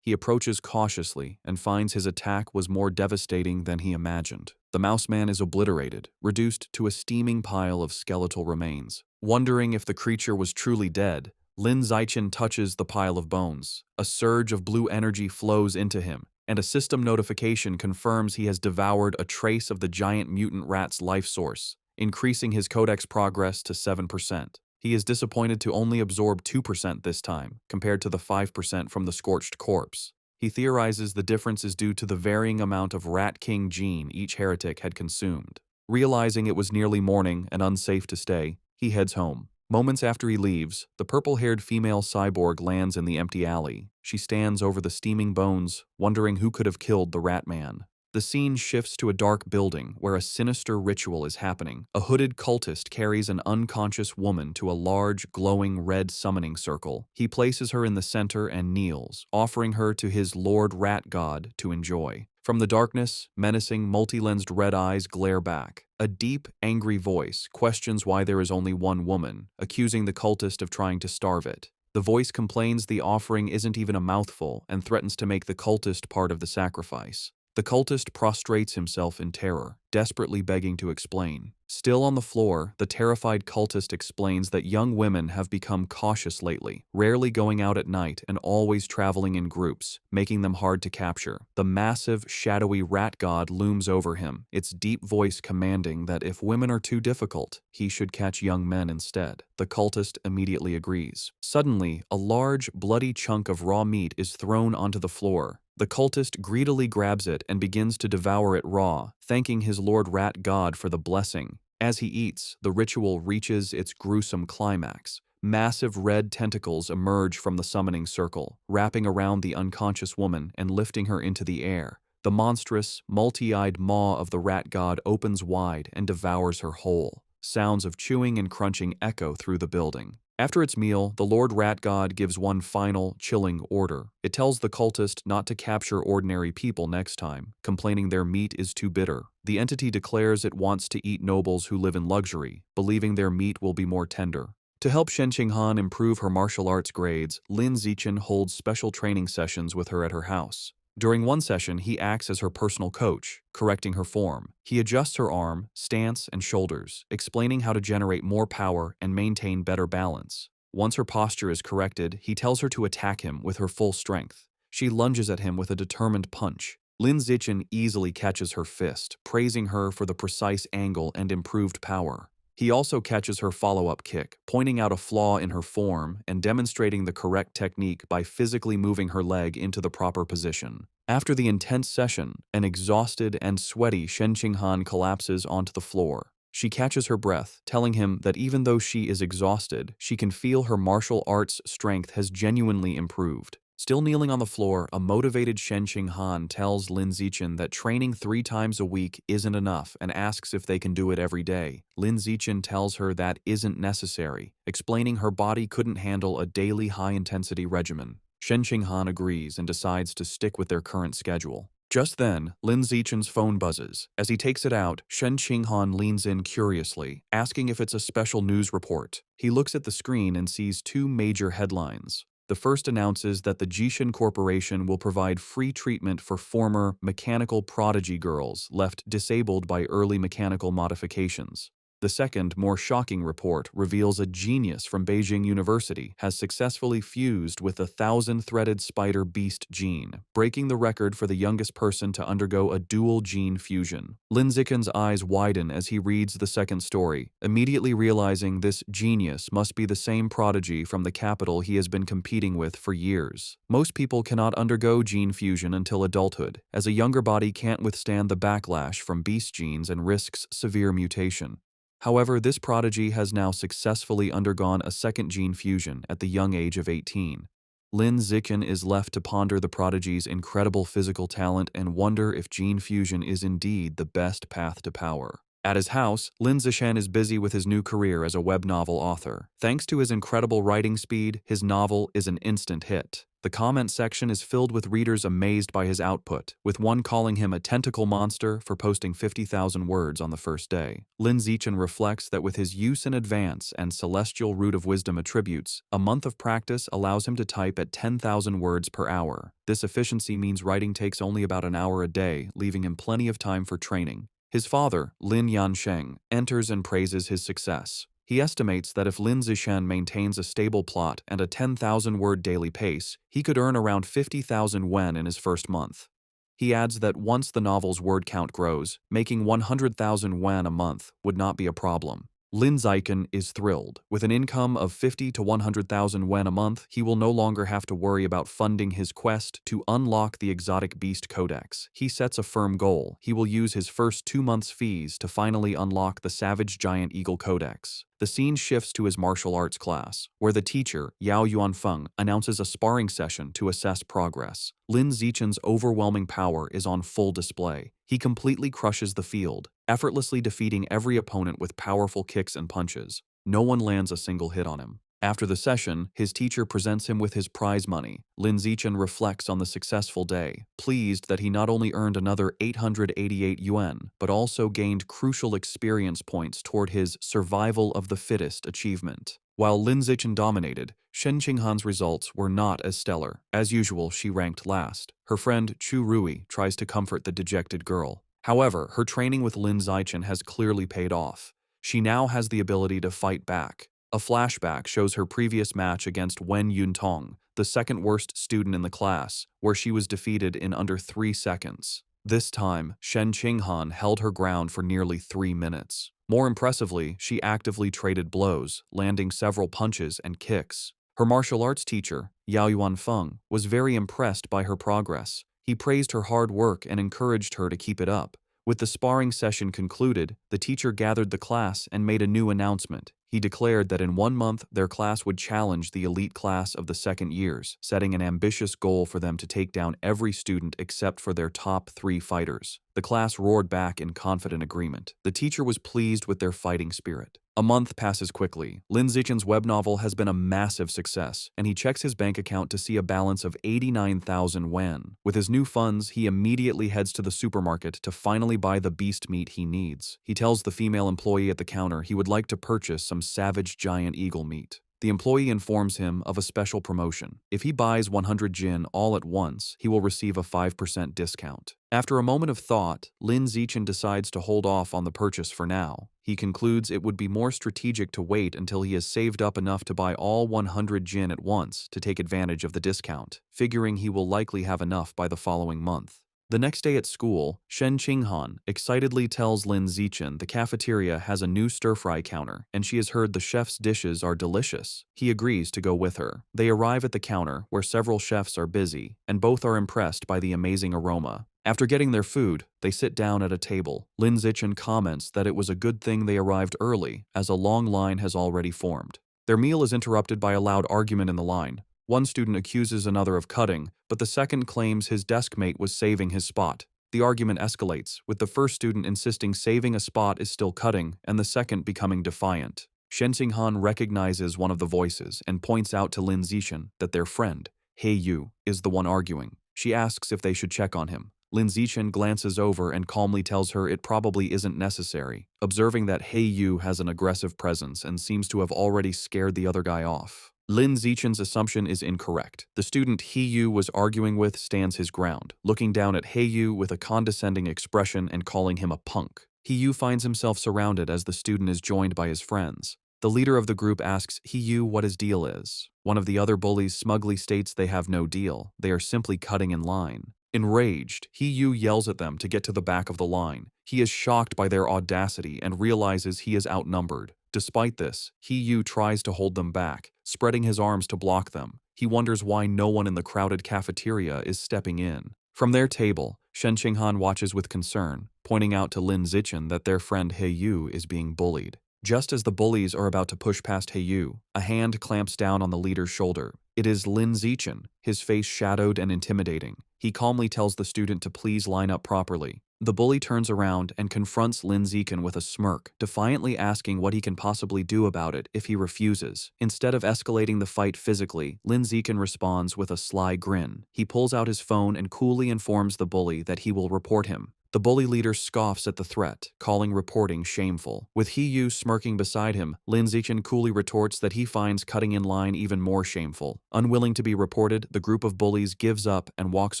He approaches cautiously and finds his attack was more devastating than he imagined. The mouse man is obliterated, reduced to a steaming pile of skeletal remains. Wondering if the creature was truly dead, Lin Zichen touches the pile of bones. A surge of blue energy flows into him, and a system notification confirms he has devoured a trace of the giant mutant rat's life source, increasing his codex progress to 7%. He is disappointed to only absorb 2% this time, compared to the 5% from the scorched corpse. He theorizes the difference is due to the varying amount of Rat King gene each heretic had consumed. Realizing it was nearly morning and unsafe to stay, he heads home. Moments after he leaves, the purple-haired female cyborg lands in the empty alley. She stands over the steaming bones, wondering who could have killed the Rat Man. The scene shifts to a dark building where a sinister ritual is happening. A hooded cultist carries an unconscious woman to a large, glowing red summoning circle. He places her in the center and kneels, offering her to his Lord Rat God to enjoy. From the darkness, menacing, multi-lensed red eyes glare back. A deep, angry voice questions why there is only one woman, accusing the cultist of trying to starve it. The voice complains the offering isn't even a mouthful and threatens to make the cultist part of the sacrifice. The cultist prostrates himself in terror, desperately begging to explain. Still on the floor, the terrified cultist explains that young women have become cautious lately, rarely going out at night and always traveling in groups, making them hard to capture. The massive, shadowy rat god looms over him, its deep voice commanding that if women are too difficult, he should catch young men instead. The cultist immediately agrees. Suddenly, a large, bloody chunk of raw meat is thrown onto the floor. The cultist greedily grabs it and begins to devour it raw, thanking his Lord Rat God for the blessing. As he eats, the ritual reaches its gruesome climax. Massive red tentacles emerge from the summoning circle, wrapping around the unconscious woman and lifting her into the air. The monstrous, multi-eyed maw of the rat god opens wide and devours her whole. Sounds of chewing and crunching echo through the building. After its meal, the Lord Rat God gives one final, chilling order. It tells the cultist not to capture ordinary people next time, complaining their meat is too bitter. The entity declares it wants to eat nobles who live in luxury, believing their meat will be more tender. To help Shen Qinghan improve her martial arts grades, Lin Zichen holds special training sessions with her at her house. During one session, he acts as her personal coach, correcting her form. He adjusts her arm, stance, and shoulders, explaining how to generate more power and maintain better balance. Once her posture is corrected, he tells her to attack him with her full strength. She lunges at him with a determined punch. Lin Zichen easily catches her fist, praising her for the precise angle and improved power. He also catches her follow-up kick, pointing out a flaw in her form and demonstrating the correct technique by physically moving her leg into the proper position. After the intense session, an exhausted and sweaty Shen Qinghan collapses onto the floor. She catches her breath, telling him that even though she is exhausted, she can feel her martial arts strength has genuinely improved. Still kneeling on the floor, a motivated Shen Qinghan tells Lin Zichen that training 3 times a week isn't enough and asks if they can do it every day. Lin Zichen tells her that isn't necessary, explaining her body couldn't handle a daily high-intensity regimen. Shen Qinghan agrees and decides to stick with their current schedule. Just then, Lin Zichen's phone buzzes. As he takes it out, Shen Qinghan leans in curiously, asking if it's a special news report. He looks at the screen and sees 2 major headlines. The first announces that the Jishin Corporation will provide free treatment for former mechanical prodigy girls left disabled by early mechanical modifications. The second, more shocking report reveals a genius from Beijing University has successfully fused with the 1,000-threaded spider beast gene, breaking the record for the youngest person to undergo a dual gene fusion. Lin Zichen's eyes widen as he reads the second story, immediately realizing this genius must be the same prodigy from the capital he has been competing with for years. Most people cannot undergo gene fusion until adulthood, as a younger body can't withstand the backlash from beast genes and risks severe mutation. However, this prodigy has now successfully undergone a second gene fusion at the young age of 18. Lin Zichen is left to ponder the prodigy's incredible physical talent and wonder if gene fusion is indeed the best path to power. At his house, Lin Zichen is busy with his new career as a web novel author. Thanks to his incredible writing speed, his novel is an instant hit. The comment section is filled with readers amazed by his output, with one calling him a tentacle monster for posting 50,000 words on the first day. Lin Zichen reflects that with his use in advance and celestial root of wisdom attributes, a month of practice allows him to type at 10,000 words per hour. This efficiency means writing takes only about an hour a day, leaving him plenty of time for training. His father, Lin Yansheng, enters and praises his success. He estimates that if Lin Zichen maintains a stable plot and a 10,000-word daily pace, he could earn around 50,000 wen in his first month. He adds that once the novel's word count grows, making 100,000 wen a month would not be a problem. Lin Zichen is thrilled. With an income of 50 to 100,000 wen a month, he will no longer have to worry about funding his quest to unlock the exotic beast codex. He sets a firm goal. He will use his first 2 months' fees to finally unlock the Savage Giant Eagle codex. The scene shifts to his martial arts class, where the teacher, Yao Yuanfeng, announces a sparring session to assess progress. Lin Zichen's overwhelming power is on full display. He completely crushes the field, effortlessly defeating every opponent with powerful kicks and punches. No one lands a single hit on him. After the session, his teacher presents him with his prize money. Lin Zichen reflects on the successful day, pleased that he not only earned another 888 yuan, but also gained crucial experience points toward his survival of the fittest achievement. While Lin Zichen dominated, Shen Qinghan's results were not as stellar. As usual, she ranked last. Her friend Chu Rui tries to comfort the dejected girl. However, her training with Lin Zichen has clearly paid off. She now has the ability to fight back. A flashback shows her previous match against Wen Yuntong, the second worst student in the class, where she was defeated in under 3 seconds. This time, Shen Qinghan held her ground for nearly 3 minutes. More impressively, she actively traded blows, landing several punches and kicks. Her martial arts teacher, Yao Yuanfeng, was very impressed by her progress. He praised her hard work and encouraged her to keep it up. With the sparring session concluded, the teacher gathered the class and made a new announcement. He declared that in 1 month, their class would challenge the elite class of the second years, setting an ambitious goal for them to take down every student except for their top 3 fighters. The class roared back in confident agreement. The teacher was pleased with their fighting spirit. A month passes quickly. Lin Zichen's web novel has been a massive success, and he checks his bank account to see a balance of 89,000 wen. With his new funds, he immediately heads to the supermarket to finally buy the beast meat he needs. He tells the female employee at the counter he would like to purchase some savage giant eagle meat. The employee informs him of a special promotion. If he buys 100 jin all at once, he will receive a 5% discount. After a moment of thought, Lin Zichen decides to hold off on the purchase for now. He concludes it would be more strategic to wait until he has saved up enough to buy all 100 jin at once to take advantage of the discount, figuring he will likely have enough by the following month. The next day at school, Shen Qinghan excitedly tells Lin Zichen the cafeteria has a new stir-fry counter, and she has heard the chef's dishes are delicious. He agrees to go with her. They arrive at the counter, where several chefs are busy, and both are impressed by the amazing aroma. After getting their food, they sit down at a table. Lin Zichen comments that it was a good thing they arrived early, as a long line has already formed. Their meal is interrupted by a loud argument in the line. One student accuses another of cutting, but the second claims his desk mate was saving his spot. The argument escalates, with the first student insisting saving a spot is still cutting, and the second becoming defiant. Shen Qinghan recognizes one of the voices and points out to Lin Zichen that their friend, He Yu, is the one arguing. She asks if they should check on him. Lin Zichen glances over and calmly tells her it probably isn't necessary, observing that He Yu has an aggressive presence and seems to have already scared the other guy off. Lin Zichen's assumption is incorrect. The student He Yu was arguing with stands his ground, looking down at He Yu with a condescending expression and calling him a punk. He Yu finds himself surrounded as the student is joined by his friends. The leader of the group asks He Yu what his deal is. One of the other bullies smugly states they have no deal. They are simply cutting in line. Enraged, He Yu yells at them to get to the back of the line. He is shocked by their audacity and realizes he is outnumbered. Despite this, He Yu tries to hold them back, spreading his arms to block them. He wonders why no one in the crowded cafeteria is stepping in. From their table, Shen Qinghan watches with concern, pointing out to Lin Zichen that their friend He Yu is being bullied. Just as the bullies are about to push past He Yu, a hand clamps down on the leader's shoulder. It is Lin Zichen, his face shadowed and intimidating. He calmly tells the student to please line up properly. The bully turns around and confronts Lin Ziken with a smirk, defiantly asking what he can possibly do about it if he refuses. Instead of escalating the fight physically, Lin Ziken responds with a sly grin. He pulls out his phone and coolly informs the bully that he will report him. The bully leader scoffs at the threat, calling reporting shameful. With He-yu smirking beside him, Lin Zichen coolly retorts that he finds cutting in line even more shameful. Unwilling to be reported, the group of bullies gives up and walks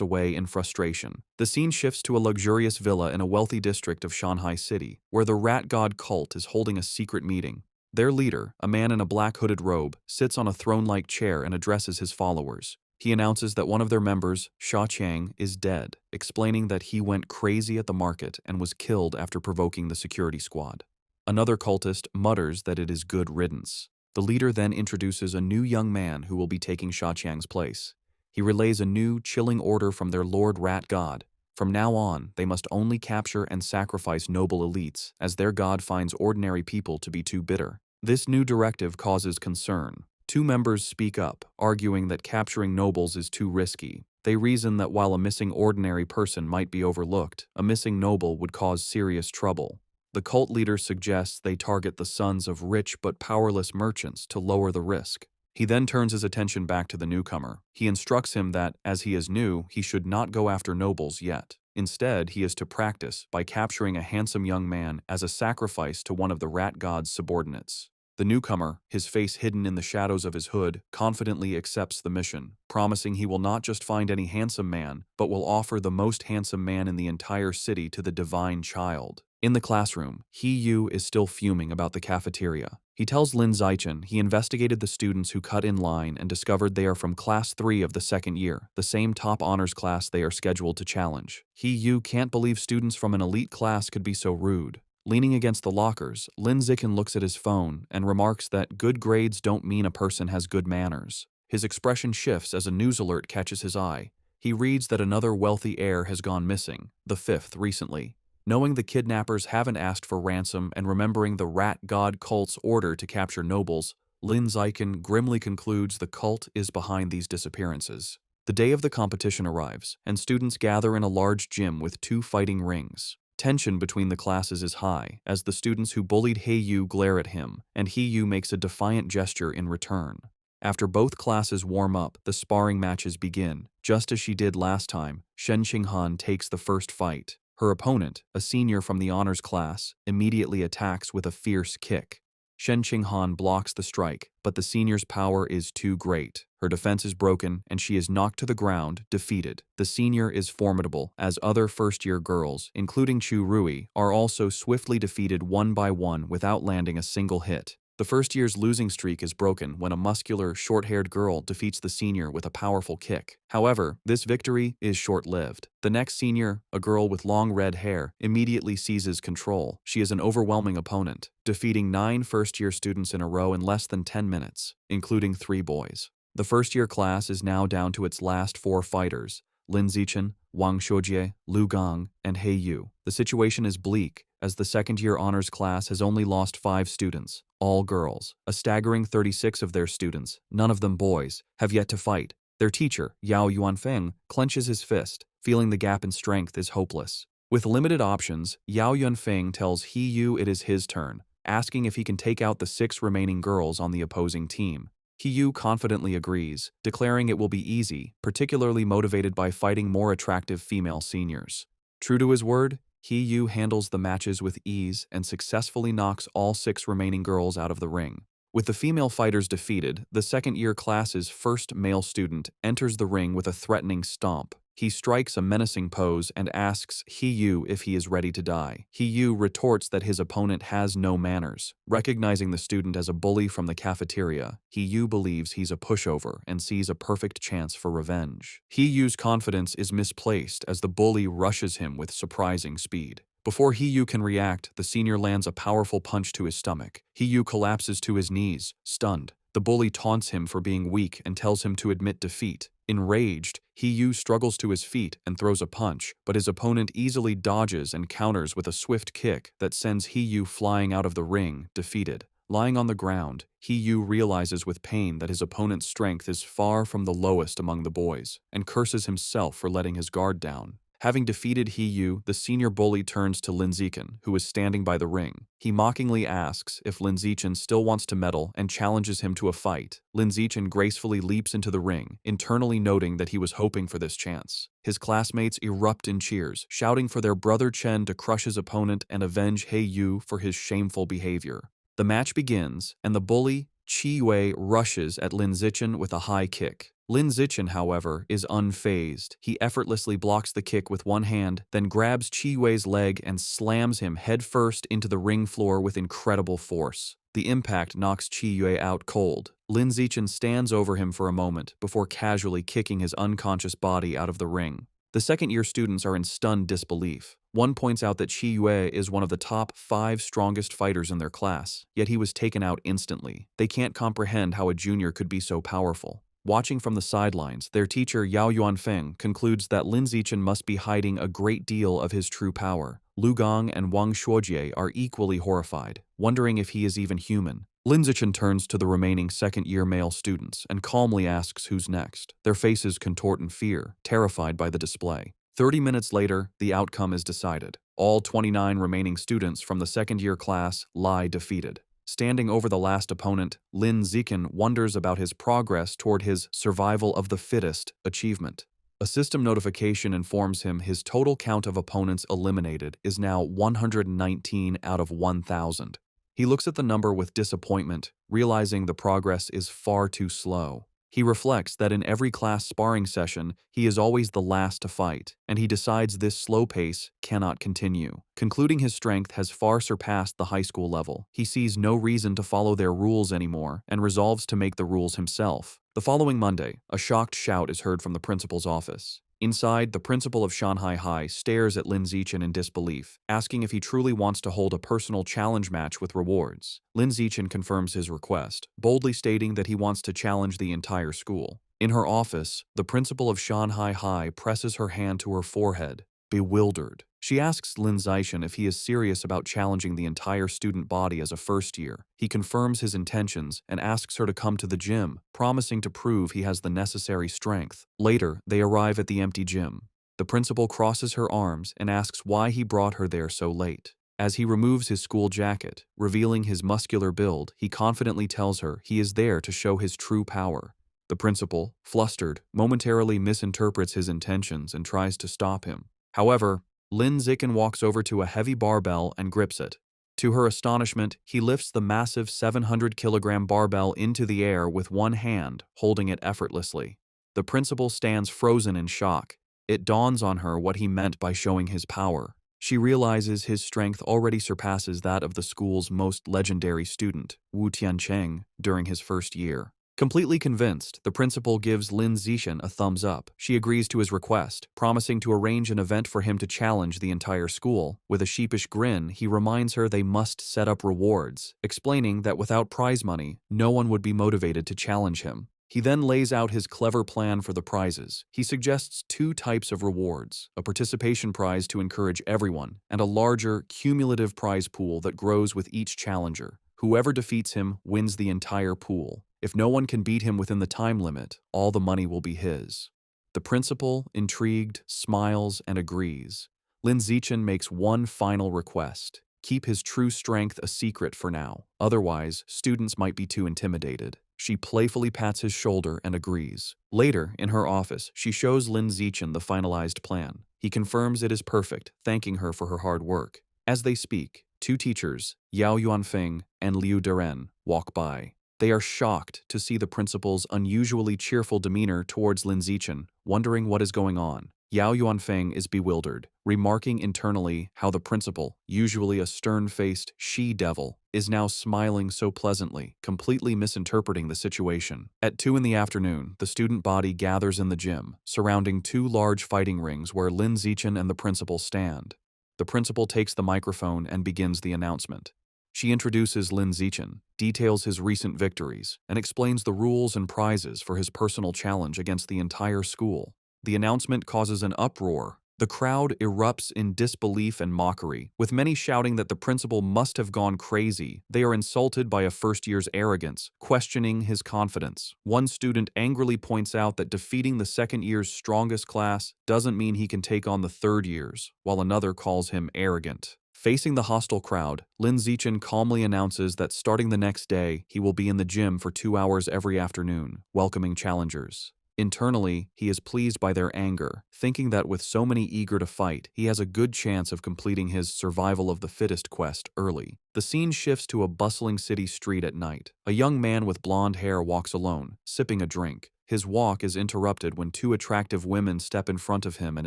away in frustration. The scene shifts to a luxurious villa in a wealthy district of Shanghai City, where the rat god cult is holding a secret meeting. Their leader, a man in a black hooded robe, sits on a throne-like chair and addresses his followers. He announces that one of their members, Sha Qiang, is dead, explaining that he went crazy at the market and was killed after provoking the security squad. Another cultist mutters that it is good riddance. The leader then introduces a new young man who will be taking Sha Qiang's place. He relays a new, chilling order from their Lord Rat God. From now on, they must only capture and sacrifice noble elites, as their god finds ordinary people to be too bitter. This new directive causes concern. Two members speak up, arguing that capturing nobles is too risky. They reason that while a missing ordinary person might be overlooked, a missing noble would cause serious trouble. The cult leader suggests they target the sons of rich but powerless merchants to lower the risk. He then turns his attention back to the newcomer. He instructs him that, as he is new, he should not go after nobles yet. Instead, he is to practice by capturing a handsome young man as a sacrifice to one of the rat god's subordinates. The newcomer, his face hidden in the shadows of his hood, confidently accepts the mission, promising he will not just find any handsome man, but will offer the most handsome man in the entire city to the divine child. In the classroom, He-yu is still fuming about the cafeteria. He tells Lin Zichen he investigated the students who cut in line and discovered they are from Class 3 of the second year, the same top honors class they are scheduled to challenge. He-yu can't believe students from an elite class could be so rude. Leaning against the lockers, Lin Zichen looks at his phone and remarks that good grades don't mean a person has good manners. His expression shifts as a news alert catches his eye. He reads that another wealthy heir has gone missing, the fifth recently. Knowing the kidnappers haven't asked for ransom and remembering the rat god cult's order to capture nobles, Lin Zichen grimly concludes the cult is behind these disappearances. The day of the competition arrives, and students gather in a large gym with 2 fighting rings. Tension between the classes is high, as the students who bullied He-yu glare at him, and He-yu makes a defiant gesture in return. After both classes warm up, the sparring matches begin. Just as she did last time, Shen Qinghan takes the first fight. Her opponent, a senior from the honors class, immediately attacks with a fierce kick. Shen Qinghan blocks the strike, but the senior's power is too great. Her defense is broken, and she is knocked to the ground, defeated. The senior is formidable, as other first-year girls, including Chu Rui, are also swiftly defeated one by one without landing a single hit. The first year's losing streak is broken when a muscular, short-haired girl defeats the senior with a powerful kick. However, this victory is short-lived. The next senior, a girl with long red hair, immediately seizes control. She is an overwhelming opponent, defeating 9 first-year students in a row in less than 10 minutes, including 3 boys. The first-year class is now down to its last 4 fighters: Lin Zichen, Wang Xiujie, Lu Gang, and He-yu. The situation is bleak, as the second-year honors class has only lost 5 students, all girls. A staggering 36 of their students, none of them boys, have yet to fight. Their teacher, Yao Yuanfeng, clenches his fist, feeling the gap in strength is hopeless. With limited options, Yao Yuanfeng tells He-yu it is his turn, asking if he can take out the 6 remaining girls on the opposing team. He-yu confidently agrees, declaring it will be easy, particularly motivated by fighting more attractive female seniors. True to his word, He-yu handles the matches with ease and successfully knocks all 6 remaining girls out of the ring. With the female fighters defeated, the second-year class's first male student enters the ring with a threatening stomp. He strikes a menacing pose and asks He-yu if he is ready to die. He-yu retorts that his opponent has no manners. Recognizing the student as a bully from the cafeteria, He-yu believes he's a pushover and sees a perfect chance for revenge. He-yu's confidence is misplaced as the bully rushes him with surprising speed. Before He-yu can react, the senior lands a powerful punch to his stomach. He-yu collapses to his knees, stunned. The bully taunts him for being weak and tells him to admit defeat. Enraged, He-yu struggles to his feet and throws a punch, but his opponent easily dodges and counters with a swift kick that sends He-yu flying out of the ring, defeated. Lying on the ground, He-yu realizes with pain that his opponent's strength is far from the lowest among the boys, and curses himself for letting his guard down. Having defeated He-yu, the senior bully turns to Lin Zichen, who is standing by the ring. He mockingly asks if Lin Zichen still wants to medal and challenges him to a fight. Lin Zichen gracefully leaps into the ring, internally noting that he was hoping for this chance. His classmates erupt in cheers, shouting for their brother Chen to crush his opponent and avenge He-yu for his shameful behavior. The match begins, and the bully, Chi-Yue, rushes at Lin Zichen with a high kick. Lin Zichen, however, is unfazed. He effortlessly blocks the kick with one hand, then grabs Chi-Yue's leg and slams him headfirst into the ring floor with incredible force. The impact knocks Chi-Yue out cold. Lin Zichen stands over him for a moment before casually kicking his unconscious body out of the ring. The second-year students are in stunned disbelief. One points out that Chi-Yue is one of the top 5 strongest fighters in their class, yet he was taken out instantly. They can't comprehend how a junior could be so powerful. Watching from the sidelines, their teacher Yao Yuanfeng concludes that Lin Zichen must be hiding a great deal of his true power. Lu Gong and Wang Shuojie are equally horrified, wondering if he is even human. Lin Zichen turns to the remaining second-year male students and calmly asks who's next. Their faces contort in fear, terrified by the display. 30 minutes later, the outcome is decided. All 29 remaining students from the second-year class lie defeated. Standing over the last opponent, Lin Zichen wonders about his progress toward his survival of the fittest achievement. A system notification informs him his total count of opponents eliminated is now 119 out of 1,000. He looks at the number with disappointment, realizing the progress is far too slow. He reflects that in every class sparring session, he is always the last to fight, and he decides this slow pace cannot continue. Concluding his strength has far surpassed the high school level, he sees no reason to follow their rules anymore and resolves to make the rules himself. The following Monday, a shocked shout is heard from the principal's office. Inside, the principal of Shanghai High stares at Lin Zichen in disbelief, asking if he truly wants to hold a personal challenge match with rewards. Lin Zichen confirms his request, boldly stating that he wants to challenge the entire school. In her office, the principal of Shanghai High presses her hand to her forehead, bewildered. She asks Lin Zichen if he is serious about challenging the entire student body as a first year. He confirms his intentions and asks her to come to the gym, promising to prove he has the necessary strength. Later, they arrive at the empty gym. The principal crosses her arms and asks why he brought her there so late. As he removes his school jacket, revealing his muscular build, he confidently tells her he is there to show his true power. The principal, flustered, momentarily misinterprets his intentions and tries to stop him. However, Lin Zichen walks over to a heavy barbell and grips it. To her astonishment, he lifts the massive 700-kilogram barbell into the air with one hand, holding it effortlessly. The principal stands frozen in shock. It dawns on her what he meant by showing his power. She realizes his strength already surpasses that of the school's most legendary student, Wu Tiancheng, during his first year. Completely convinced, the principal gives Lin Zichen a thumbs up. She agrees to his request, promising to arrange an event for him to challenge the entire school. With a sheepish grin, he reminds her they must set up rewards, explaining that without prize money, no one would be motivated to challenge him. He then lays out his clever plan for the prizes. He suggests 2 types of rewards, a participation prize to encourage everyone, and a larger, cumulative prize pool that grows with each challenger. Whoever defeats him wins the entire pool. If no one can beat him within the time limit, all the money will be his. The principal, intrigued, smiles and agrees. Lin Zichen makes one final request: keep his true strength a secret for now. Otherwise, students might be too intimidated. She playfully pats his shoulder and agrees. Later, in her office, she shows Lin Zichen the finalized plan. He confirms it is perfect, thanking her for her hard work. As they speak, 2 teachers, Yao Yuanfeng and Liu Deren, walk by. They are shocked to see the principal's unusually cheerful demeanor towards Lin Zichen, wondering what is going on. Yao Yuanfeng is bewildered, remarking internally how the principal, usually a stern-faced she-devil, is now smiling so pleasantly, completely misinterpreting the situation. At 2 in the afternoon, the student body gathers in the gym, surrounding 2 large fighting rings where Lin Zichen and the principal stand. The principal takes the microphone and begins the announcement. She introduces Lin Zichen, details his recent victories, and explains the rules and prizes for his personal challenge against the entire school. The announcement causes an uproar. The crowd erupts in disbelief and mockery, with many shouting that the principal must have gone crazy. They are insulted by a first year's arrogance, questioning his confidence. One student angrily points out that defeating the second year's strongest class doesn't mean he can take on the third year's, while another calls him arrogant. Facing the hostile crowd, Lin Zichen calmly announces that starting the next day, he will be in the gym for 2 hours every afternoon, welcoming challengers. Internally, he is pleased by their anger, thinking that with so many eager to fight, he has a good chance of completing his survival of the fittest quest early. The scene shifts to a bustling city street at night. A young man with blonde hair walks alone, sipping a drink. His walk is interrupted when two attractive women step in front of him and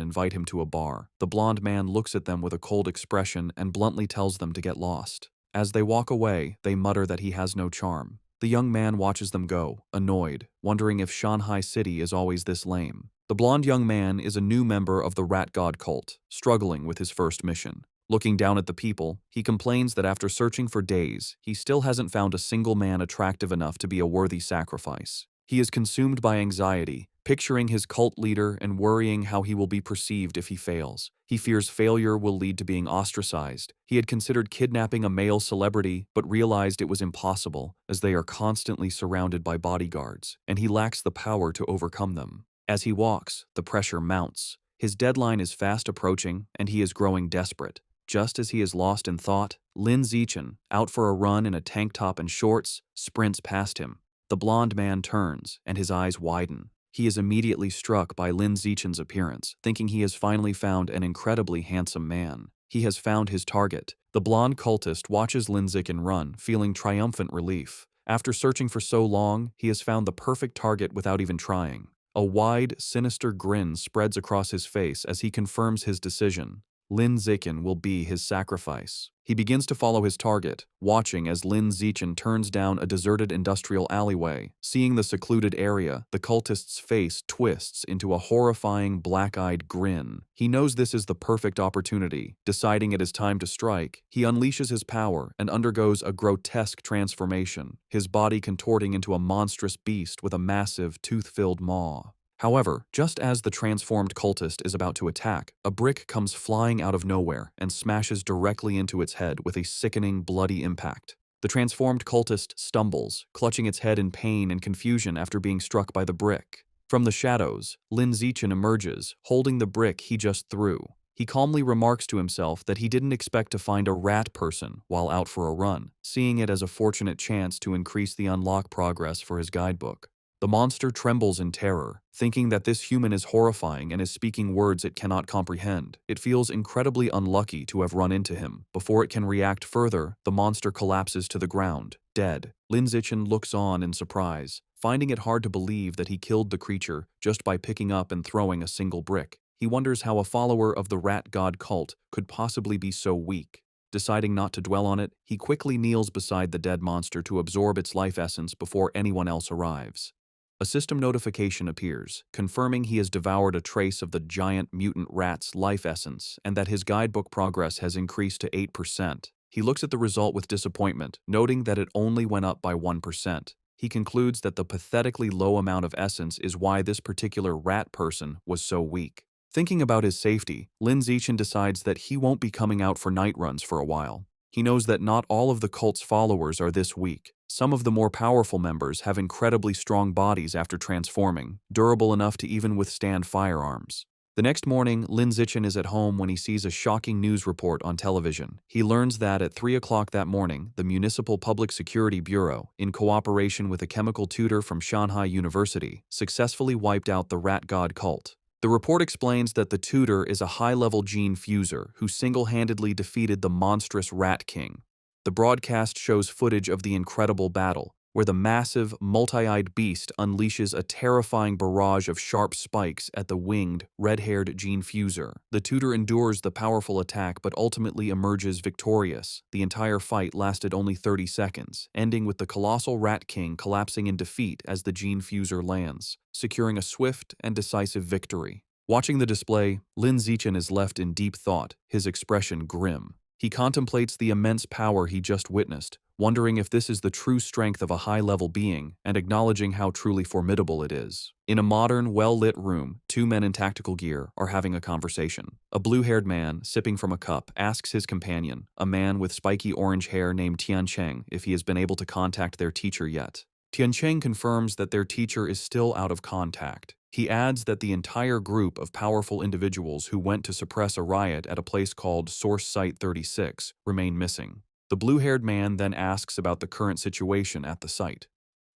invite him to a bar. The blonde man looks at them with a cold expression and bluntly tells them to get lost. As they walk away, they mutter that he has no charm. The young man watches them go, annoyed, wondering if Shanghai City is always this lame. The blonde young man is a new member of the rat god cult, struggling with his first mission. Looking down at the people, he complains that after searching for days, he still hasn't found a single man attractive enough to be a worthy sacrifice. He is consumed by anxiety, picturing his cult leader and worrying how he will be perceived if he fails. He fears failure will lead to being ostracized. He had considered kidnapping a male celebrity, but realized it was impossible, as they are constantly surrounded by bodyguards, and he lacks the power to overcome them. As he walks, the pressure mounts. His deadline is fast approaching, and he is growing desperate. Just as he is lost in thought, Lin Zichen, out for a run in a tank top and shorts, sprints past him. The blonde man turns, and his eyes widen. He is immediately struck by Lin Zichen's appearance, thinking he has finally found an incredibly handsome man. He has found his target. The blonde cultist watches Lin Zichen run, feeling triumphant relief. After searching for so long, he has found the perfect target without even trying. A wide, sinister grin spreads across his face as he confirms his decision. Lin Zichen will be his sacrifice. He begins to follow his target, watching as Lin Zichen turns down a deserted industrial alleyway. Seeing the secluded area, the cultist's face twists into a horrifying black-eyed grin. He knows this is the perfect opportunity. Deciding it is time to strike, he unleashes his power and undergoes a grotesque transformation, his body contorting into a monstrous beast with a massive, tooth-filled maw. However, just as the transformed cultist is about to attack, a brick comes flying out of nowhere and smashes directly into its head with a sickening, bloody impact. The transformed cultist stumbles, clutching its head in pain and confusion after being struck by the brick. From the shadows, Lin Zichen emerges, holding the brick he just threw. He calmly remarks to himself that he didn't expect to find a rat person while out for a run, seeing it as a fortunate chance to increase the unlock progress for his guidebook. The monster trembles in terror, thinking that this human is horrifying and is speaking words it cannot comprehend. It feels incredibly unlucky to have run into him. Before it can react further, the monster collapses to the ground, dead. Lin Zichen looks on in surprise, finding it hard to believe that he killed the creature just by picking up and throwing a single brick. He wonders how a follower of the rat god cult could possibly be so weak. Deciding not to dwell on it, he quickly kneels beside the dead monster to absorb its life essence before anyone else arrives. A system notification appears, confirming he has devoured a trace of the giant mutant rat's life essence and that his guidebook progress has increased to 8%. He looks at the result with disappointment, noting that it only went up by 1%. He concludes that the pathetically low amount of essence is why this particular rat person was so weak. Thinking about his safety, Lin Zichen decides that he won't be coming out for night runs for a while. He knows that not all of the cult's followers are this weak. Some of the more powerful members have incredibly strong bodies after transforming, durable enough to even withstand firearms. The next morning, Lin Zichen is at home when he sees a shocking news report on television. He learns that at 3 o'clock that morning, the Municipal Public Security Bureau, in cooperation with a chemical tutor from Shanghai University, successfully wiped out the rat god cult. The report explains that the tutor is a high-level gene fuser who single-handedly defeated the monstrous Rat King. The broadcast shows footage of the incredible battle, where the massive, multi-eyed beast unleashes a terrifying barrage of sharp spikes at the winged, red-haired gene fuser. The tutor endures the powerful attack but ultimately emerges victorious. The entire fight lasted only 30 seconds, ending with the colossal Rat King collapsing in defeat as the gene fuser lands, securing a swift and decisive victory. Watching the display, Lin Zichen is left in deep thought, his expression grim. He contemplates the immense power he just witnessed, wondering if this is the true strength of a high-level being and acknowledging how truly formidable it is. In a modern, well-lit room, two men in tactical gear are having a conversation. A blue-haired man, sipping from a cup, asks his companion, a man with spiky orange hair named Tiancheng, if he has been able to contact their teacher yet. Tiancheng confirms that their teacher is still out of contact. He adds that the entire group of powerful individuals who went to suppress a riot at a place called Source Site 36 remain missing. The blue-haired man then asks about the current situation at the site.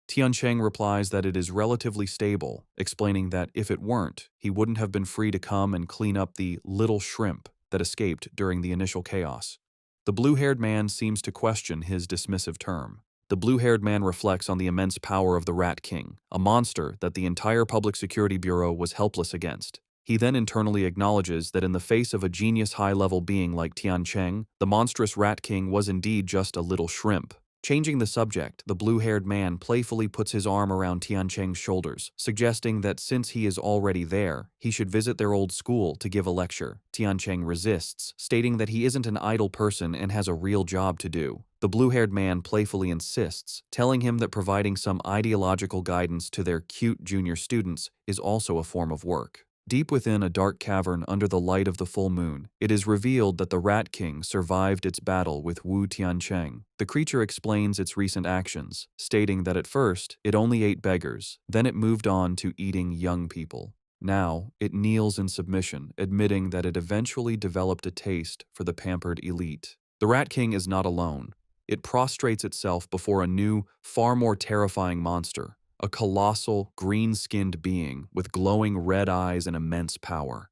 Tiancheng replies that it is relatively stable, explaining that if it weren't, he wouldn't have been free to come and clean up the little shrimp that escaped during the initial chaos. The blue-haired man seems to question his dismissive term. The blue-haired man reflects on the immense power of the Rat King, a monster that the entire Public Security Bureau was helpless against. He then internally acknowledges that in the face of a genius high-level being like Tiancheng, the monstrous Rat King was indeed just a little shrimp. Changing the subject, the blue-haired man playfully puts his arm around Tiancheng's shoulders, suggesting that since he is already there, he should visit their old school to give a lecture. Tiancheng resists, stating that he isn't an idle person and has a real job to do. The blue-haired man playfully insists, telling him that providing some ideological guidance to their cute junior students is also a form of work. Deep within a dark cavern under the light of the full moon, it is revealed that the Rat King survived its battle with Wu Tiancheng. The creature explains its recent actions, stating that at first, it only ate beggars, then it moved on to eating young people. Now, it kneels in submission, admitting that it eventually developed a taste for the pampered elite. The Rat King is not alone. It prostrates itself before a new, far more terrifying monster. A colossal, green-skinned being with glowing red eyes and immense power.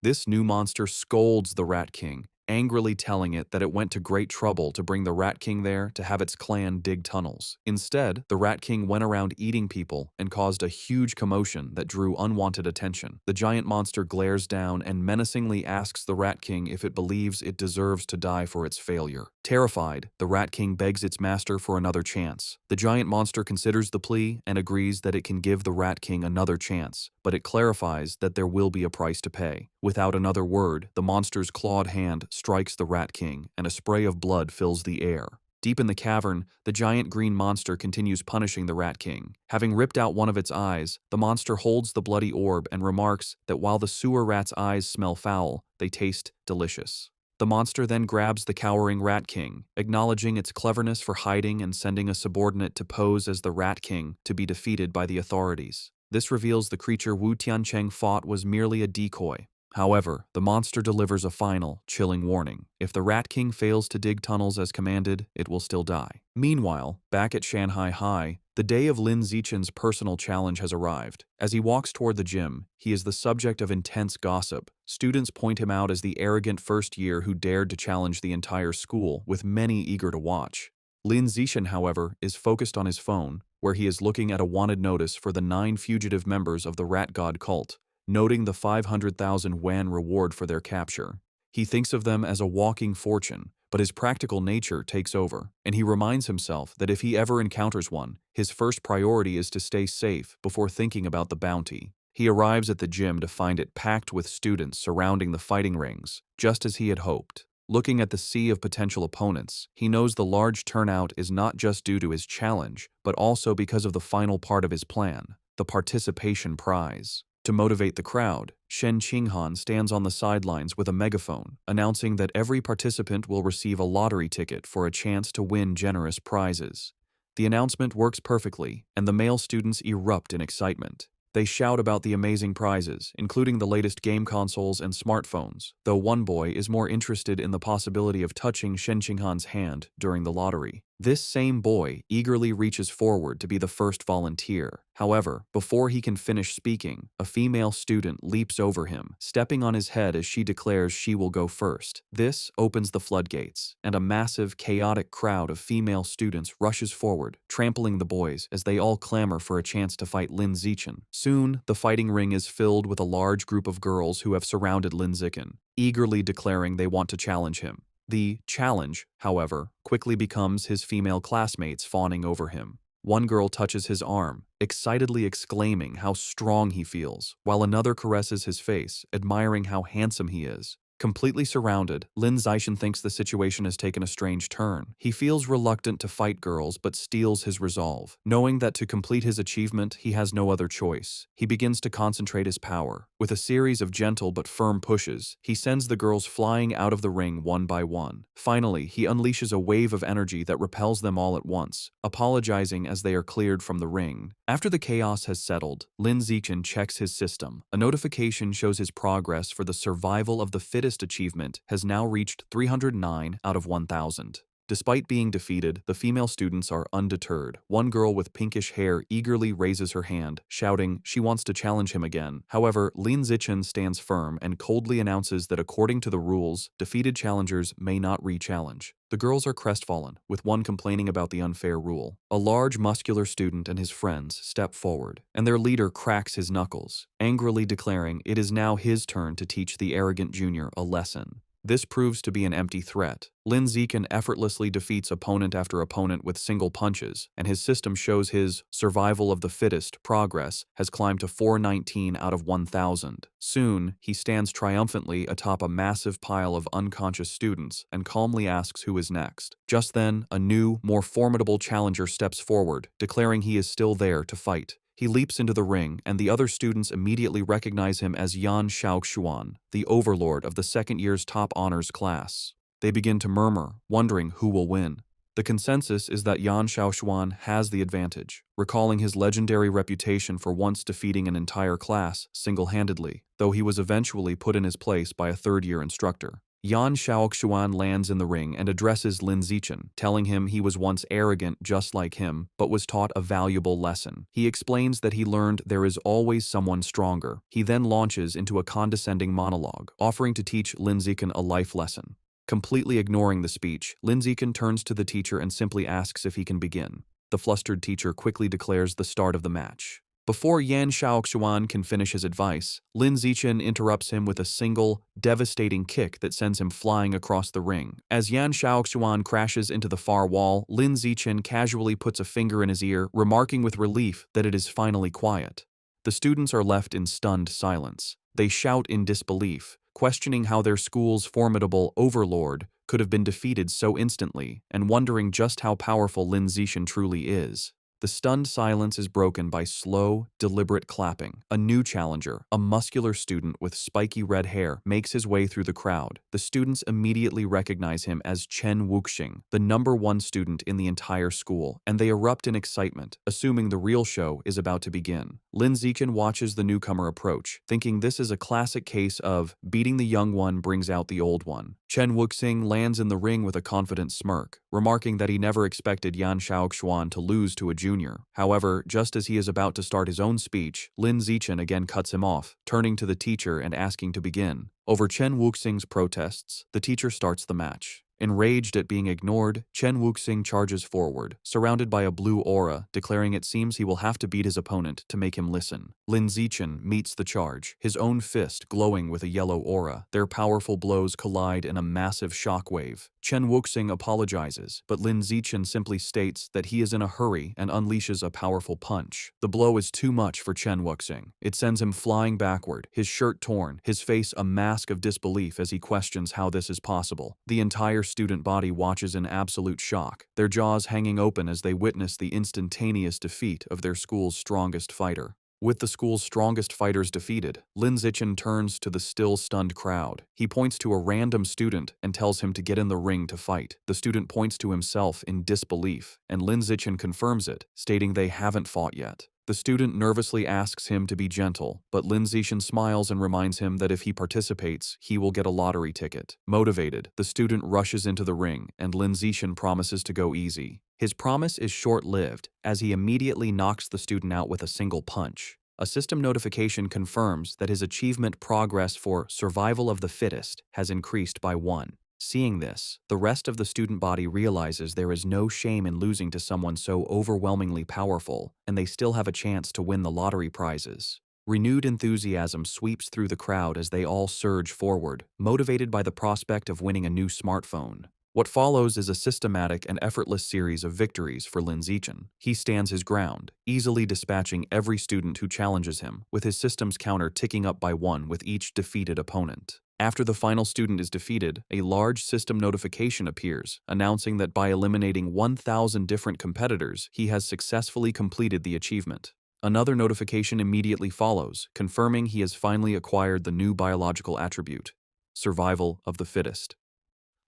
This new monster scolds the Rat King, angrily telling it that it went to great trouble to bring the Rat King there to have its clan dig tunnels. Instead, the Rat King went around eating people and caused a huge commotion that drew unwanted attention. The giant monster glares down and menacingly asks the Rat King if it believes it deserves to die for its failure. Terrified, the Rat King begs its master for another chance. The giant monster considers the plea and agrees that it can give the Rat King another chance, but it clarifies that there will be a price to pay. Without another word, the monster's clawed hand strikes the Rat King, and a spray of blood fills the air. Deep in the cavern, the giant green monster continues punishing the Rat King. Having ripped out one of its eyes, the monster holds the bloody orb and remarks that while the sewer rat's eyes smell foul, they taste delicious. The monster then grabs the cowering Rat King, acknowledging its cleverness for hiding and sending a subordinate to pose as the Rat King to be defeated by the authorities. This reveals the creature Wu Tiancheng fought was merely a decoy. However, the monster delivers a final, chilling warning. If the Rat King fails to dig tunnels as commanded, it will still die. Meanwhile, back at Shanghai High, the day of Lin Zichen's personal challenge has arrived. As he walks toward the gym, he is the subject of intense gossip. Students point him out as the arrogant first year who dared to challenge the entire school, with many eager to watch. Lin Zichen, however, is focused on his phone, where he is looking at a wanted notice for the 9 fugitive members of the Rat God cult, noting the 500,000 yuan reward for their capture. He thinks of them as a walking fortune, but his practical nature takes over, and he reminds himself that if he ever encounters one, his first priority is to stay safe before thinking about the bounty. He arrives at the gym to find it packed with students surrounding the fighting rings, just as he had hoped. Looking at the sea of potential opponents, he knows the large turnout is not just due to his challenge, but also because of the final part of his plan, the participation prize. To motivate the crowd, Shen Qinghan stands on the sidelines with a megaphone, announcing that every participant will receive a lottery ticket for a chance to win generous prizes. The announcement works perfectly, and the male students erupt in excitement. They shout about the amazing prizes, including the latest game consoles and smartphones, though one boy is more interested in the possibility of touching Shen Qinghan's hand during the lottery. This same boy eagerly reaches forward to be the first volunteer. However, before he can finish speaking, a female student leaps over him, stepping on his head as she declares she will go first. This opens the floodgates, and a massive, chaotic crowd of female students rushes forward, trampling the boys as they all clamor for a chance to fight Lin Zichen. Soon, the fighting ring is filled with a large group of girls who have surrounded Lin Zichen, eagerly declaring they want to challenge him. The challenge, however, quickly becomes his female classmates fawning over him. One girl touches his arm, excitedly exclaiming how strong he feels, while another caresses his face, admiring how handsome he is. Completely surrounded, Lin Zixin thinks the situation has taken a strange turn. He feels reluctant to fight girls but steels his resolve. Knowing that to complete his achievement, he has no other choice. He begins to concentrate his power. With a series of gentle but firm pushes, he sends the girls flying out of the ring one by one. Finally, he unleashes a wave of energy that repels them all at once, apologizing as they are cleared from the ring. After the chaos has settled, Lin Zixin checks his system. A notification shows his progress for the survival of the fittest achievement has now reached 309 out of 1,000. Despite being defeated, the female students are undeterred. One girl with pinkish hair eagerly raises her hand, shouting she wants to challenge him again. However, Lin Zixin stands firm and coldly announces that according to the rules, defeated challengers may not re-challenge. The girls are crestfallen, with one complaining about the unfair rule. A large, muscular student and his friends step forward, and their leader cracks his knuckles, angrily declaring it is now his turn to teach the arrogant junior a lesson. This proves to be an empty threat. Lin Zixin effortlessly defeats opponent after opponent with single punches, and his system shows his survival of the fittest progress has climbed to 419 out of 1,000. Soon, he stands triumphantly atop a massive pile of unconscious students and calmly asks who is next. Just then, a new, more formidable challenger steps forward, declaring he is still there to fight. He leaps into the ring, and the other students immediately recognize him as Yan Xiaoxuan, the overlord of the second year's top honors class. They begin to murmur, wondering who will win. The consensus is that Yan Xiaoxuan has the advantage, recalling his legendary reputation for once defeating an entire class single-handedly, though he was eventually put in his place by a third-year instructor. Yan Xiaoxuan lands in the ring and addresses Lin Zixin, telling him he was once arrogant just like him, but was taught a valuable lesson. He explains that he learned there is always someone stronger. He then launches into a condescending monologue, offering to teach Lin Zixin a life lesson. Completely ignoring the speech, Lin Zixin turns to the teacher and simply asks if he can begin. The flustered teacher quickly declares the start of the match. Before Yan Xiaoxuan can finish his advice, Lin Zixin interrupts him with a single, devastating kick that sends him flying across the ring. As Yan Xiaoxuan crashes into the far wall, Lin Zixin casually puts a finger in his ear, remarking with relief that it is finally quiet. The students are left in stunned silence. They shout in disbelief, questioning how their school's formidable overlord could have been defeated so instantly, and wondering just how powerful Lin Zixin truly is. The stunned silence is broken by slow, deliberate clapping. A new challenger, a muscular student with spiky red hair, makes his way through the crowd. The students immediately recognize him as Chen Wuxing, the #1 student in the entire school, and they erupt in excitement, assuming the real show is about to begin. Lin Zixin watches the newcomer approach, thinking this is a classic case of beating the young one brings out the old one. Chen Wuxing lands in the ring with a confident smirk, remarking that he never expected Yan Xiaoxuan to lose to a junior. However, just as he is about to start his own speech, Lin Zixin again cuts him off, turning to the teacher and asking to begin. Over Chen Wuxing's protests, the teacher starts the match. Enraged at being ignored, Chen Wuxing charges forward, surrounded by a blue aura, declaring it seems he will have to beat his opponent to make him listen. Lin Zixin meets the charge, his own fist glowing with a yellow aura. Their powerful blows collide in a massive shockwave. Chen Wuxing apologizes, but Lin Zixin simply states that he is in a hurry and unleashes a powerful punch. The blow is too much for Chen Wuxing. It sends him flying backward, his shirt torn, his face a mask of disbelief as he questions how this is possible. The entire student body watches in absolute shock, their jaws hanging open as they witness the instantaneous defeat of their school's strongest fighter. With the school's strongest fighters defeated, Lin Zixin turns to the still stunned crowd. He points to a random student and tells him to get in the ring to fight. The student points to himself in disbelief, and Lin Zixin confirms it, stating they haven't fought yet. The student nervously asks him to be gentle, but Lin Zixin smiles and reminds him that if he participates, he will get a lottery ticket. Motivated, the student rushes into the ring, and Lin Zixin promises to go easy. His promise is short-lived, as he immediately knocks the student out with a single punch. A system notification confirms that his achievement progress for survival of the fittest has increased by 1. Seeing this, the rest of the student body realizes there is no shame in losing to someone so overwhelmingly powerful, and they still have a chance to win the lottery prizes. Renewed enthusiasm sweeps through the crowd as they all surge forward, motivated by the prospect of winning a new smartphone. What follows is a systematic and effortless series of victories for Lin Zixin. He stands his ground, easily dispatching every student who challenges him, with his system's counter ticking up by 1 with each defeated opponent. After the final student is defeated, a large system notification appears, announcing that by eliminating 1,000 different competitors, he has successfully completed the achievement. Another notification immediately follows, confirming he has finally acquired the new biological attribute, survival of the fittest.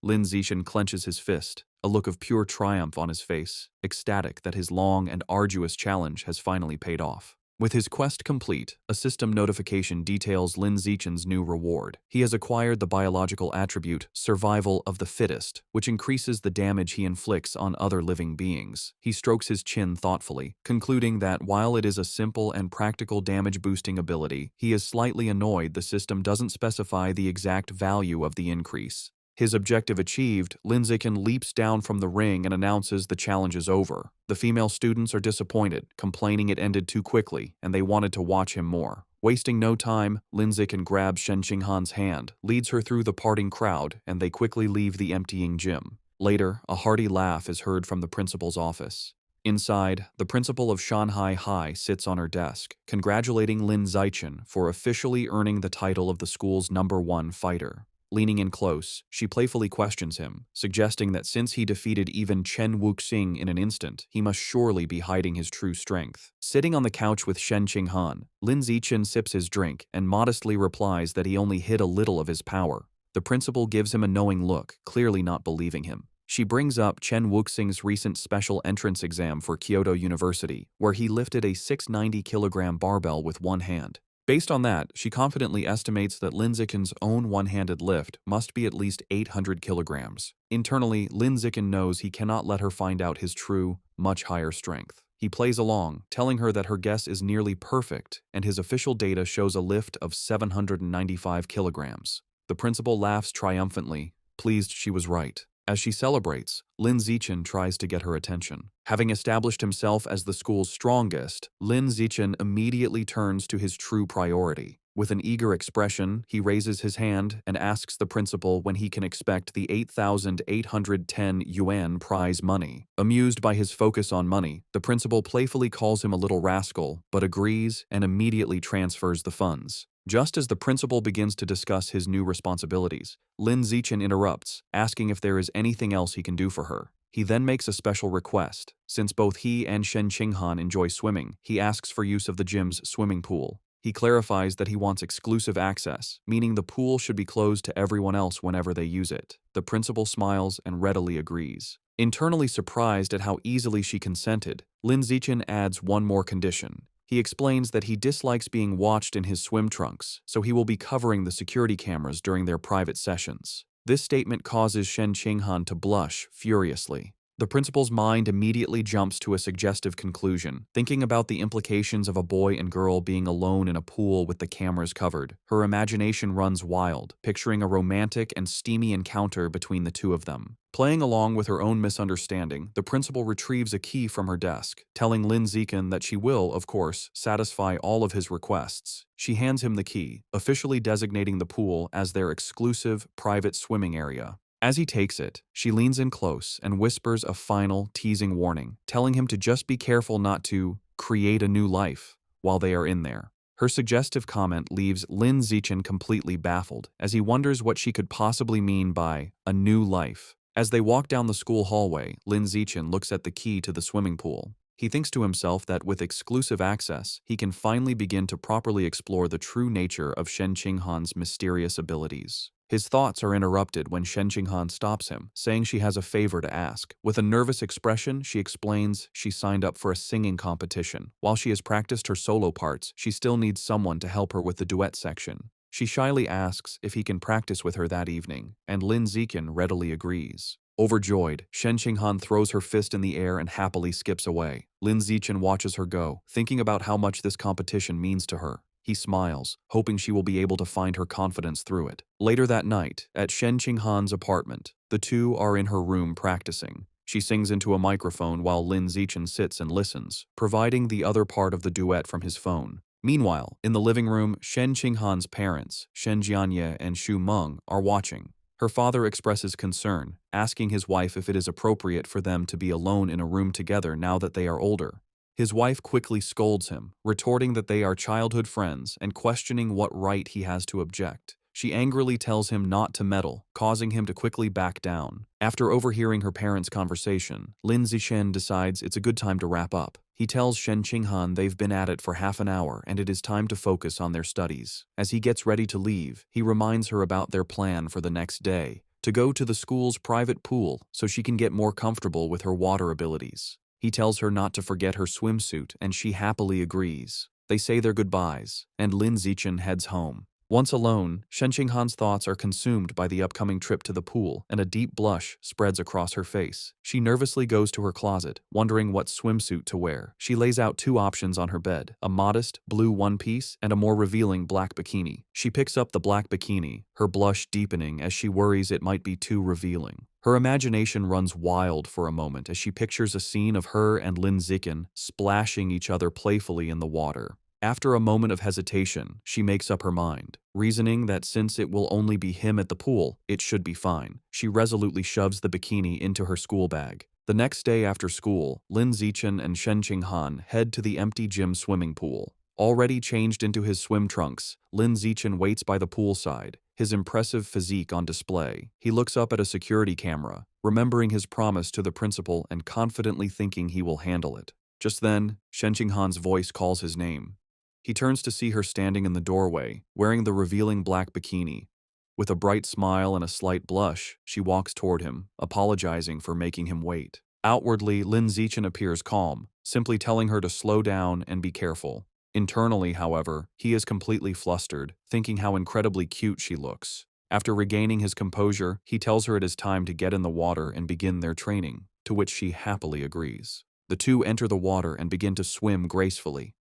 Lin Zixin clenches his fist, a look of pure triumph on his face, ecstatic that his long and arduous challenge has finally paid off. With his quest complete, a system notification details Lin Zixin's new reward. He has acquired the biological attribute, survival of the fittest, which increases the damage he inflicts on other living beings. He strokes his chin thoughtfully, concluding that while it is a simple and practical damage-boosting ability, he is slightly annoyed the system doesn't specify the exact value of the increase. His objective achieved, Lin Zixin leaps down from the ring and announces the challenge is over. The female students are disappointed, complaining it ended too quickly, and they wanted to watch him more. Wasting no time, Lin Zixin grabs Shen Qinghan's hand, leads her through the parting crowd, and they quickly leave the emptying gym. Later, a hearty laugh is heard from the principal's office. Inside, the principal of Shanghai High sits on her desk, congratulating Lin Zixin for officially earning the title of the school's #1 fighter. Leaning in close, she playfully questions him, suggesting that since he defeated even Chen Wuxing in an instant, he must surely be hiding his true strength. Sitting on the couch with Shen Qinghan, Lin Zixin sips his drink and modestly replies that he only hid a little of his power. The principal gives him a knowing look, clearly not believing him. She brings up Chen Wuxing's recent special entrance exam for Kyoto University, where he lifted a 690-kilogram barbell with one hand. Based on that, she confidently estimates that Lin Zixin's own one-handed lift must be at least 800 kilograms. Internally, Lin Zixin knows he cannot let her find out his true, much higher strength. He plays along, telling her that her guess is nearly perfect, and his official data shows a lift of 795 kilograms. The principal laughs triumphantly, pleased she was right. As she celebrates, Lin Zixin tries to get her attention. Having established himself as the school's strongest, Lin Zixin immediately turns to his true priority. With an eager expression, he raises his hand and asks the principal when he can expect the 8,810 yuan prize money. Amused by his focus on money, the principal playfully calls him a little rascal, but agrees and immediately transfers the funds. Just as the principal begins to discuss his new responsibilities, Lin Zixin interrupts, asking if there is anything else he can do for her. He then makes a special request. Since both he and Shen Qinghan enjoy swimming, he asks for use of the gym's swimming pool. He clarifies that he wants exclusive access, meaning the pool should be closed to everyone else whenever they use it. The principal smiles and readily agrees. Internally surprised at how easily she consented, Lin Zixin adds one more condition. He explains that he dislikes being watched in his swim trunks, so he will be covering the security cameras during their private sessions. This statement causes Shen Qinghan to blush furiously. The principal's mind immediately jumps to a suggestive conclusion, thinking about the implications of a boy and girl being alone in a pool with the cameras covered. Her imagination runs wild, picturing a romantic and steamy encounter between the two of them. Playing along with her own misunderstanding, the principal retrieves a key from her desk, telling Lin Zixin that she will, of course, satisfy all of his requests. She hands him the key, officially designating the pool as their exclusive, private swimming area. As he takes it, she leans in close and whispers a final, teasing warning, telling him to just be careful not to create a new life while they are in there. Her suggestive comment leaves Lin Zixin completely baffled, as he wonders what she could possibly mean by a new life. As they walk down the school hallway, Lin Zixin looks at the key to the swimming pool. He thinks to himself that with exclusive access, he can finally begin to properly explore the true nature of Shen Qinghan's mysterious abilities. His thoughts are interrupted when Shen Qinghan stops him, saying she has a favor to ask. With a nervous expression, she explains she signed up for a singing competition. While she has practiced her solo parts, she still needs someone to help her with the duet section. She shyly asks if he can practice with her that evening, and Lin Zixin readily agrees. Overjoyed, Shen Qinghan throws her fist in the air and happily skips away. Lin Zixin watches her go, thinking about how much this competition means to her. He smiles, hoping she will be able to find her confidence through it. Later that night, at Shen Qinghan's apartment, the two are in her room practicing. She sings into a microphone while Lin Zixin sits and listens, providing the other part of the duet from his phone. Meanwhile, in the living room, Shen Qinghan's parents, Shen Jianye and Xu Meng, are watching. Her father expresses concern, asking his wife if it is appropriate for them to be alone in a room together now that they are older. His wife quickly scolds him, retorting that they are childhood friends and questioning what right he has to object. She angrily tells him not to meddle, causing him to quickly back down. After overhearing her parents' conversation, Lin Zixin decides it's a good time to wrap up. He tells Shen Qinghan they've been at it for half an hour and it is time to focus on their studies. As he gets ready to leave, he reminds her about their plan for the next day, to go to the school's private pool so she can get more comfortable with her water abilities. He tells her not to forget her swimsuit and she happily agrees. They say their goodbyes, and Lin Zixin heads home. Once alone, Shen Qinghan's thoughts are consumed by the upcoming trip to the pool, and a deep blush spreads across her face. She nervously goes to her closet, wondering what swimsuit to wear. She lays out two options on her bed, a modest blue one-piece and a more revealing black bikini. She picks up the black bikini, her blush deepening as she worries it might be too revealing. Her imagination runs wild for a moment as she pictures a scene of her and Lin Zixin splashing each other playfully in the water. After a moment of hesitation, she makes up her mind, reasoning that since it will only be him at the pool, it should be fine. She resolutely shoves the bikini into her school bag. The next day after school, Lin Zixin and Shen Qinghan head to the empty gym swimming pool. Already changed into his swim trunks, Lin Zixin waits by the poolside, his impressive physique on display. He looks up at a security camera, remembering his promise to the principal and confidently thinking he will handle it. Just then, Shen Qinghan's voice calls his name. He turns to see her standing in the doorway, wearing the revealing black bikini. With a bright smile and a slight blush, she walks toward him, apologizing for making him wait. Outwardly, Lin Zixin appears calm, simply telling her to slow down and be careful. Internally, however, he is completely flustered, thinking how incredibly cute she looks. After regaining his composure, he tells her it is time to get in the water and begin their training, to which she happily agrees. The two enter the water and begin to swim gracefully.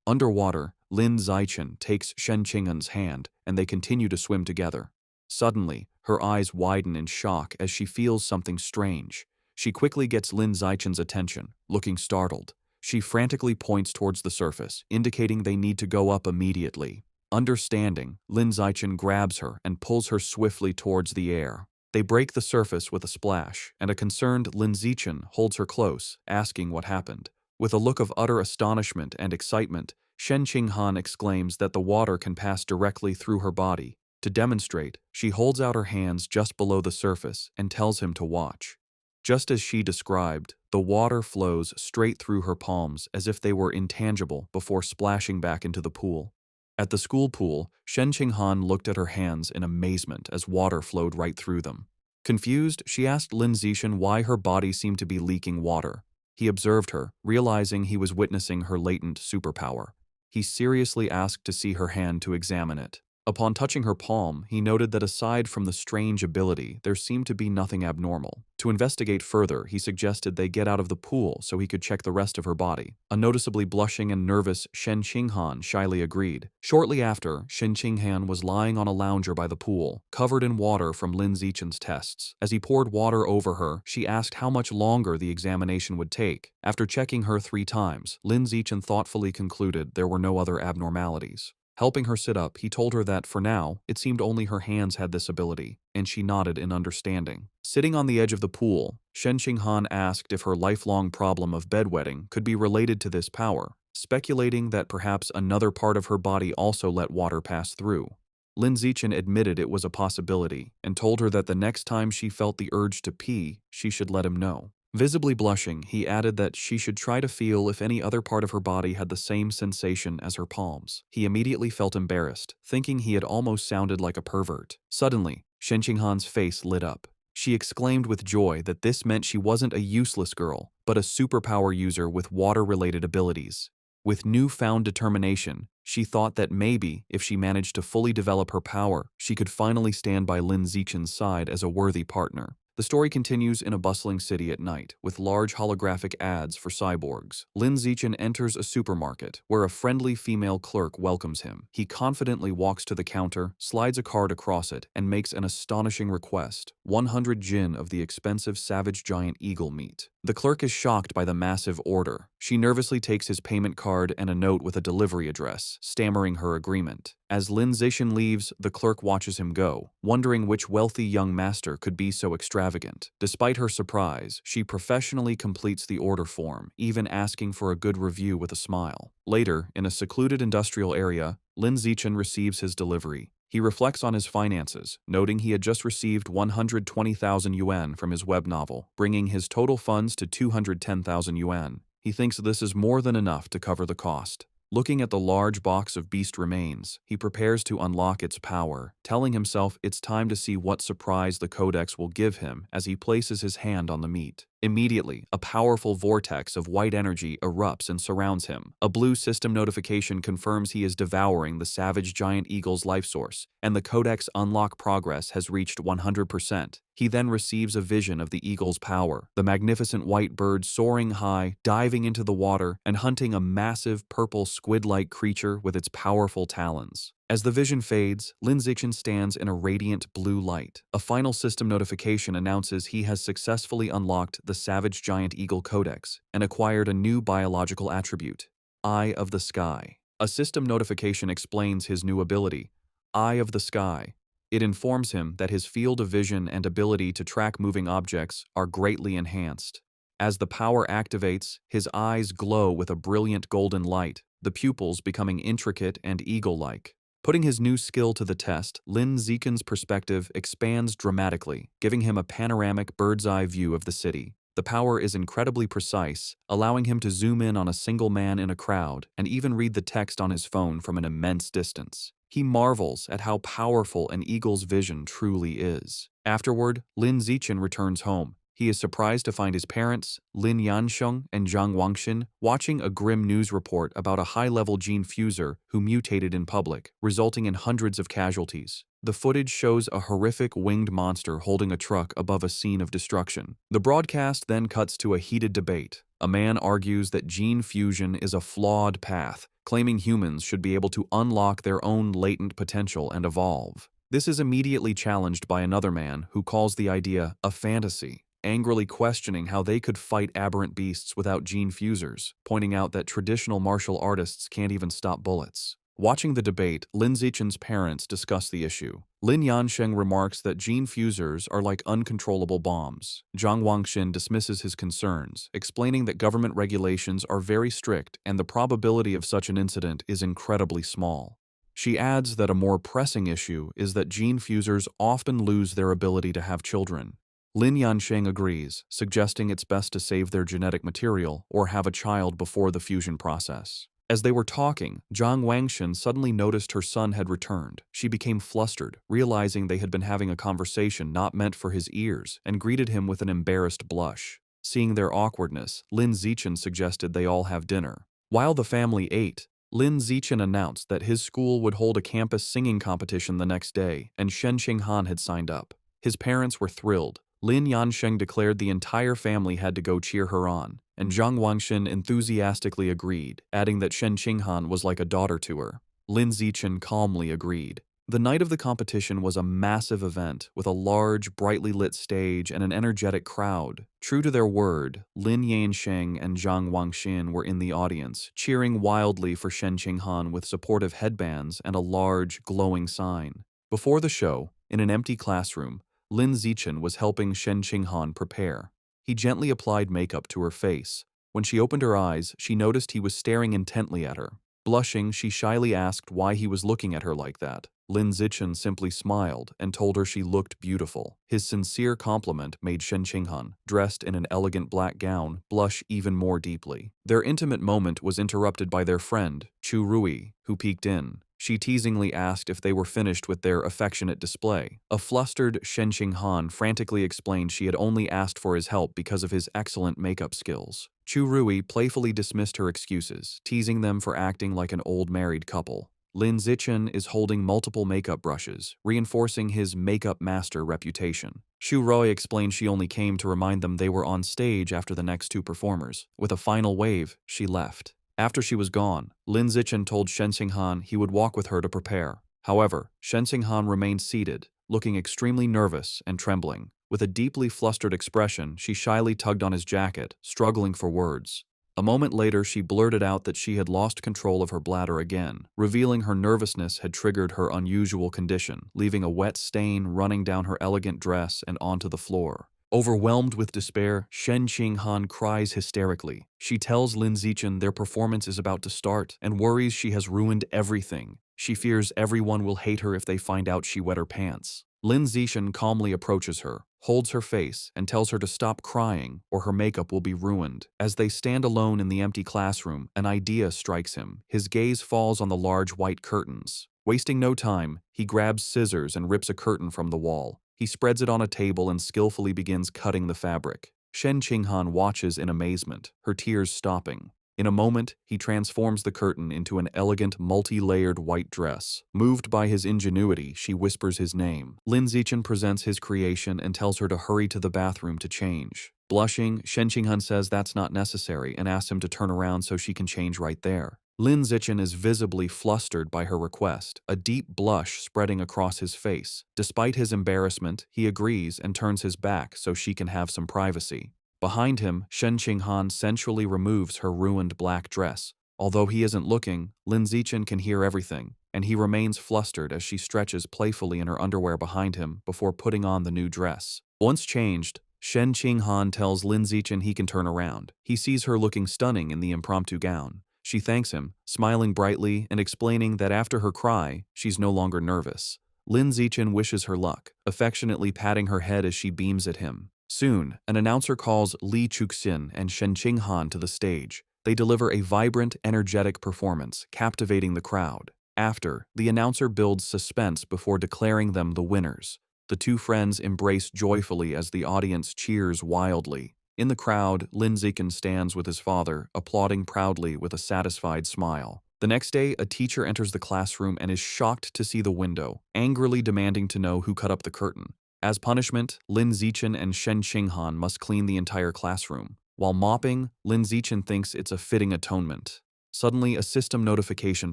Underwater, Lin Zixin takes Shen Qinghan's hand, and they continue to swim together. Suddenly, her eyes widen in shock as she feels something strange. She quickly gets Lin Zixin's attention, looking startled. She frantically points towards the surface, indicating they need to go up immediately. Understanding, Lin Zixin grabs her and pulls her swiftly towards the air. They break the surface with a splash, and a concerned Lin Zixin holds her close, asking what happened. With a look of utter astonishment and excitement, Shen Qinghan exclaims that the water can pass directly through her body. To demonstrate, she holds out her hands just below the surface and tells him to watch. Just as she described, the water flows straight through her palms as if they were intangible before splashing back into the pool. At the school pool, Shen Qinghan looked at her hands in amazement as water flowed right through them. Confused, she asked Lin Zixin why her body seemed to be leaking water. He observed her, realizing he was witnessing her latent superpower. He seriously asked to see her hand to examine it. Upon touching her palm, he noted that aside from the strange ability, there seemed to be nothing abnormal. To investigate further, he suggested they get out of the pool so he could check the rest of her body. A noticeably blushing and nervous Shen Qinghan shyly agreed. Shortly after, Shen Qinghan was lying on a lounger by the pool, covered in water from Lin Zixin's tests. As he poured water over her, she asked how much longer the examination would take. After checking her 3 times, Lin Zixin thoughtfully concluded there were no other abnormalities. Helping her sit up, he told her that, for now, it seemed only her hands had this ability, and she nodded in understanding. Sitting on the edge of the pool, Shen Qinghan asked if her lifelong problem of bedwetting could be related to this power, speculating that perhaps another part of her body also let water pass through. Lin Zixin admitted it was a possibility, and told her that the next time she felt the urge to pee, she should let him know. Visibly blushing, he added that she should try to feel if any other part of her body had the same sensation as her palms. He immediately felt embarrassed, thinking he had almost sounded like a pervert. Suddenly, Shen Qinghan's face lit up. She exclaimed with joy that this meant she wasn't a useless girl, but a superpower user with water-related abilities. With newfound determination, she thought that maybe, if she managed to fully develop her power, she could finally stand by Lin Zixin's side as a worthy partner. The story continues in a bustling city at night, with large holographic ads for cyborgs. Lin Zixin enters a supermarket, where a friendly female clerk welcomes him. He confidently walks to the counter, slides a card across it, and makes an astonishing request: 100 jin of the expensive savage giant eagle meat. The clerk is shocked by the massive order. She nervously takes his payment card and a note with a delivery address, stammering her agreement. As Lin Zixin leaves, the clerk watches him go, wondering which wealthy young master could be so extravagant. Despite her surprise, she professionally completes the order form, even asking for a good review with a smile. Later, in a secluded industrial area, Lin Zixin receives his delivery. He reflects on his finances, noting he had just received 120,000 yuan from his web novel, bringing his total funds to 210,000 yuan. He thinks this is more than enough to cover the cost. Looking at the large box of beast remains, he prepares to unlock its power, telling himself it's time to see what surprise the codex will give him as he places his hand on the meat. Immediately, a powerful vortex of white energy erupts and surrounds him. A blue system notification confirms he is devouring the savage giant eagle's life source, and the codex unlock progress has reached 100%. He then receives a vision of the eagle's power, the magnificent white bird soaring high, diving into the water, and hunting a massive purple squid-like creature with its powerful talons. As the vision fades, Lin Zichen stands in a radiant blue light. A final system notification announces he has successfully unlocked the Savage Giant Eagle Codex and acquired a new biological attribute, Eye of the Sky. A system notification explains his new ability, Eye of the Sky. It informs him that his field of vision and ability to track moving objects are greatly enhanced. As the power activates, his eyes glow with a brilliant golden light, the pupils becoming intricate and eagle-like. Putting his new skill to the test, Lin Zichen's perspective expands dramatically, giving him a panoramic bird's-eye view of the city. The power is incredibly precise, allowing him to zoom in on a single man in a crowd and even read the text on his phone from an immense distance. He marvels at how powerful an eagle's vision truly is. Afterward, Lin Zichen returns home. He is surprised to find his parents, Lin Yansheng and Zhang Wangxin, watching a grim news report about a high-level gene fuser who mutated in public, resulting in hundreds of casualties. The footage shows a horrific winged monster holding a truck above a scene of destruction. The broadcast then cuts to a heated debate. A man argues that gene fusion is a flawed path, claiming humans should be able to unlock their own latent potential and evolve. This is immediately challenged by another man who calls the idea a fantasy, angrily questioning how they could fight aberrant beasts without gene fusers, pointing out that traditional martial artists can't even stop bullets. Watching the debate, Lin Zichen's parents discuss the issue. Lin Yansheng remarks that gene fusers are like uncontrollable bombs. Zhang Wangxin dismisses his concerns, explaining that government regulations are very strict and the probability of such an incident is incredibly small. She adds that a more pressing issue is that gene fusers often lose their ability to have children. Lin Yansheng agrees, suggesting it's best to save their genetic material or have a child before the fusion process. As they were talking, Zhang Wangxin suddenly noticed her son had returned. She became flustered, realizing they had been having a conversation not meant for his ears, and greeted him with an embarrassed blush. Seeing their awkwardness, Lin Zichen suggested they all have dinner. While the family ate, Lin Zichen announced that his school would hold a campus singing competition the next day, and Shen Qinghan had signed up. His parents were thrilled. Lin Yansheng declared the entire family had to go cheer her on, and Zhang Wangxin enthusiastically agreed, adding that Shen Qinghan was like a daughter to her. Lin Zichen calmly agreed. The night of the competition was a massive event with a large, brightly lit stage and an energetic crowd. True to their word, Lin Yansheng and Zhang Wangxin were in the audience, cheering wildly for Shen Qinghan with supportive headbands and a large, glowing sign. Before the show, in an empty classroom, Lin Zichen was helping Shen Qinghan prepare. He gently applied makeup to her face. When she opened her eyes, she noticed he was staring intently at her. Blushing, she shyly asked why he was looking at her like that. Lin Zichen simply smiled and told her she looked beautiful. His sincere compliment made Shen Qinghan, dressed in an elegant black gown, blush even more deeply. Their intimate moment was interrupted by their friend, Chu Rui, who peeked in. She teasingly asked if they were finished with their affectionate display. A flustered Shen Qinghan frantically explained she had only asked for his help because of his excellent makeup skills. Chu Rui playfully dismissed her excuses, teasing them for acting like an old married couple. Lin Zichen is holding multiple makeup brushes, reinforcing his makeup master reputation. Shu Rui explained she only came to remind them they were on stage after the next two performers. With a final wave, she left. After she was gone, Lin Zichen told Shen Qinghan he would walk with her to prepare. However, Shen Qinghan remained seated, looking extremely nervous and trembling. With a deeply flustered expression, she shyly tugged on his jacket, struggling for words. A moment later, she blurted out that she had lost control of her bladder again, revealing her nervousness had triggered her unusual condition, leaving a wet stain running down her elegant dress and onto the floor. Overwhelmed with despair, Shen Qinghan cries hysterically. She tells Lin Zichen their performance is about to start and worries she has ruined everything. She fears everyone will hate her if they find out she wet her pants. Lin Zichen calmly approaches her, holds her face, and tells her to stop crying or her makeup will be ruined. As they stand alone in the empty classroom, an idea strikes him. His gaze falls on the large white curtains. Wasting no time, he grabs scissors and rips a curtain from the wall. He spreads it on a table and skillfully begins cutting the fabric. Shen Qinghan watches in amazement, her tears stopping. In a moment, he transforms the curtain into an elegant, multi-layered white dress. Moved by his ingenuity, she whispers his name. Lin Zichen presents his creation and tells her to hurry to the bathroom to change. Blushing, Shen Qinghan says that's not necessary and asks him to turn around so she can change right there. Lin Zichen is visibly flustered by her request, a deep blush spreading across his face. Despite his embarrassment, he agrees and turns his back so she can have some privacy. Behind him, Shen Qinghan sensually removes her ruined black dress. Although he isn't looking, Lin Zichen can hear everything, and he remains flustered as she stretches playfully in her underwear behind him before putting on the new dress. Once changed, Shen Qinghan tells Lin Zichen he can turn around. He sees her looking stunning in the impromptu gown. She thanks him, smiling brightly and explaining that after her cry, she's no longer nervous. Lin Zichen wishes her luck, affectionately patting her head as she beams at him. Soon, an announcer calls Li Chuxin and Shen Qinghan to the stage. They deliver a vibrant, energetic performance, captivating the crowd. After, the announcer builds suspense before declaring them the winners. The two friends embrace joyfully as the audience cheers wildly. In the crowd, Lin Zichen stands with his father, applauding proudly with a satisfied smile. The next day, a teacher enters the classroom and is shocked to see the window, angrily demanding to know who cut up the curtain. As punishment, Lin Zichen and Shen Qinghan must clean the entire classroom. While mopping, Lin Zichen thinks it's a fitting atonement. Suddenly, a system notification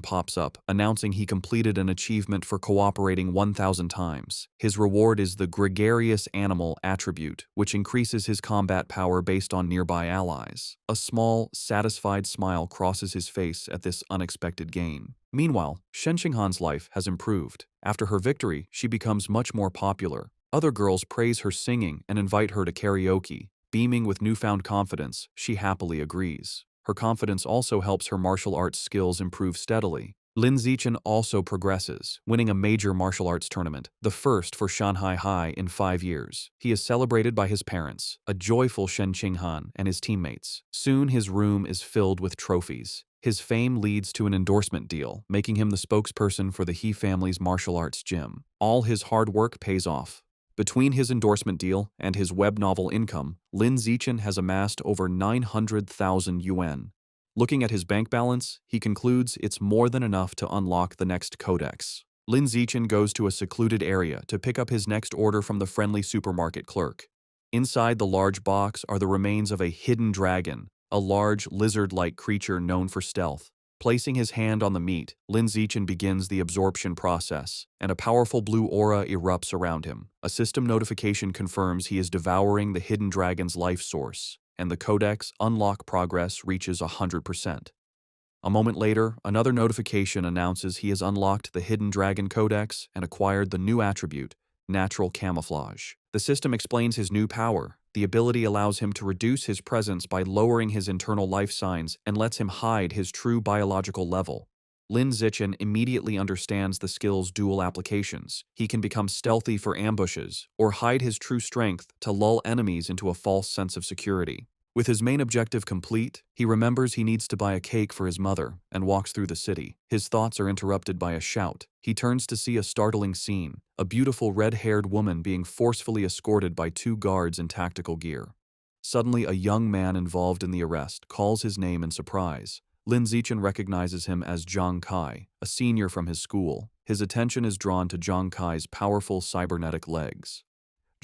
pops up, announcing he completed an achievement for cooperating 1,000 times. His reward is the Gregarious Animal attribute, which increases his combat power based on nearby allies. A small, satisfied smile crosses his face at this unexpected gain. Meanwhile, Shen Qinghan's life has improved. After her victory, she becomes much more popular. Other girls praise her singing and invite her to karaoke. Beaming with newfound confidence, she happily agrees. Her confidence also helps her martial arts skills improve steadily. Lin Zichen also progresses, winning a major martial arts tournament, the first for Shanghai High in 5 years. He is celebrated by his parents, a joyful Shen Qinghan, and his teammates. Soon his room is filled with trophies. His fame leads to an endorsement deal, making him the spokesperson for the He family's martial arts gym. All his hard work pays off. Between his endorsement deal and his web novel income, Lin Zichen has amassed over 900,000 yuan. Looking at his bank balance, he concludes it's more than enough to unlock the next codex. Lin Zichen goes to a secluded area to pick up his next order from the friendly supermarket clerk. Inside the large box are the remains of a hidden dragon, a large lizard-like creature known for stealth. Placing his hand on the meat, Lin Zichen begins the absorption process, and a powerful blue aura erupts around him. A system notification confirms he is devouring the hidden dragon's life source, and the codex unlock progress reaches 100%. A moment later, another notification announces he has unlocked the hidden dragon codex and acquired the new attribute, natural camouflage. The system explains his new power. The ability allows him to reduce his presence by lowering his internal life signs and lets him hide his true biological level. Lin Zichen immediately understands the skill's dual applications. He can become stealthy for ambushes, or hide his true strength to lull enemies into a false sense of security. With his main objective complete, he remembers he needs to buy a cake for his mother and walks through the city. His thoughts are interrupted by a shout. He turns to see a startling scene, a beautiful red-haired woman being forcefully escorted by 2 guards in tactical gear. Suddenly, a young man involved in the arrest calls his name in surprise. Lin Zichen recognizes him as Zhang Kai, a senior from his school. His attention is drawn to Zhang Kai's powerful cybernetic legs.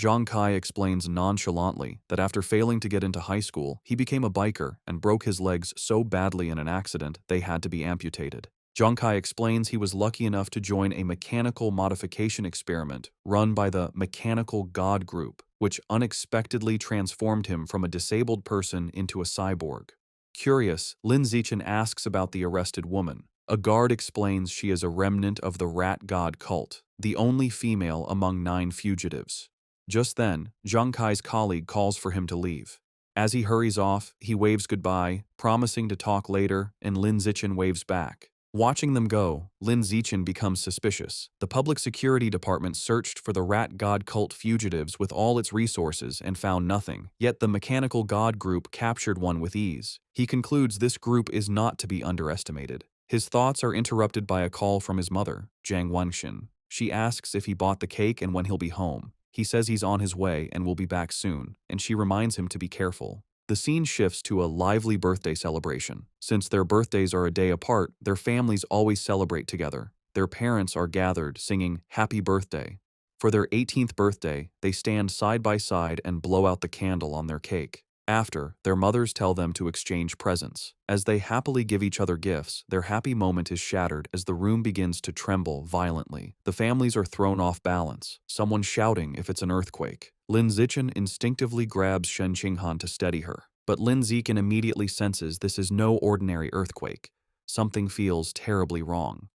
Zhang Kai explains nonchalantly that after failing to get into high school, he became a biker and broke his legs so badly in an accident they had to be amputated. Zhang Kai explains he was lucky enough to join a mechanical modification experiment run by the Mechanical God Group, which unexpectedly transformed him from a disabled person into a cyborg. Curious, Lin Zichen asks about the arrested woman. A guard explains she is a remnant of the Rat God cult, the only female among 9 fugitives. Just then, Zhang Kai's colleague calls for him to leave. As he hurries off, he waves goodbye, promising to talk later, and Lin Zichen waves back. Watching them go, Lin Zichen becomes suspicious. The public security department searched for the rat god cult fugitives with all its resources and found nothing, yet the mechanical god group captured one with ease. He concludes this group is not to be underestimated. His thoughts are interrupted by a call from his mother, Jiang Wangxin. She asks if he bought the cake and when he'll be home. He says he's on his way and will be back soon, and she reminds him to be careful. The scene shifts to a lively birthday celebration. Since their birthdays are a day apart, their families always celebrate together. Their parents are gathered singing "Happy Birthday." For their 18th birthday, they stand side by side and blow out the candle on their cake. After, their mothers tell them to exchange presents. As they happily give each other gifts, their happy moment is shattered as the room begins to tremble violently. The families are thrown off balance, someone shouting if it's an earthquake. Lin Zichen instinctively grabs Shen Qinghan to steady her, but Lin Zichen immediately senses this is no ordinary earthquake. Something feels terribly wrong.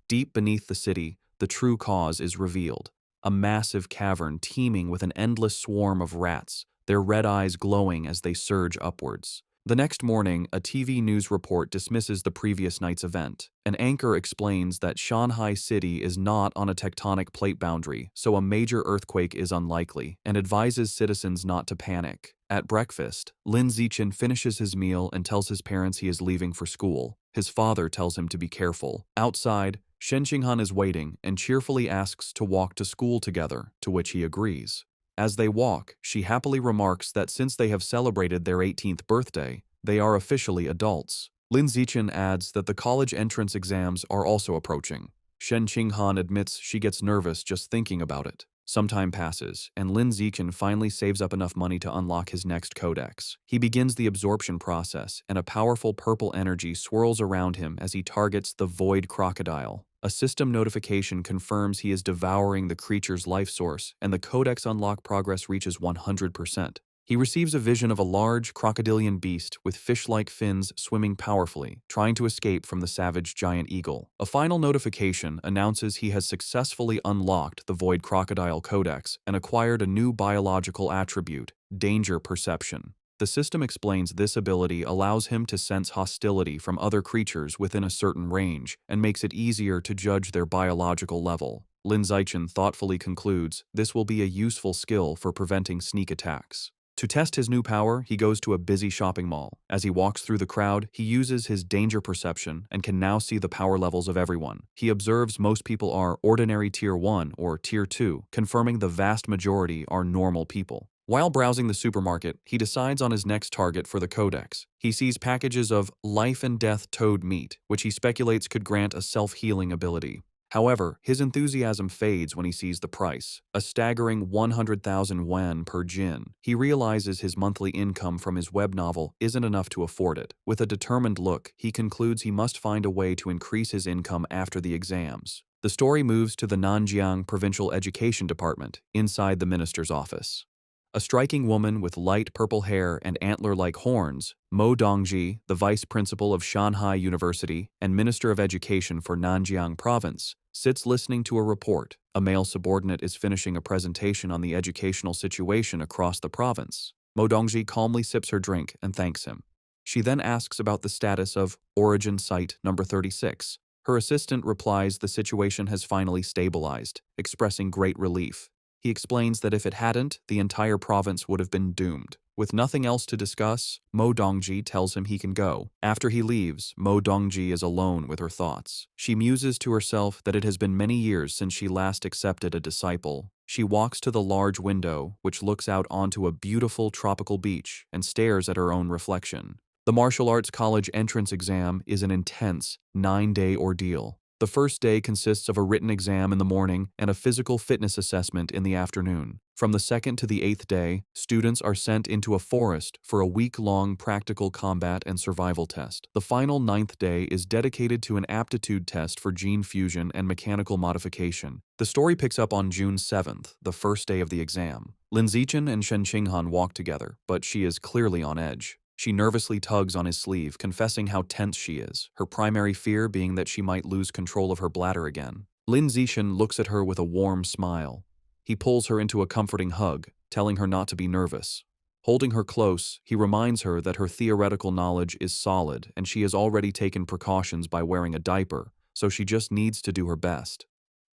Deep beneath the city, the true cause is revealed. A massive cavern teeming with an endless swarm of rats, their red eyes glowing as they surge upwards. The next morning, a TV news report dismisses the previous night's event. An anchor explains that Shanghai City is not on a tectonic plate boundary, so a major earthquake is unlikely, and advises citizens not to panic. At breakfast, Lin Zichen finishes his meal and tells his parents he is leaving for school. His father tells him to be careful. Outside, Shen Qinghan is waiting and cheerfully asks to walk to school together, to which he agrees. As they walk, she happily remarks that since they have celebrated their 18th birthday, they are officially adults. Lin Zichen adds that the college entrance exams are also approaching. Shen Qinghan admits she gets nervous just thinking about it. Some time passes, and Lin Zichen finally saves up enough money to unlock his next codex. He begins the absorption process, and a powerful purple energy swirls around him as he targets the void crocodile. A system notification confirms he is devouring the creature's life source, and the codex unlock progress reaches 100%. He receives a vision of a large crocodilian beast with fish-like fins swimming powerfully, trying to escape from the savage giant eagle. A final notification announces he has successfully unlocked the Void Crocodile Codex and acquired a new biological attribute, danger perception. The system explains this ability allows him to sense hostility from other creatures within a certain range and makes it easier to judge their biological level. Lin Zichen thoughtfully concludes this will be a useful skill for preventing sneak attacks. To test his new power, he goes to a busy shopping mall. As he walks through the crowd, he uses his danger perception and can now see the power levels of everyone. He observes most people are ordinary Tier 1 or Tier 2, confirming the vast majority are normal people. While browsing the supermarket, he decides on his next target for the codex. He sees packages of life and death toad meat, which he speculates could grant a self-healing ability. However, his enthusiasm fades when he sees the price, a staggering 100,000 yuan per jin. He realizes his monthly income from his web novel isn't enough to afford it. With a determined look, he concludes he must find a way to increase his income after the exams. The story moves to the Nanjiang Provincial Education Department, inside the minister's office. A striking woman with light purple hair and antler-like horns, Mo Dongji, the vice principal of Shanghai University and Minister of Education for Nanjiang Province, sits listening to a report. A male subordinate is finishing a presentation on the educational situation across the province. Mo Dongji calmly sips her drink and thanks him. She then asks about the status of Origin Site number 36. Her assistant replies the situation has finally stabilized, expressing great relief. He explains that if it hadn't, the entire province would have been doomed. With nothing else to discuss, Mo Dongji tells him he can go. After he leaves, Mo Dongji is alone with her thoughts. She muses to herself that it has been many years since she last accepted a disciple. She walks to the large window, which looks out onto a beautiful tropical beach, and stares at her own reflection. The martial arts college entrance exam is an intense, 9-day ordeal. The first day consists of a written exam in the morning and a physical fitness assessment in the afternoon. From the second to the 8th day, students are sent into a forest for a week-long practical combat and survival test. The final 9th day is dedicated to an aptitude test for gene fusion and mechanical modification. The story picks up on June 7th, the first day of the exam. Lin Zichen and Shen Qinghan walk together, but she is clearly on edge. She nervously tugs on his sleeve, confessing how tense she is, her primary fear being that she might lose control of her bladder again. Lin Zichen looks at her with a warm smile. He pulls her into a comforting hug, telling her not to be nervous. Holding her close, he reminds her that her theoretical knowledge is solid and she has already taken precautions by wearing a diaper, so she just needs to do her best.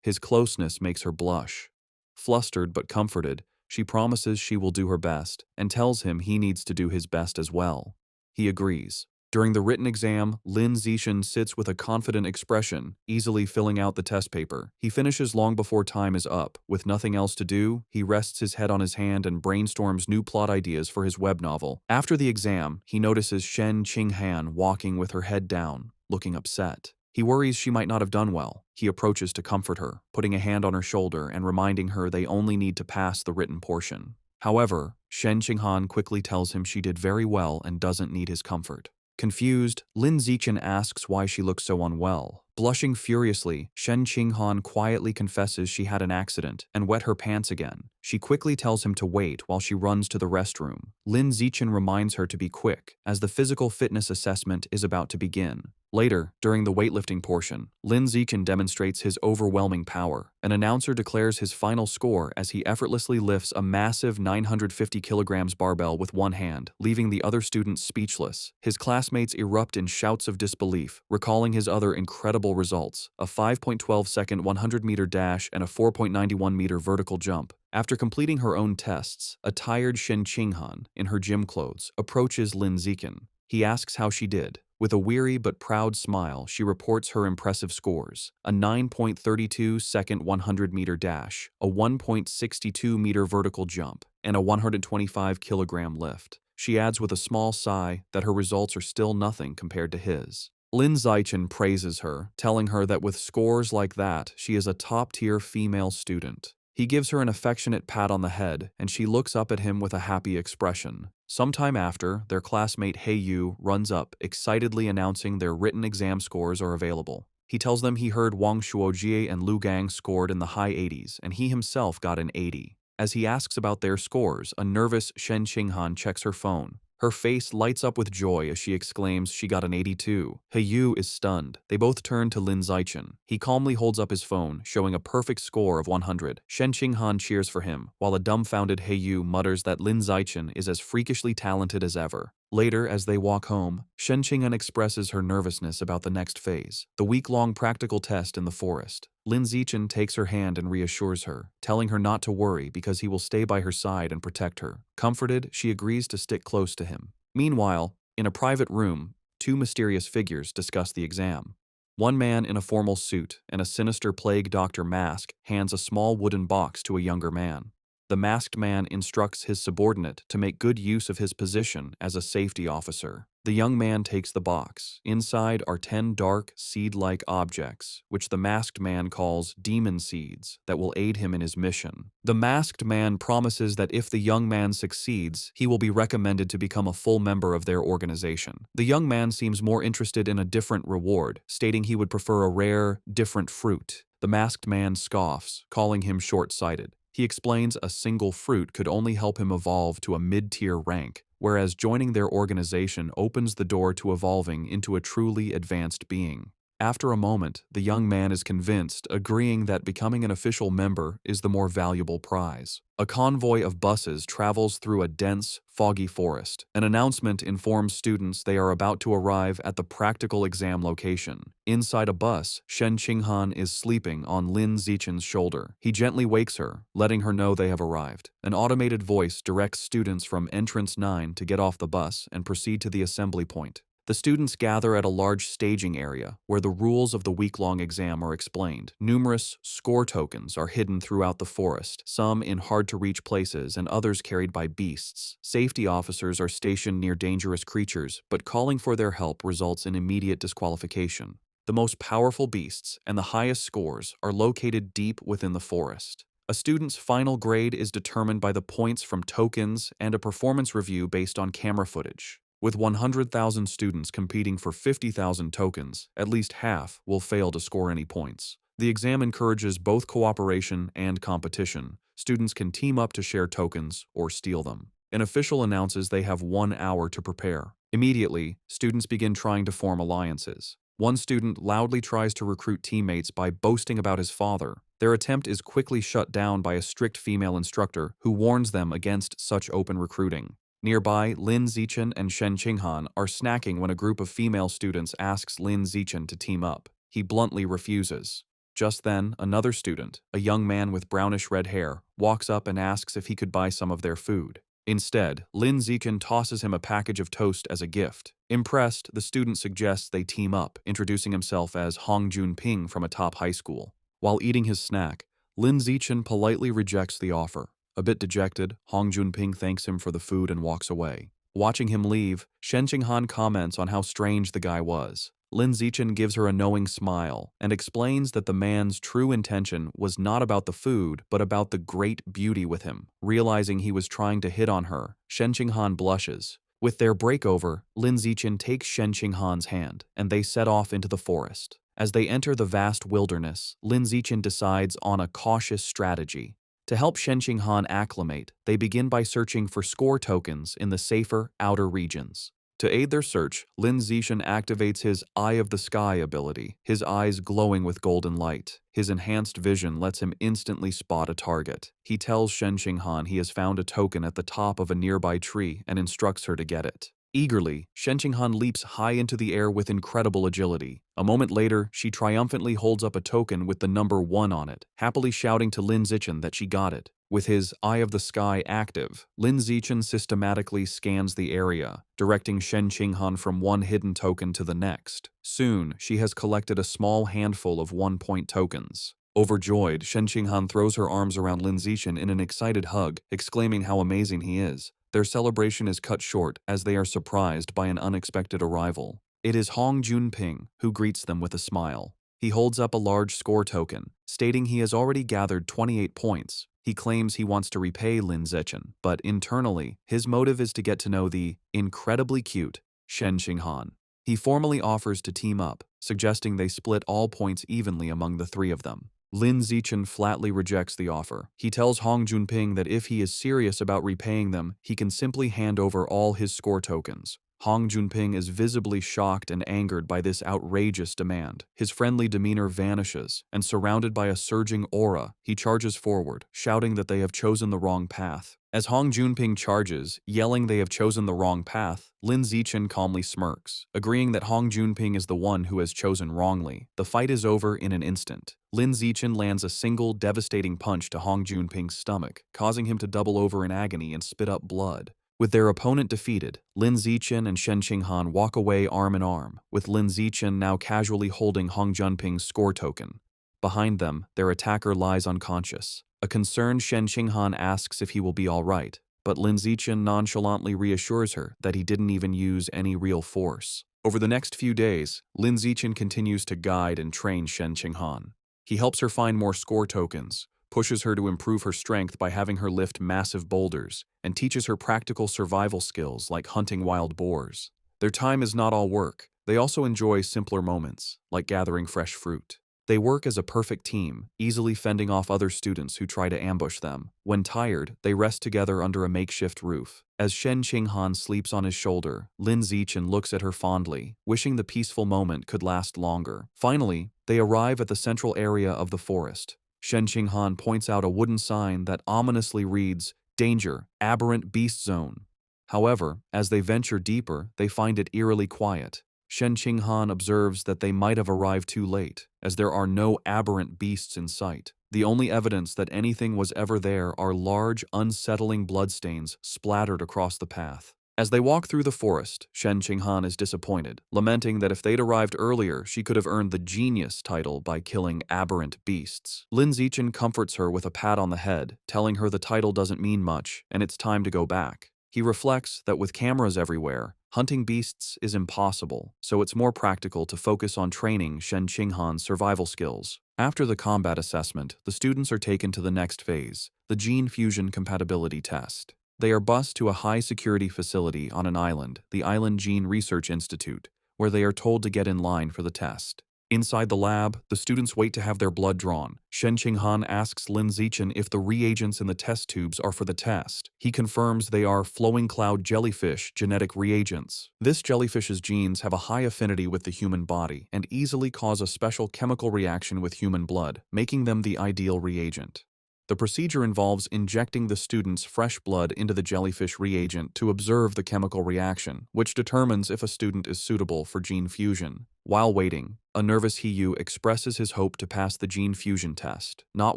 His closeness makes her blush. Flustered but comforted, she promises she will do her best and tells him he needs to do his best as well. He agrees. During the written exam, Lin Zixin sits with a confident expression, easily filling out the test paper. He finishes long before time is up. With nothing else to do, he rests his head on his hand and brainstorms new plot ideas for his web novel. After the exam, he notices Shen Qinghan walking with her head down, looking upset. He worries she might not have done well. He approaches to comfort her, putting a hand on her shoulder and reminding her they only need to pass the written portion. However, Shen Qinghan quickly tells him she did very well and doesn't need his comfort. Confused, Lin Zixin asks why she looks so unwell. Blushing furiously, Shen Qinghan quietly confesses she had an accident and wet her pants again. She quickly tells him to wait while she runs to the restroom. Lin Zixin reminds her to be quick, as the physical fitness assessment is about to begin. Later, during the weightlifting portion, Lin Zixin demonstrates his overwhelming power. An announcer declares his final score as he effortlessly lifts a massive 950 kilograms barbell with one hand, leaving the other students speechless. His classmates erupt in shouts of disbelief, recalling his other incredible results, a 5.12-second 100-meter dash and a 4.91-meter vertical jump. After completing her own tests, a tired Shen Qinghan, in her gym clothes, approaches Lin Zixin. He asks how she did. With a weary but proud smile, she reports her impressive scores: a 9.32-second 100-meter dash, a 1.62-meter vertical jump, and a 125-kilogram lift. She adds with a small sigh that her results are still nothing compared to his. Lin Zixin praises her, telling her that with scores like that, she is a top-tier female student. He gives her an affectionate pat on the head, and she looks up at him with a happy expression. Sometime after, their classmate He Yu runs up, excitedly announcing their written exam scores are available. He tells them he heard Wang Shuojie and Lu Gang scored in the high 80s, and he himself got an 80. As he asks about their scores, a nervous Shen Qinghan checks her phone. Her face lights up with joy as she exclaims she got an 82. He Yu is stunned. They both turn to Lin Zixin. He calmly holds up his phone, showing a perfect score of 100. Shen Qinghan cheers for him, while a dumbfounded He Yu mutters that Lin Zixin is as freakishly talented as ever. Later, as they walk home, Shen Qinghan expresses her nervousness about the next phase, the week-long practical test in the forest. Lin Zixin takes her hand and reassures her, telling her not to worry because he will stay by her side and protect her. Comforted, she agrees to stick close to him. Meanwhile, in a private room, two mysterious figures discuss the exam. One man in a formal suit and a sinister plague doctor mask hands a small wooden box to a younger man. The masked man instructs his subordinate to make good use of his position as a safety officer. The young man takes the box. Inside are 10 dark, seed-like objects, which the masked man calls demon seeds, that will aid him in his mission. The masked man promises that if the young man succeeds, he will be recommended to become a full member of their organization. The young man seems more interested in a different reward, stating he would prefer a rare, different fruit. The masked man scoffs, calling him short-sighted. He explains a single fruit could only help him evolve to a mid-tier rank, whereas joining their organization opens the door to evolving into a truly advanced being. After a moment, the young man is convinced, agreeing that becoming an official member is the more valuable prize. A convoy of buses travels through a dense, foggy forest. An announcement informs students they are about to arrive at the practical exam location. Inside a bus, Shen Qinghan is sleeping on Lin Zixin's shoulder. He gently wakes her, letting her know they have arrived. An automated voice directs students from entrance 9 to get off the bus and proceed to the assembly point. The students gather at a large staging area where the rules of the week-long exam are explained. Numerous score tokens are hidden throughout the forest, some in hard-to-reach places and others carried by beasts. Safety officers are stationed near dangerous creatures, but calling for their help results in immediate disqualification. The most powerful beasts and the highest scores are located deep within the forest. A student's final grade is determined by the points from tokens and a performance review based on camera footage. With 100,000 students competing for 50,000 tokens, at least half will fail to score any points. The exam encourages both cooperation and competition. Students can team up to share tokens or steal them. An official announces they have 1 hour to prepare. Immediately, students begin trying to form alliances. One student loudly tries to recruit teammates by boasting about his father. Their attempt is quickly shut down by a strict female instructor who warns them against such open recruiting. Nearby, Lin Zichen and Shen Qinghan are snacking when a group of female students asks Lin Zichen to team up. He bluntly refuses. Just then, another student, a young man with brownish red hair, walks up and asks if he could buy some of their food. Instead, Lin Zichen tosses him a package of toast as a gift. Impressed, the student suggests they team up, introducing himself as Hong Junping from a top high school. While eating his snack, Lin Zichen politely rejects the offer. A bit dejected, Hong Junping thanks him for the food and walks away. Watching him leave, Shen Qinghan comments on how strange the guy was. Lin Zichen gives her a knowing smile and explains that the man's true intention was not about the food, but about the great beauty with him. Realizing he was trying to hit on her, Shen Qinghan blushes. With their breakover, Lin Zichen takes Shen Qinghan's hand, and they set off into the forest. As they enter the vast wilderness, Lin Zichen decides on a cautious strategy. To help Shen Qinghan acclimate, they begin by searching for score tokens in the safer, outer regions. To aid their search, Lin Zichen activates his Eye of the Sky ability, his eyes glowing with golden light. His enhanced vision lets him instantly spot a target. He tells Shen Qinghan he has found a token at the top of a nearby tree and instructs her to get it. Eagerly, Shen Qinghan leaps high into the air with incredible agility. A moment later, she triumphantly holds up a token with the number 1 on it, happily shouting to Lin Zichen that she got it. With his Eye of the Sky active, Lin Zichen systematically scans the area, directing Shen Qinghan from one hidden token to the next. Soon, she has collected a small handful of 1-point tokens. Overjoyed, Shen Qinghan throws her arms around Lin Zichen in an excited hug, exclaiming how amazing he is. Their celebration is cut short as they are surprised by an unexpected arrival. It is Hong Junping who greets them with a smile. He holds up a large score token, stating he has already gathered 28 points. He claims he wants to repay Lin Zichen, but internally, his motive is to get to know the incredibly cute Shen Qinghan. He formally offers to team up, suggesting they split all points evenly among the three of them. Lin Zichen flatly rejects the offer. He tells Hong Junping that if he is serious about repaying them, he can simply hand over all his score tokens. Hong Junping is visibly shocked and angered by this outrageous demand. His friendly demeanor vanishes, and surrounded by a surging aura, he charges forward, shouting that they have chosen the wrong path. As Hong Junping charges, yelling they have chosen the wrong path, Lin Zichen calmly smirks, agreeing that Hong Junping is the one who has chosen wrongly. The fight is over in an instant. Lin Zichen lands a single, devastating punch to Hong Junping's stomach, causing him to double over in agony and spit up blood. With their opponent defeated, Lin Zichen and Shen Qinghan walk away arm in arm, with Lin Zichen now casually holding Hong Junping's score token. Behind them, their attacker lies unconscious. A concerned Shen Qinghan asks if he will be all right, but Lin Zichen nonchalantly reassures her that he didn't even use any real force. Over the next few days, Lin Zichen continues to guide and train Shen Qinghan. He helps her find more score tokens, pushes her to improve her strength by having her lift massive boulders, and teaches her practical survival skills like hunting wild boars. Their time is not all work. They also enjoy simpler moments, like gathering fresh fruit. They work as a perfect team, easily fending off other students who try to ambush them. When tired, they rest together under a makeshift roof. As Shen Qinghan sleeps on his shoulder, Lin Zichen looks at her fondly, wishing the peaceful moment could last longer. Finally, they arrive at the central area of the forest. Shen Qinghan points out a wooden sign that ominously reads, "Danger, Aberrant Beast Zone." However, as they venture deeper, they find it eerily quiet. Shen Qinghan observes that they might have arrived too late, as there are no aberrant beasts in sight. The only evidence that anything was ever there are large, unsettling bloodstains splattered across the path. As they walk through the forest, Shen Qinghan is disappointed, lamenting that if they'd arrived earlier, she could have earned the genius title by killing aberrant beasts. Lin Zichen comforts her with a pat on the head, telling her the title doesn't mean much, and it's time to go back. He reflects that with cameras everywhere, hunting beasts is impossible, so it's more practical to focus on training Shen Qinghan's survival skills. After the combat assessment, the students are taken to the next phase, the gene fusion compatibility test. They are bused to a high-security facility on an island, the Island Gene Research Institute, where they are told to get in line for the test. Inside the lab, the students wait to have their blood drawn. Shen Qinghan asks Lin Zichen if the reagents in the test tubes are for the test. He confirms they are flowing cloud jellyfish genetic reagents. This jellyfish's genes have a high affinity with the human body and easily cause a special chemical reaction with human blood, making them the ideal reagent. The procedure involves injecting the student's fresh blood into the jellyfish reagent to observe the chemical reaction, which determines if a student is suitable for gene fusion. While waiting, a nervous Hiyu expresses his hope to pass the gene fusion test, not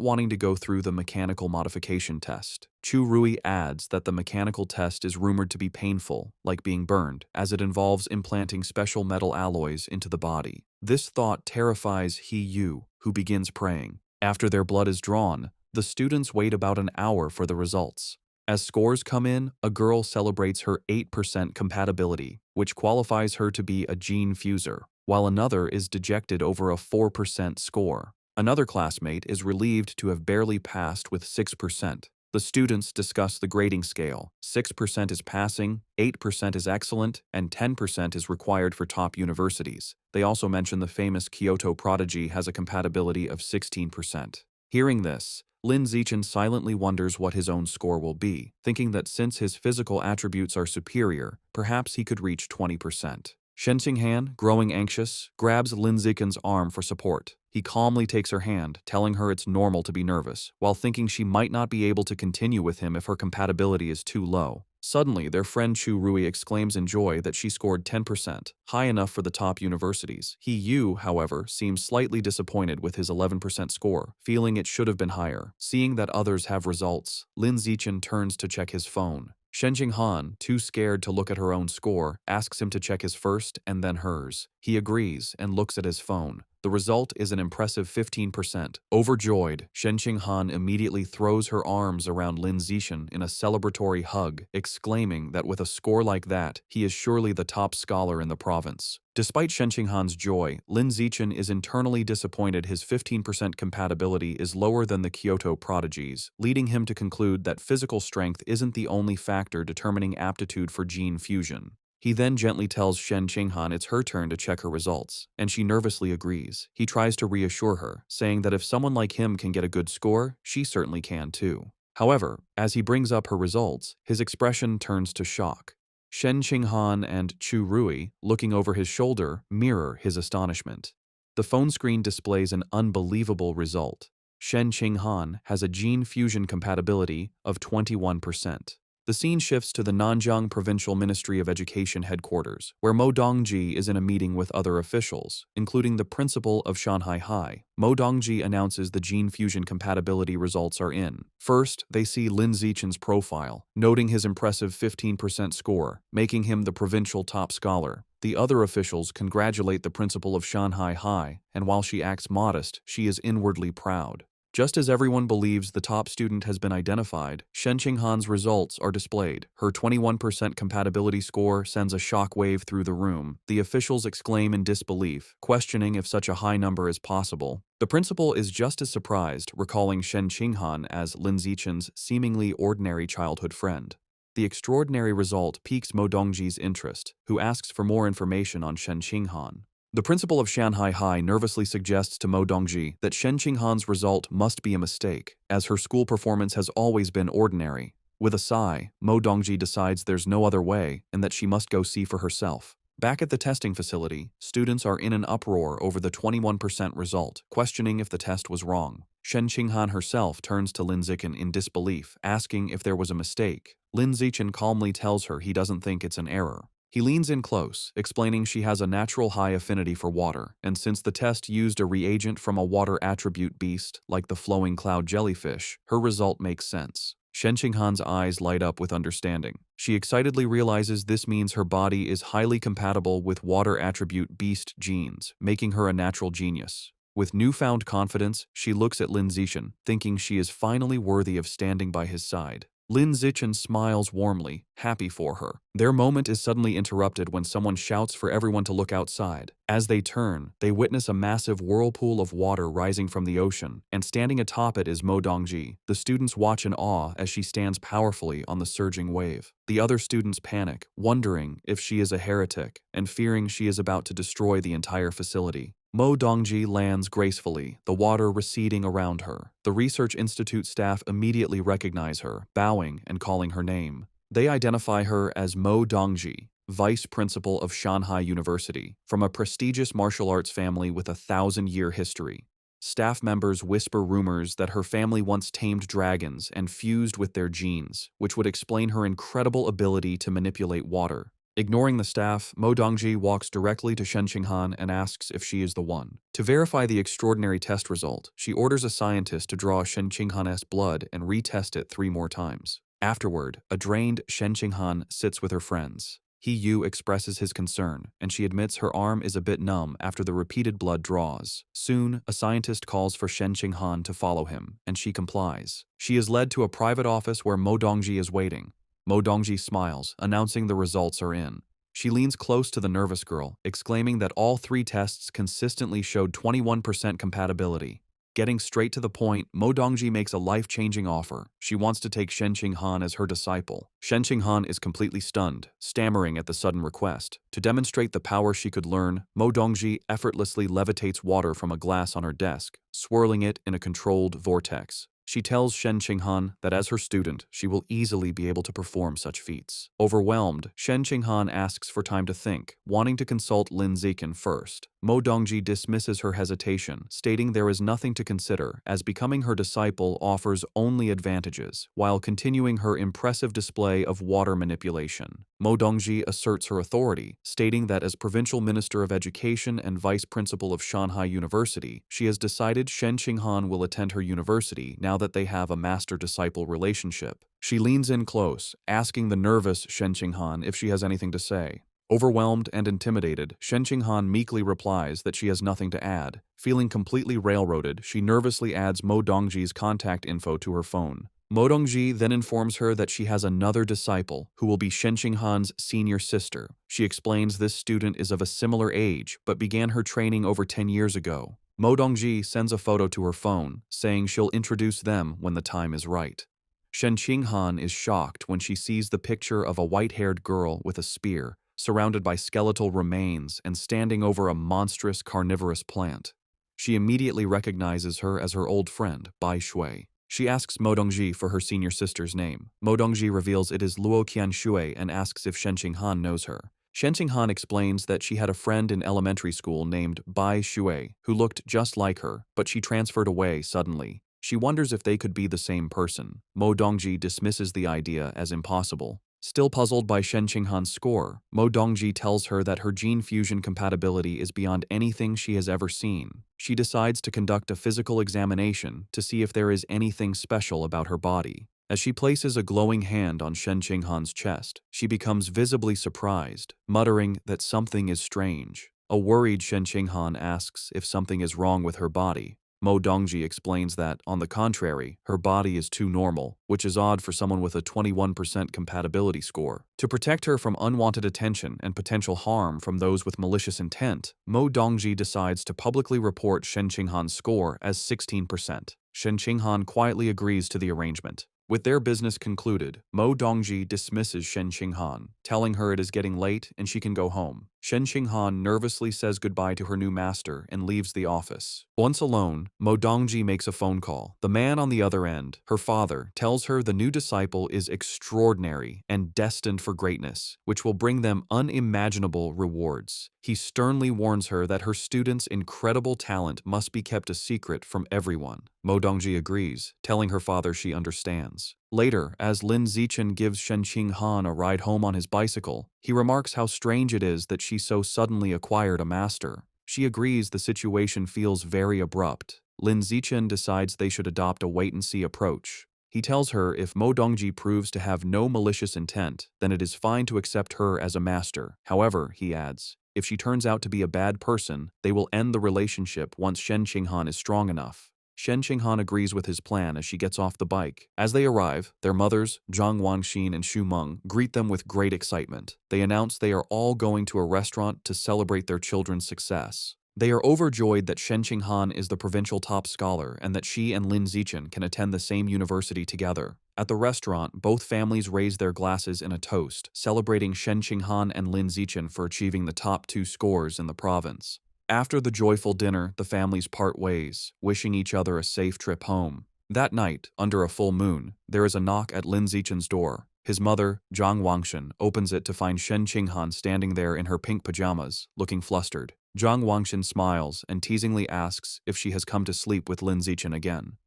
wanting to go through the mechanical modification test. Chu Rui adds that the mechanical test is rumored to be painful, like being burned, as it involves implanting special metal alloys into the body. This thought terrifies Hiyu, who begins praying. After their blood is drawn, the students wait about an hour for the results. As scores come in, a girl celebrates her 8% compatibility, which qualifies her to be a gene fuser, while another is dejected over a 4% score. Another classmate is relieved to have barely passed with 6%. The students discuss the grading scale. 6% is passing, 8% is excellent, and 10% is required for top universities. They also mention the famous Kyoto prodigy has a compatibility of 16%. Hearing this, Lin Zichen silently wonders what his own score will be, thinking that since his physical attributes are superior, perhaps he could reach 20%. Shen Qinghan, growing anxious, grabs Lin Zichen's arm for support. He calmly takes her hand, telling her it's normal to be nervous, while thinking she might not be able to continue with him if her compatibility is too low. Suddenly, their friend Chu Rui exclaims in joy that she scored 10%, high enough for the top universities. Yu, however, seems slightly disappointed with his 11% score, feeling it should have been higher. Seeing that others have results, Lin Zichen turns to check his phone. Shen Qinghan, too scared to look at her own score, asks him to check his first and then hers. He agrees and looks at his phone. The result is an impressive 15%. Overjoyed, Shen Qinghan immediately throws her arms around Lin Zichen in a celebratory hug, exclaiming that with a score like that, he is surely the top scholar in the province. Despite Shen Qinghan's joy, Lin Zichen is internally disappointed his 15% compatibility is lower than the Kyoto prodigies, leading him to conclude that physical strength isn't the only factor determining aptitude for gene fusion. He then gently tells Shen Qinghan it's her turn to check her results, and she nervously agrees. He tries to reassure her, saying that if someone like him can get a good score, she certainly can too. However, as he brings up her results, his expression turns to shock. Shen Qinghan and Chu Rui, looking over his shoulder, mirror his astonishment. The phone screen displays an unbelievable result. Shen Qinghan has a gene fusion compatibility of 21%. The scene shifts to the Nanjing Provincial Ministry of Education headquarters, where Mo Dongji is in a meeting with other officials, including the principal of Shanghai High. Mo Dongji announces the gene fusion compatibility results are in. First, they see Lin Zichen's profile, noting his impressive 15% score, making him the provincial top scholar. The other officials congratulate the principal of Shanghai High, and while she acts modest, she is inwardly proud. Just as everyone believes the top student has been identified, Shen Qinghan's results are displayed. Her 21% compatibility score sends a shockwave through the room. The officials exclaim in disbelief, questioning if such a high number is possible. The principal is just as surprised, recalling Shen Qinghan as Lin Zichen's seemingly ordinary childhood friend. The extraordinary result piques Mo Dongji's interest, who asks for more information on Shen Qinghan. The principal of Shanghai High nervously suggests to Mo Dongji that Shen Qinghan's result must be a mistake, as her school performance has always been ordinary. With a sigh, Mo Dongji decides there's no other way and that she must go see for herself. Back at the testing facility, students are in an uproar over the 21% result, questioning if the test was wrong. Shen Qinghan herself turns to Lin Zichen in disbelief, asking if there was a mistake. Lin Zichen calmly tells her he doesn't think it's an error. He leans in close, explaining she has a natural high affinity for water, and since the test used a reagent from a water attribute beast, like the flowing cloud jellyfish, her result makes sense. Shen Qinghan's eyes light up with understanding. She excitedly realizes this means her body is highly compatible with water attribute beast genes, making her a natural genius. With newfound confidence, she looks at Lin Zichen, thinking she is finally worthy of standing by his side. Lin Zichen smiles warmly, happy for her. Their moment is suddenly interrupted when someone shouts for everyone to look outside. As they turn, they witness a massive whirlpool of water rising from the ocean, and standing atop it is Mo Dongji. The students watch in awe as she stands powerfully on the surging wave. The other students panic, wondering if she is a heretic, and fearing she is about to destroy the entire facility. Mo Dongji lands gracefully, the water receding around her. The Research Institute staff immediately recognize her, bowing and calling her name. They identify her as Mo Dongji, Vice Principal of Shanghai University, from a prestigious martial arts family with a 1,000-year history. staff members whisper rumors that her family once tamed dragons and fused with their genes, which would explain her incredible ability to manipulate water. Ignoring the staff, Mo Dongji walks directly to Shen Qinghan and asks if she is the one. To verify the extraordinary test result, she orders a scientist to draw Shen Qinghan's blood and retest it 3 more times. Afterward, a drained Shen Qinghan sits with her friends. He Yu expresses his concern, and she admits her arm is a bit numb after the repeated blood draws. Soon, a scientist calls for Shen Qinghan to follow him, and she complies. She is led to a private office where Mo Dongji is waiting. Mo Dongji smiles, announcing the results are in. She leans close to the nervous girl, exclaiming that all 3 tests consistently showed 21% compatibility. Getting straight to the point, Mo Dongji makes a life-changing offer. She wants to take Shen Qinghan as her disciple. Shen Qinghan is completely stunned, stammering at the sudden request. To demonstrate the power she could learn, Mo Dongji effortlessly levitates water from a glass on her desk, swirling it in a controlled vortex. She tells Shen Qinghan that as her student, she will easily be able to perform such feats. Overwhelmed, Shen Qinghan asks for time to think, wanting to consult Lin Zichen first. Mo Dongji dismisses her hesitation, stating there is nothing to consider, as becoming her disciple offers only advantages, while continuing her impressive display of water manipulation. Mo Dongji asserts her authority, stating that as Provincial Minister of Education and Vice Principal of Shanghai University, she has decided Shen Qinghan will attend her university now that they have a master-disciple relationship. She leans in close, asking the nervous Shen Qinghan if she has anything to say. Overwhelmed and intimidated, Shen Qinghan meekly replies that she has nothing to add. Feeling completely railroaded, she nervously adds Mo Dongji's contact info to her phone. Mo Dongji then informs her that she has another disciple, who will be Shen Qinghan's senior sister. She explains this student is of a similar age, but began her training over 10 years ago. Mo Dongji sends a photo to her phone, saying she'll introduce them when the time is right. Shen Qinghan is shocked when she sees the picture of a white-haired girl with a spear, surrounded by skeletal remains and standing over a monstrous carnivorous plant. She immediately recognizes her as her old friend, Bai Shui. She asks Mo Dongji for her senior sister's name. Mo Dongji reveals it is Luo Qianshui and asks if Shen Qinghan knows her. Shen Qinghan explains that she had a friend in elementary school named Bai Shui who looked just like her, but she transferred away suddenly. She wonders if they could be the same person. Mo Dongji dismisses the idea as impossible. Still puzzled by Shen Qinghan's score, Mo Dongji tells her that her gene fusion compatibility is beyond anything she has ever seen. She decides to conduct a physical examination to see if there is anything special about her body. As she places a glowing hand on Shen Qinghan's chest, she becomes visibly surprised, muttering that something is strange. A worried Shen Qinghan asks if something is wrong with her body. Mo Dongji explains that, on the contrary, her body is too normal, which is odd for someone with a 21% compatibility score. To protect her from unwanted attention and potential harm from those with malicious intent, Mo Dongji decides to publicly report Shen Qinghan's score as 16%. Shen Qinghan quietly agrees to the arrangement. With their business concluded, Mo Dongji dismisses Shen Qinghan, telling her it is getting late and she can go home. Shen Qinghan nervously says goodbye to her new master and leaves the office. Once alone, Mo Dongji makes a phone call. The man on the other end, her father, tells her the new disciple is extraordinary and destined for greatness, which will bring them unimaginable rewards. He sternly warns her that her student's incredible talent must be kept a secret from everyone. Mo Dongji agrees, telling her father she understands. Later, as Lin Zichen gives Shen Qinghan a ride home on his bicycle, he remarks how strange it is that she so suddenly acquired a master. She agrees the situation feels very abrupt. Lin Zichen decides they should adopt a wait-and-see approach. He tells her if Mo Dongji proves to have no malicious intent, then it is fine to accept her as a master. However, he adds, if she turns out to be a bad person, they will end the relationship once Shen Qinghan is strong enough. Shen Qinghan agrees with his plan as she gets off the bike. As they arrive, their mothers, Zhang Wangxin and Xu Meng, greet them with great excitement. They announce they are all going to a restaurant to celebrate their children's success. They are overjoyed that Shen Qinghan is the provincial top scholar and that she and Lin Zichen can attend the same university together. At the restaurant, both families raise their glasses in a toast, celebrating Shen Qinghan and Lin Zichen for achieving the top 2 scores in the province. After the joyful dinner, the families part ways, wishing each other a safe trip home. That night, under a full moon, there is a knock at Lin Zichen's door. His mother, Zhang Wangxin, opens it to find Shen Qinghan standing there in her pink pajamas, looking flustered. Zhang Wangshan smiles and teasingly asks if she has come to sleep with Lin Zichen again.